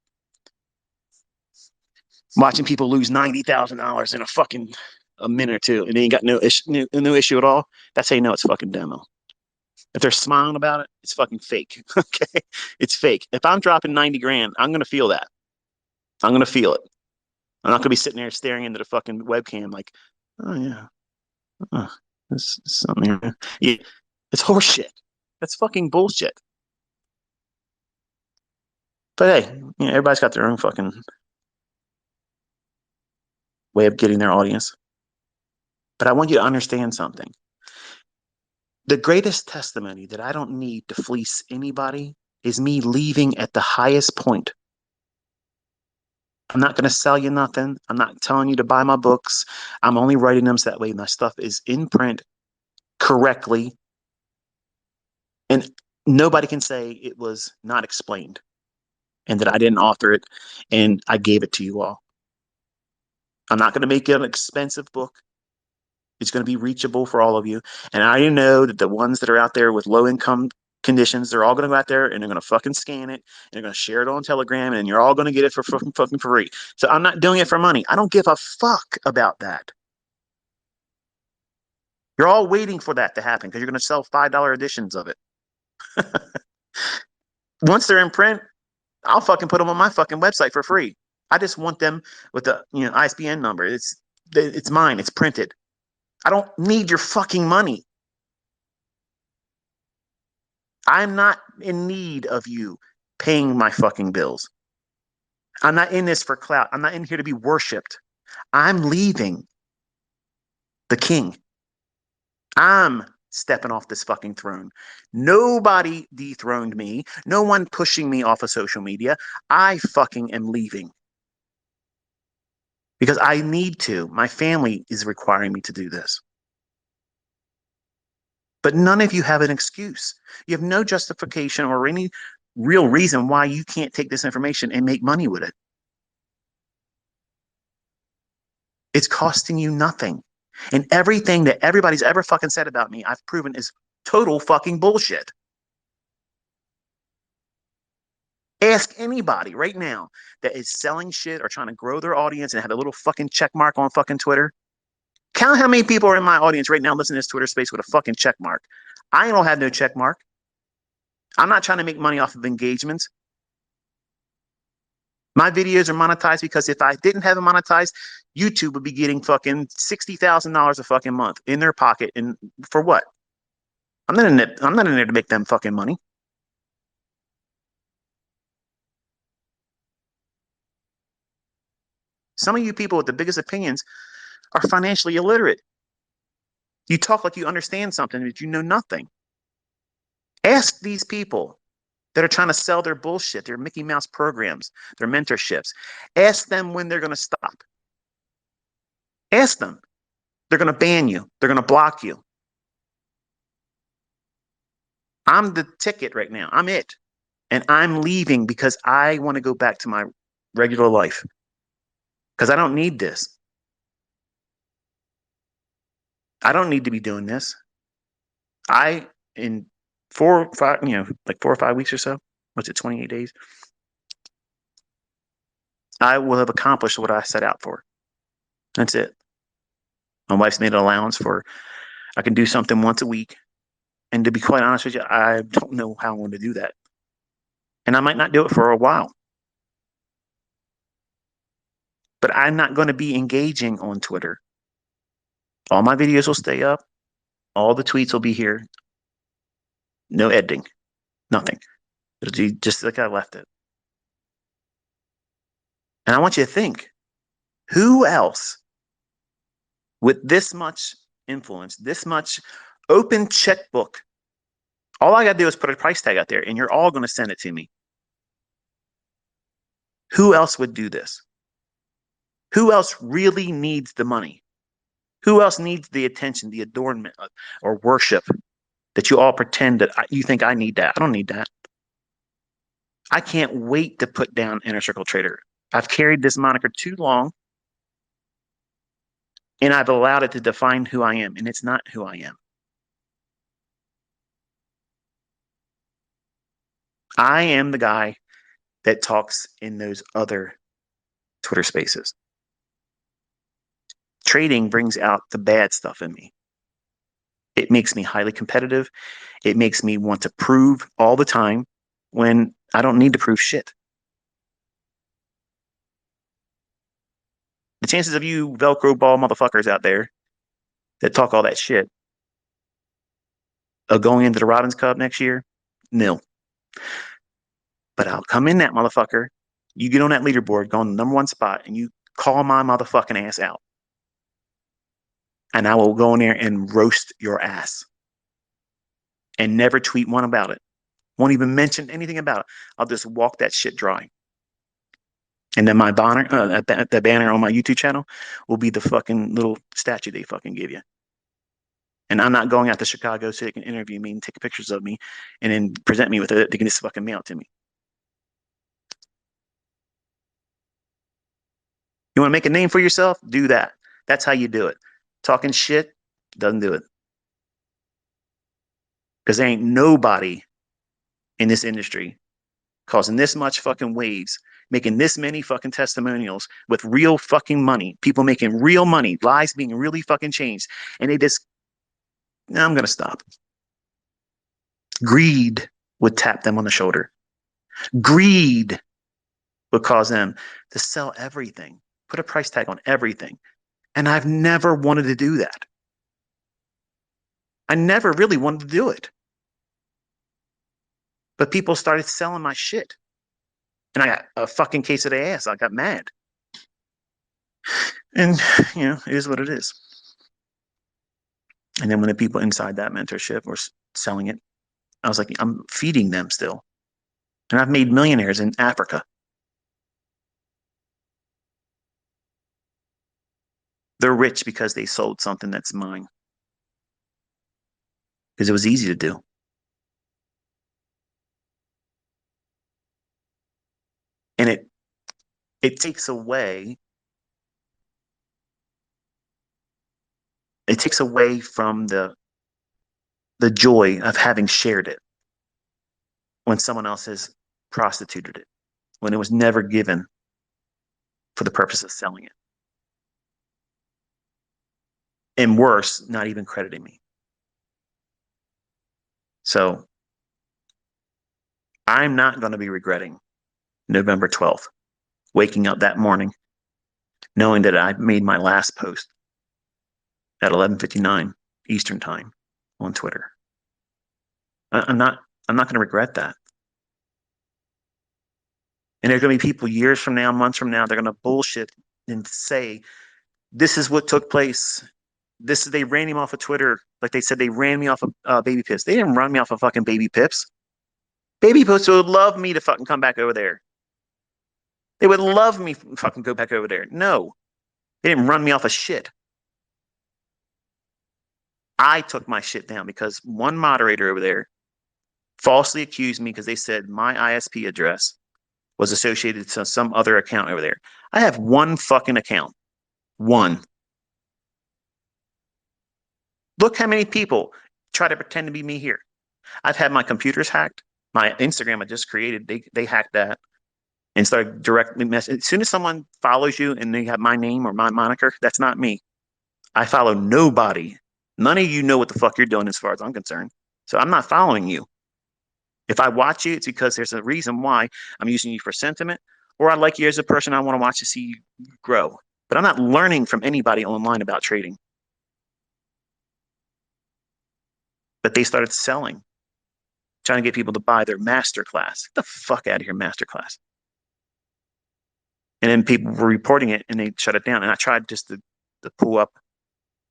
Watching people lose $90,000 in a minute or two and they ain't got no issue at all. That's how you know it's fucking demo. If they're smiling about it, it's fucking fake. Okay, it's fake. If I'm dropping 90 grand, I'm gonna feel that. I'm gonna feel it. I'm not gonna be sitting there staring into the fucking webcam like, oh yeah, oh, this is something here. Yeah, it's horseshit. That's fucking bullshit. But hey, everybody's got their own fucking way of getting their audience. But I want you to understand something. The greatest testimony that I don't need to fleece anybody is me leaving at the highest point. I'm not going to sell you nothing. I'm not telling you to buy my books. I'm only writing them so that way my stuff is in print correctly. And nobody can say it was not explained and that I didn't author it and I gave it to you all. I'm not going to make it an expensive book. It's going to be reachable for all of you. And I know that the ones that are out there with low income conditions, they're all going to go out there and they're going to fucking scan it and they're going to share it on Telegram and you're all going to get it for fucking free. So I'm not doing it for money. I don't give a fuck about that. You're all waiting for that to happen because you're going to sell $5 editions of it. Once they're in print, I'll fucking put them on my fucking website for free. I just want them with the ISBN number. It's mine. It's printed. I don't need your fucking money. I'm not in need of you paying my fucking bills. I'm not in this for clout. I'm not in here to be worshipped. I'm leaving the king. I'm stepping off this fucking throne. Nobody dethroned me. No one pushing me off of social media. I fucking am leaving. Because I need to. My family is requiring me to do this. But none of you have an excuse. You have no justification or any real reason why you can't take this information and make money with it. It's costing you nothing. And everything that everybody's ever fucking said about me, I've proven is total fucking bullshit. Ask anybody right now that is selling shit or trying to grow their audience and have a little fucking check mark on fucking Twitter. Count how many people are in my audience right now listening to this Twitter space with a fucking check mark. I don't have no check mark. I'm not trying to make money off of engagements. My videos are monetized because if I didn't have it monetized, YouTube would be getting fucking $60,000 a fucking month in their pocket. And for what? I'm not in there to make them fucking money. Some of you people with the biggest opinions are financially illiterate. You talk like you understand something, but you know nothing. Ask these people that are trying to sell their bullshit, their Mickey Mouse programs, their mentorships. Ask them when they're going to stop. Ask them. They're going to ban you. They're going to block you. I'm the ticket right now. I'm it. And I'm leaving because I want to go back to my regular life because I don't need this. I don't need to be doing this. In 4 or 5, like 4 or 5 weeks or so, what's it, 28 days? I will have accomplished what I set out for. That's it. My wife's made an allowance for I can do something once a week. And to be quite honest with you, I don't know how I'm going to do that. And I might not do it for a while. But I'm not going to be engaging on Twitter. All my videos will stay up. All the tweets will be here. No editing. Nothing. It'll be just like I left it. And I want you to think, who else with this much influence, this much open checkbook, all I got to do is put a price tag out there and you're all going to send it to me. Who else would do this? Who else really needs the money? Who else needs the attention, the adornment, or worship that you all pretend that you think I need that? I don't need that. I can't wait to put down Inner Circle Trader. I've carried this moniker too long, and I've allowed it to define who I am, and it's not who I am. I am the guy that talks in those other Twitter spaces. Trading brings out the bad stuff in me. It makes me highly competitive. It makes me want to prove all the time when I don't need to prove shit. The chances of you Velcro ball motherfuckers out there that talk all that shit of going into the Robins Cup next year, nil. But I'll come in that motherfucker. You get on that leaderboard, go on the #1 spot, and you call my motherfucking ass out. And I will go in there and roast your ass and never tweet one about it. Won't even mention anything about it. I'll just walk that shit dry. And then my banner, the banner on my YouTube channel will be the fucking little statue they fucking give you. And I'm not going out to Chicago so they can interview me and take pictures of me and then present me with it. They can just fucking mail it to me. You want to make a name for yourself? Do that. That's how you do it. Talking shit doesn't do it. Because there ain't nobody in this industry causing this much fucking waves, making this many fucking testimonials with real fucking money, people making real money, lives being really fucking changed. And they just, no, I'm going to stop. Greed would tap them on the shoulder. Greed would cause them to sell everything, put a price tag on everything. And I've never wanted to do that. I never really wanted to do it. But people started selling my shit. And I got a fucking case of the ass. I got mad. And, you know, it is what it is. And then when the people inside that mentorship were selling it, I was like, I'm feeding them still. And I've made millionaires in Africa. They're rich because they sold something that's mine. Because it was easy to do. And it takes away from the joy of having shared it when someone else has prostituted it, when it was never given for the purpose of selling it. And worse, not even crediting me. So I'm not going to be regretting November 12th, waking up that morning, knowing that I made my last post at 11:59 Eastern time on Twitter. I'm not going to regret that. And there's going to be people years from now, months from now, they're going to bullshit and say, this is what took place. They ran him off of Twitter. Like they said, they ran me off of Baby Pips. They didn't run me off of fucking Baby Pips. Baby Pips would love me to fucking come back over there. They would love me to fucking go back over there. No, they didn't run me off of shit. I took my shit down because one moderator over there falsely accused me because they said my ISP address was associated to some other account over there. I have one fucking account. One. Look how many people try to pretend to be me here. I've had my computers hacked. My Instagram I just created, they hacked that and started directly messaging. As soon as someone follows you and they have my name or my moniker, that's not me. I follow nobody. None of you know what the fuck you're doing as far as I'm concerned. So I'm not following you. If I watch you, it's because there's a reason why I'm using you for sentiment, or I like you as a person. I want to watch to see you grow. But I'm not learning from anybody online about trading. But they started selling, trying to get people to buy their masterclass. Get the fuck out of here, masterclass. And then people were reporting it and they shut it down. And I tried just to pull up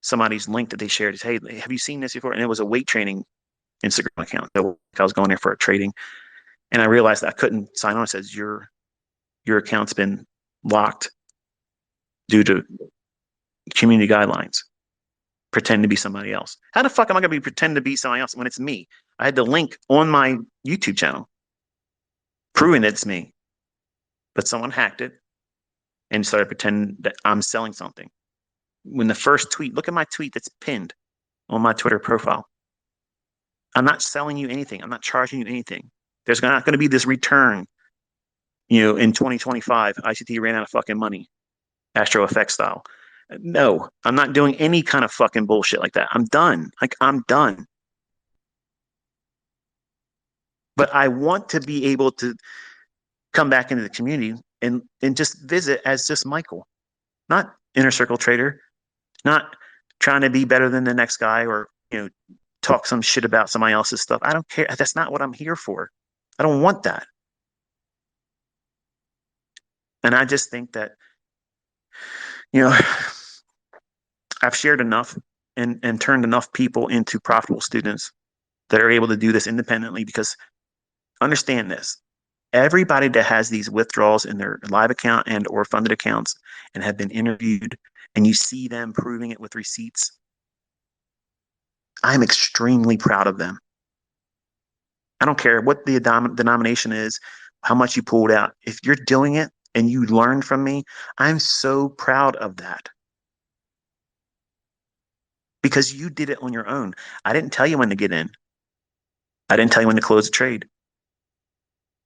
somebody's link that they shared. Hey, have you seen this before? And it was a weight training Instagram account. So I was going there for a trading. And I realized I couldn't sign on. It says your account's been locked due to community guidelines. Pretend to be somebody else. How the fuck am I going to be pretend to be somebody else when it's me? I had the link on my YouTube channel proving that it's me. But someone hacked it and started pretending that I'm selling something. When the first tweet, look at my tweet that's pinned on my Twitter profile. I'm not selling you anything. I'm not charging you anything. There's not going to be this return, in 2025, ICT ran out of fucking money, Astro Effect style. No, I'm not doing any kind of fucking bullshit like that. I'm done. I'm done. But I want to be able to come back into the community and just visit as just Michael, not inner circle trader, not trying to be better than the next guy or, talk some shit about somebody else's stuff. I don't care. That's not what I'm here for. I don't want that. And I just think that, I've shared enough and turned enough people into profitable students that are able to do this independently because Understand this. Everybody that has these withdrawals in their live account and or funded accounts and have been interviewed and you see them proving it with receipts, I'm extremely proud of them. I don't care what the denomination is, how much you pulled out. If you're doing it and you learned from me, I'm so proud of that because you did it on your own. I didn't tell you when to get in. I didn't tell you when to close the trade.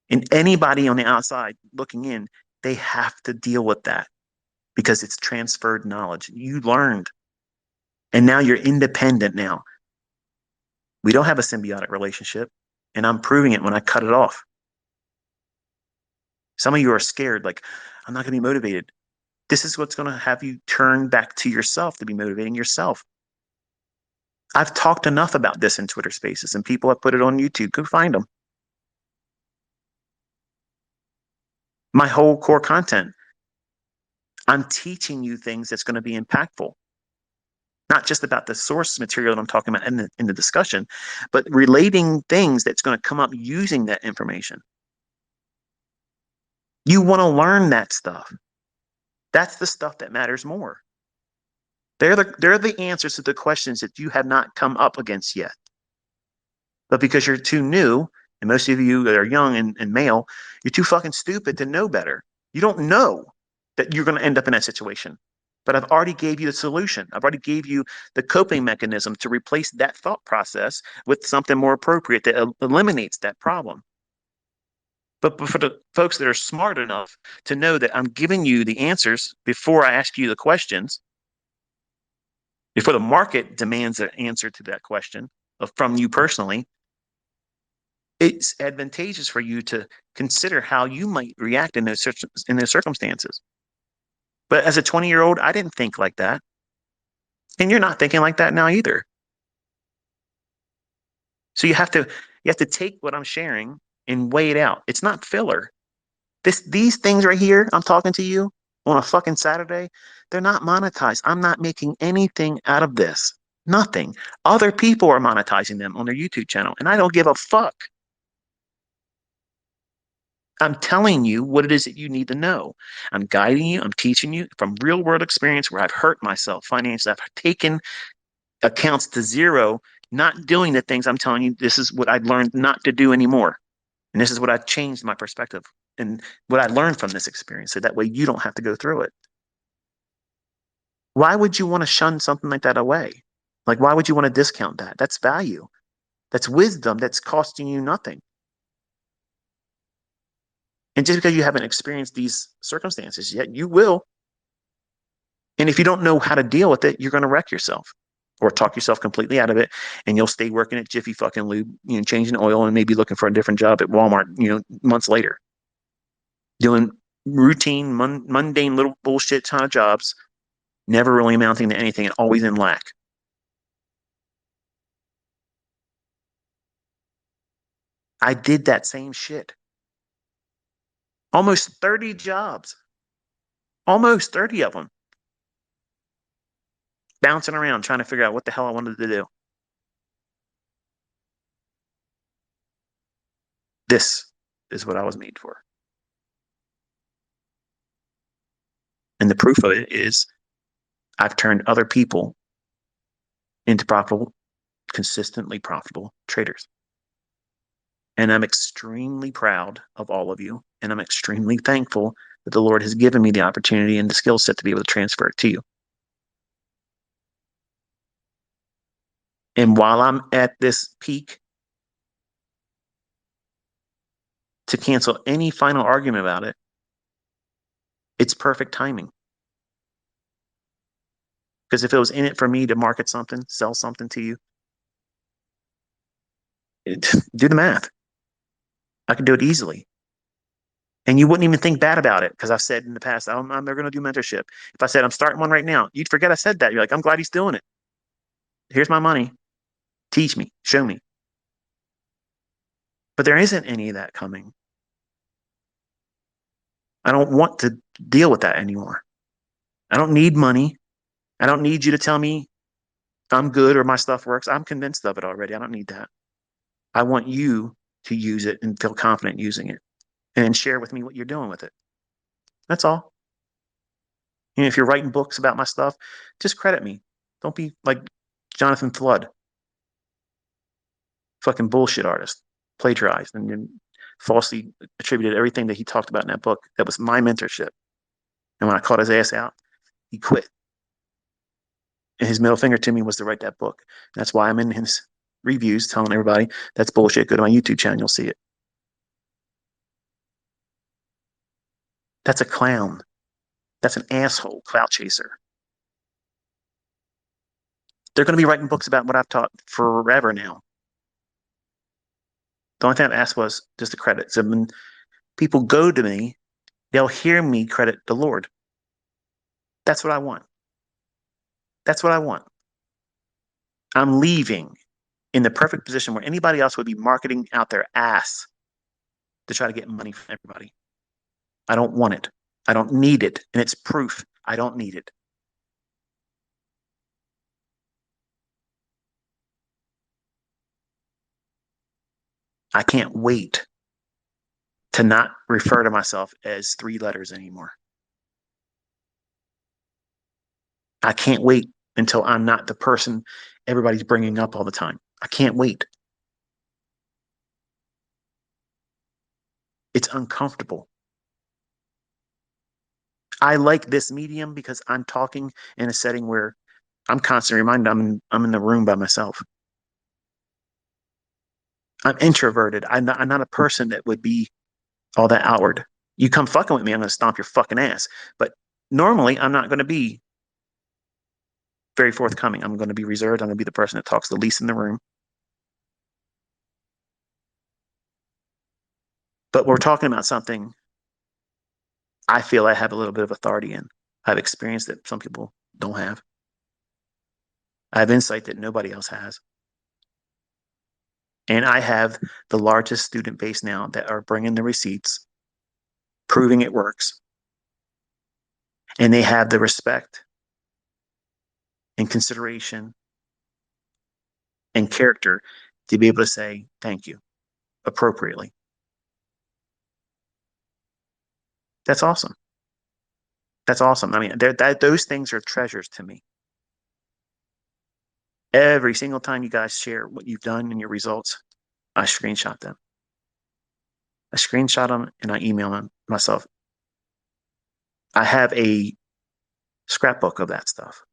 And anybody on the outside looking in, they have to deal with that because it's transferred knowledge. You learned, and now you're independent now. We don't have a symbiotic relationship, and I'm proving it when I cut it off. Some of you are scared, like, I'm not going to be motivated. This is what's going to have you turn back to yourself to be motivating yourself. I've talked enough about this in Twitter Spaces, and people have put it on YouTube. Go find them. My whole core content, I'm teaching you things that's going to be impactful. Not just about the source material that I'm talking about in the discussion, but relating things that's going to come up using that information. You want to learn that stuff. That's the stuff that matters more. They're the answers to the questions that you have not come up against yet. But because you're too new, and most of you that are young and male, you're too fucking stupid to know better. You don't know that you're going to end up in that situation. But I've already gave you the solution. I've already gave you the coping mechanism to replace that thought process with something more appropriate that eliminates that problem. But for the folks that are smart enough to know that I'm giving you the answers before I ask you the questions, before the market demands an answer to that question from you personally, it's advantageous for you to consider how you might react in those circumstances. But as a 20-year-old, I didn't think like that. And you're not thinking like that now either. So you have to take what I'm sharing and weigh it out. It's not filler. These things right here, I'm talking to you on a fucking Saturday, they're not monetized. I'm not making anything out of this. Nothing. Other people are monetizing them on their YouTube channel, and I don't give a fuck. I'm telling you what it is that you need to know. I'm guiding you. I'm teaching you from real world experience where I've hurt myself financially. I've taken accounts to zero, not doing the things I'm telling you. This is what I've learned not to do anymore. And this is what I've changed my perspective and what I learned from this experience. So that way you don't have to go through it. Why would you want to shun something like that away? Like, why would you want to discount that? That's value. That's wisdom that's costing you nothing. And just because you haven't experienced these circumstances yet, you will. And if you don't know how to deal with it, you're going to wreck yourself or talk yourself completely out of it. And you'll stay working at Jiffy fucking Lube, changing oil and maybe looking for a different job at Walmart, months later, doing routine, mundane little bullshit ton of jobs, never really amounting to anything and always in lack. I did that same shit. Almost 30 jobs, almost 30 of them, bouncing around trying to figure out what the hell I wanted to do. This is what I was made for. And the proof of it is I've turned other people into profitable, consistently profitable traders. And I'm extremely proud of all of you. And I'm extremely thankful that the Lord has given me the opportunity and the skill set to be able to transfer it to you. And while I'm at this peak, to cancel any final argument about it, it's perfect timing. Because if it was in it for me to market something, sell something to you, do the math. I could do it easily. And you wouldn't even think bad about it because I've said in the past, I'm never going to do mentorship. If I said I'm starting one right now, you'd forget I said that. You're like, I'm glad he's doing it. Here's my money. Teach me, show me. But there isn't any of that coming. I don't want to deal with that anymore. I don't need money. I don't need you to tell me I'm good or my stuff works. I'm convinced of it already. I don't need that. I want you to use it and feel confident using it, and then share with me what you're doing with it. That's all. And if you're writing books about my stuff, just credit me. Don't be like Jonathan Flood, fucking bullshit artist, plagiarized and then falsely attributed everything that he talked about in that book. That was my mentorship. And when I caught his ass out, he quit. And his middle finger to me was to write that book. And that's why I'm in his reviews telling everybody that's bullshit. Go to my YouTube channel, you'll see it. That's a clown. That's an asshole clout chaser. They're going to be writing books about what I've taught forever now. The only thing I've asked was just the credit. So when people go to me, they'll hear me credit the Lord. That's what I want. That's what I want. I'm leaving in the perfect position where anybody else would be marketing out their ass to try to get money from everybody. I don't want it. I don't need it. And it's proof I don't need it. I can't wait to not refer to myself as three letters anymore. I can't wait until I'm not the person everybody's bringing up all the time. I can't wait. It's uncomfortable. I like this medium because I'm talking in a setting where I'm constantly reminded I'm in the room by myself. I'm introverted. I'm not a person that would be all that outward. You come fucking with me, I'm going to stomp your fucking ass. But normally, I'm not going to be very forthcoming. I'm going to be reserved. I'm going to be the person that talks the least in the room. But we're talking about something I feel I have a little bit of authority in. I have experience that some people don't have. I have insight that nobody else has. And I have the largest student base now that are bringing the receipts, proving it works. And they have the respect and consideration and character to be able to say thank you appropriately. That's awesome. That's awesome. I mean, those things are treasures to me. Every single time you guys share what you've done and your results, I screenshot them. I screenshot them and I email them myself. I have a scrapbook of that stuff.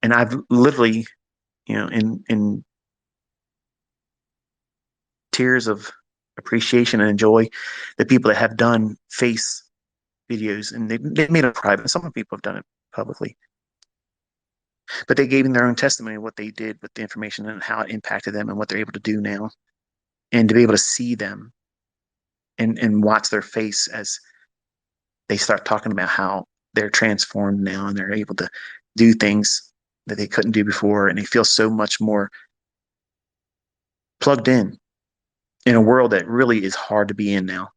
And I've literally, in tears of appreciation and joy, the people that have done face videos and they made it private. Some people have done it publicly, but they gave in their own testimony of what they did with the information and how it impacted them and what they're able to do now. And to be able to see them and watch their face as they start talking about how they're transformed now and they're able to do things that they couldn't do before. And they feel so much more plugged in a world that really is hard to be in now.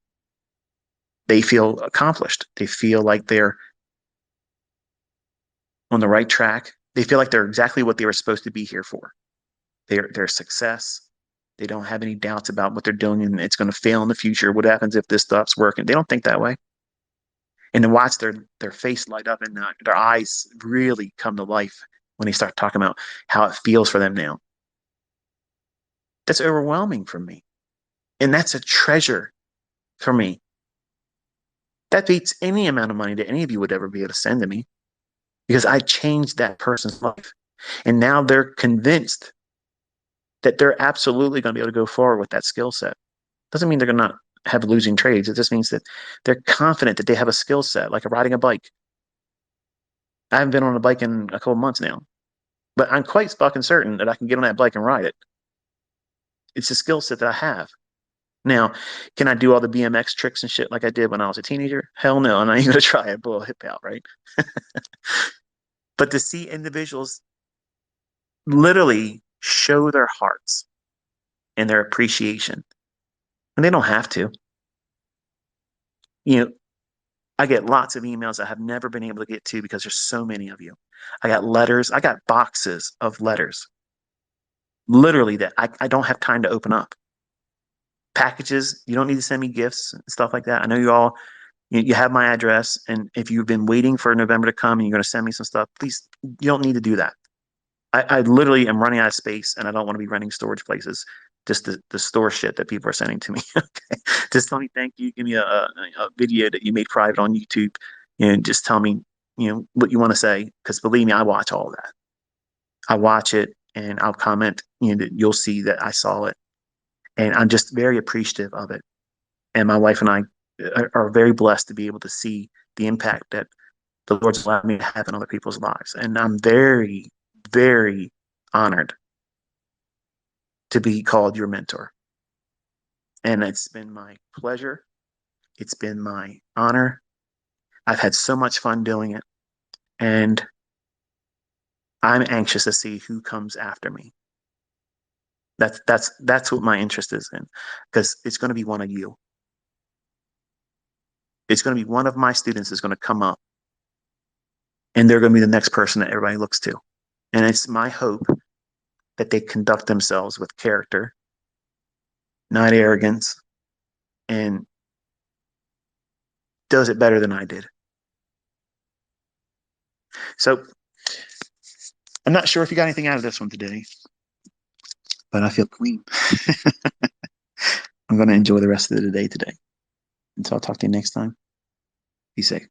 They feel accomplished. They feel like they're on the right track. They feel like they're exactly what they were supposed to be here for. They're success. They don't have any doubts about what they're doing and it's going to fail in the future. What happens if this stops working? They don't think that way. And to watch their face light up and their eyes really come to life when they start talking about how it feels for them now. That's overwhelming for me. And that's a treasure for me. That beats any amount of money that any of you would ever be able to send to me because I changed that person's life. And now they're convinced that they're absolutely going to be able to go forward with that skill set. Doesn't mean they're going to not have losing trades. It just means that they're confident that they have a skill set, like riding a bike. I haven't been on a bike in a couple of months now, but I'm quite fucking certain that I can get on that bike and ride it. It's a skill set that I have. Now, can I do all the BMX tricks and shit like I did when I was a teenager? Hell no, I'm not even gonna try it, blow a hip out, right? But to see individuals literally show their hearts and their appreciation, and they don't have to. You know, I get lots of emails I have never been able to get to because there's so many of you. I got letters, I got boxes of letters literally that I don't have time to open up. Packages, you don't need to send me gifts and stuff like that. I know you have my address, and if you've been waiting for November to come and you're going to send me some stuff, please, you don't need to do that. I literally am running out of space, and I don't want to be running storage places just to store shit that people are sending to me. Okay, just tell me thank you. Give me a video that you made private on YouTube, and just tell me what you want to say. Because believe me, I watch all of that. I watch it, and I'll comment. That you'll see that I saw it, and I'm just very appreciative of it. And my wife and I are very blessed to be able to see the impact that the Lord's allowed me to have in other people's lives. And I'm very, very honored to be called your mentor. And it's been my pleasure. It's been my honor. I've had so much fun doing it. And I'm anxious to see who comes after me. That's what my interest is in, because it's going to be one of you. It's going to be one of my students is going to come up, and they're going to be the next person that everybody looks to. And it's my hope that they conduct themselves with character, not arrogance, and does it better than I did. So I'm not sure if you got anything out of this one today, but I feel clean. I'm going to enjoy the rest of the day today. And so I'll talk to you next time. Be safe.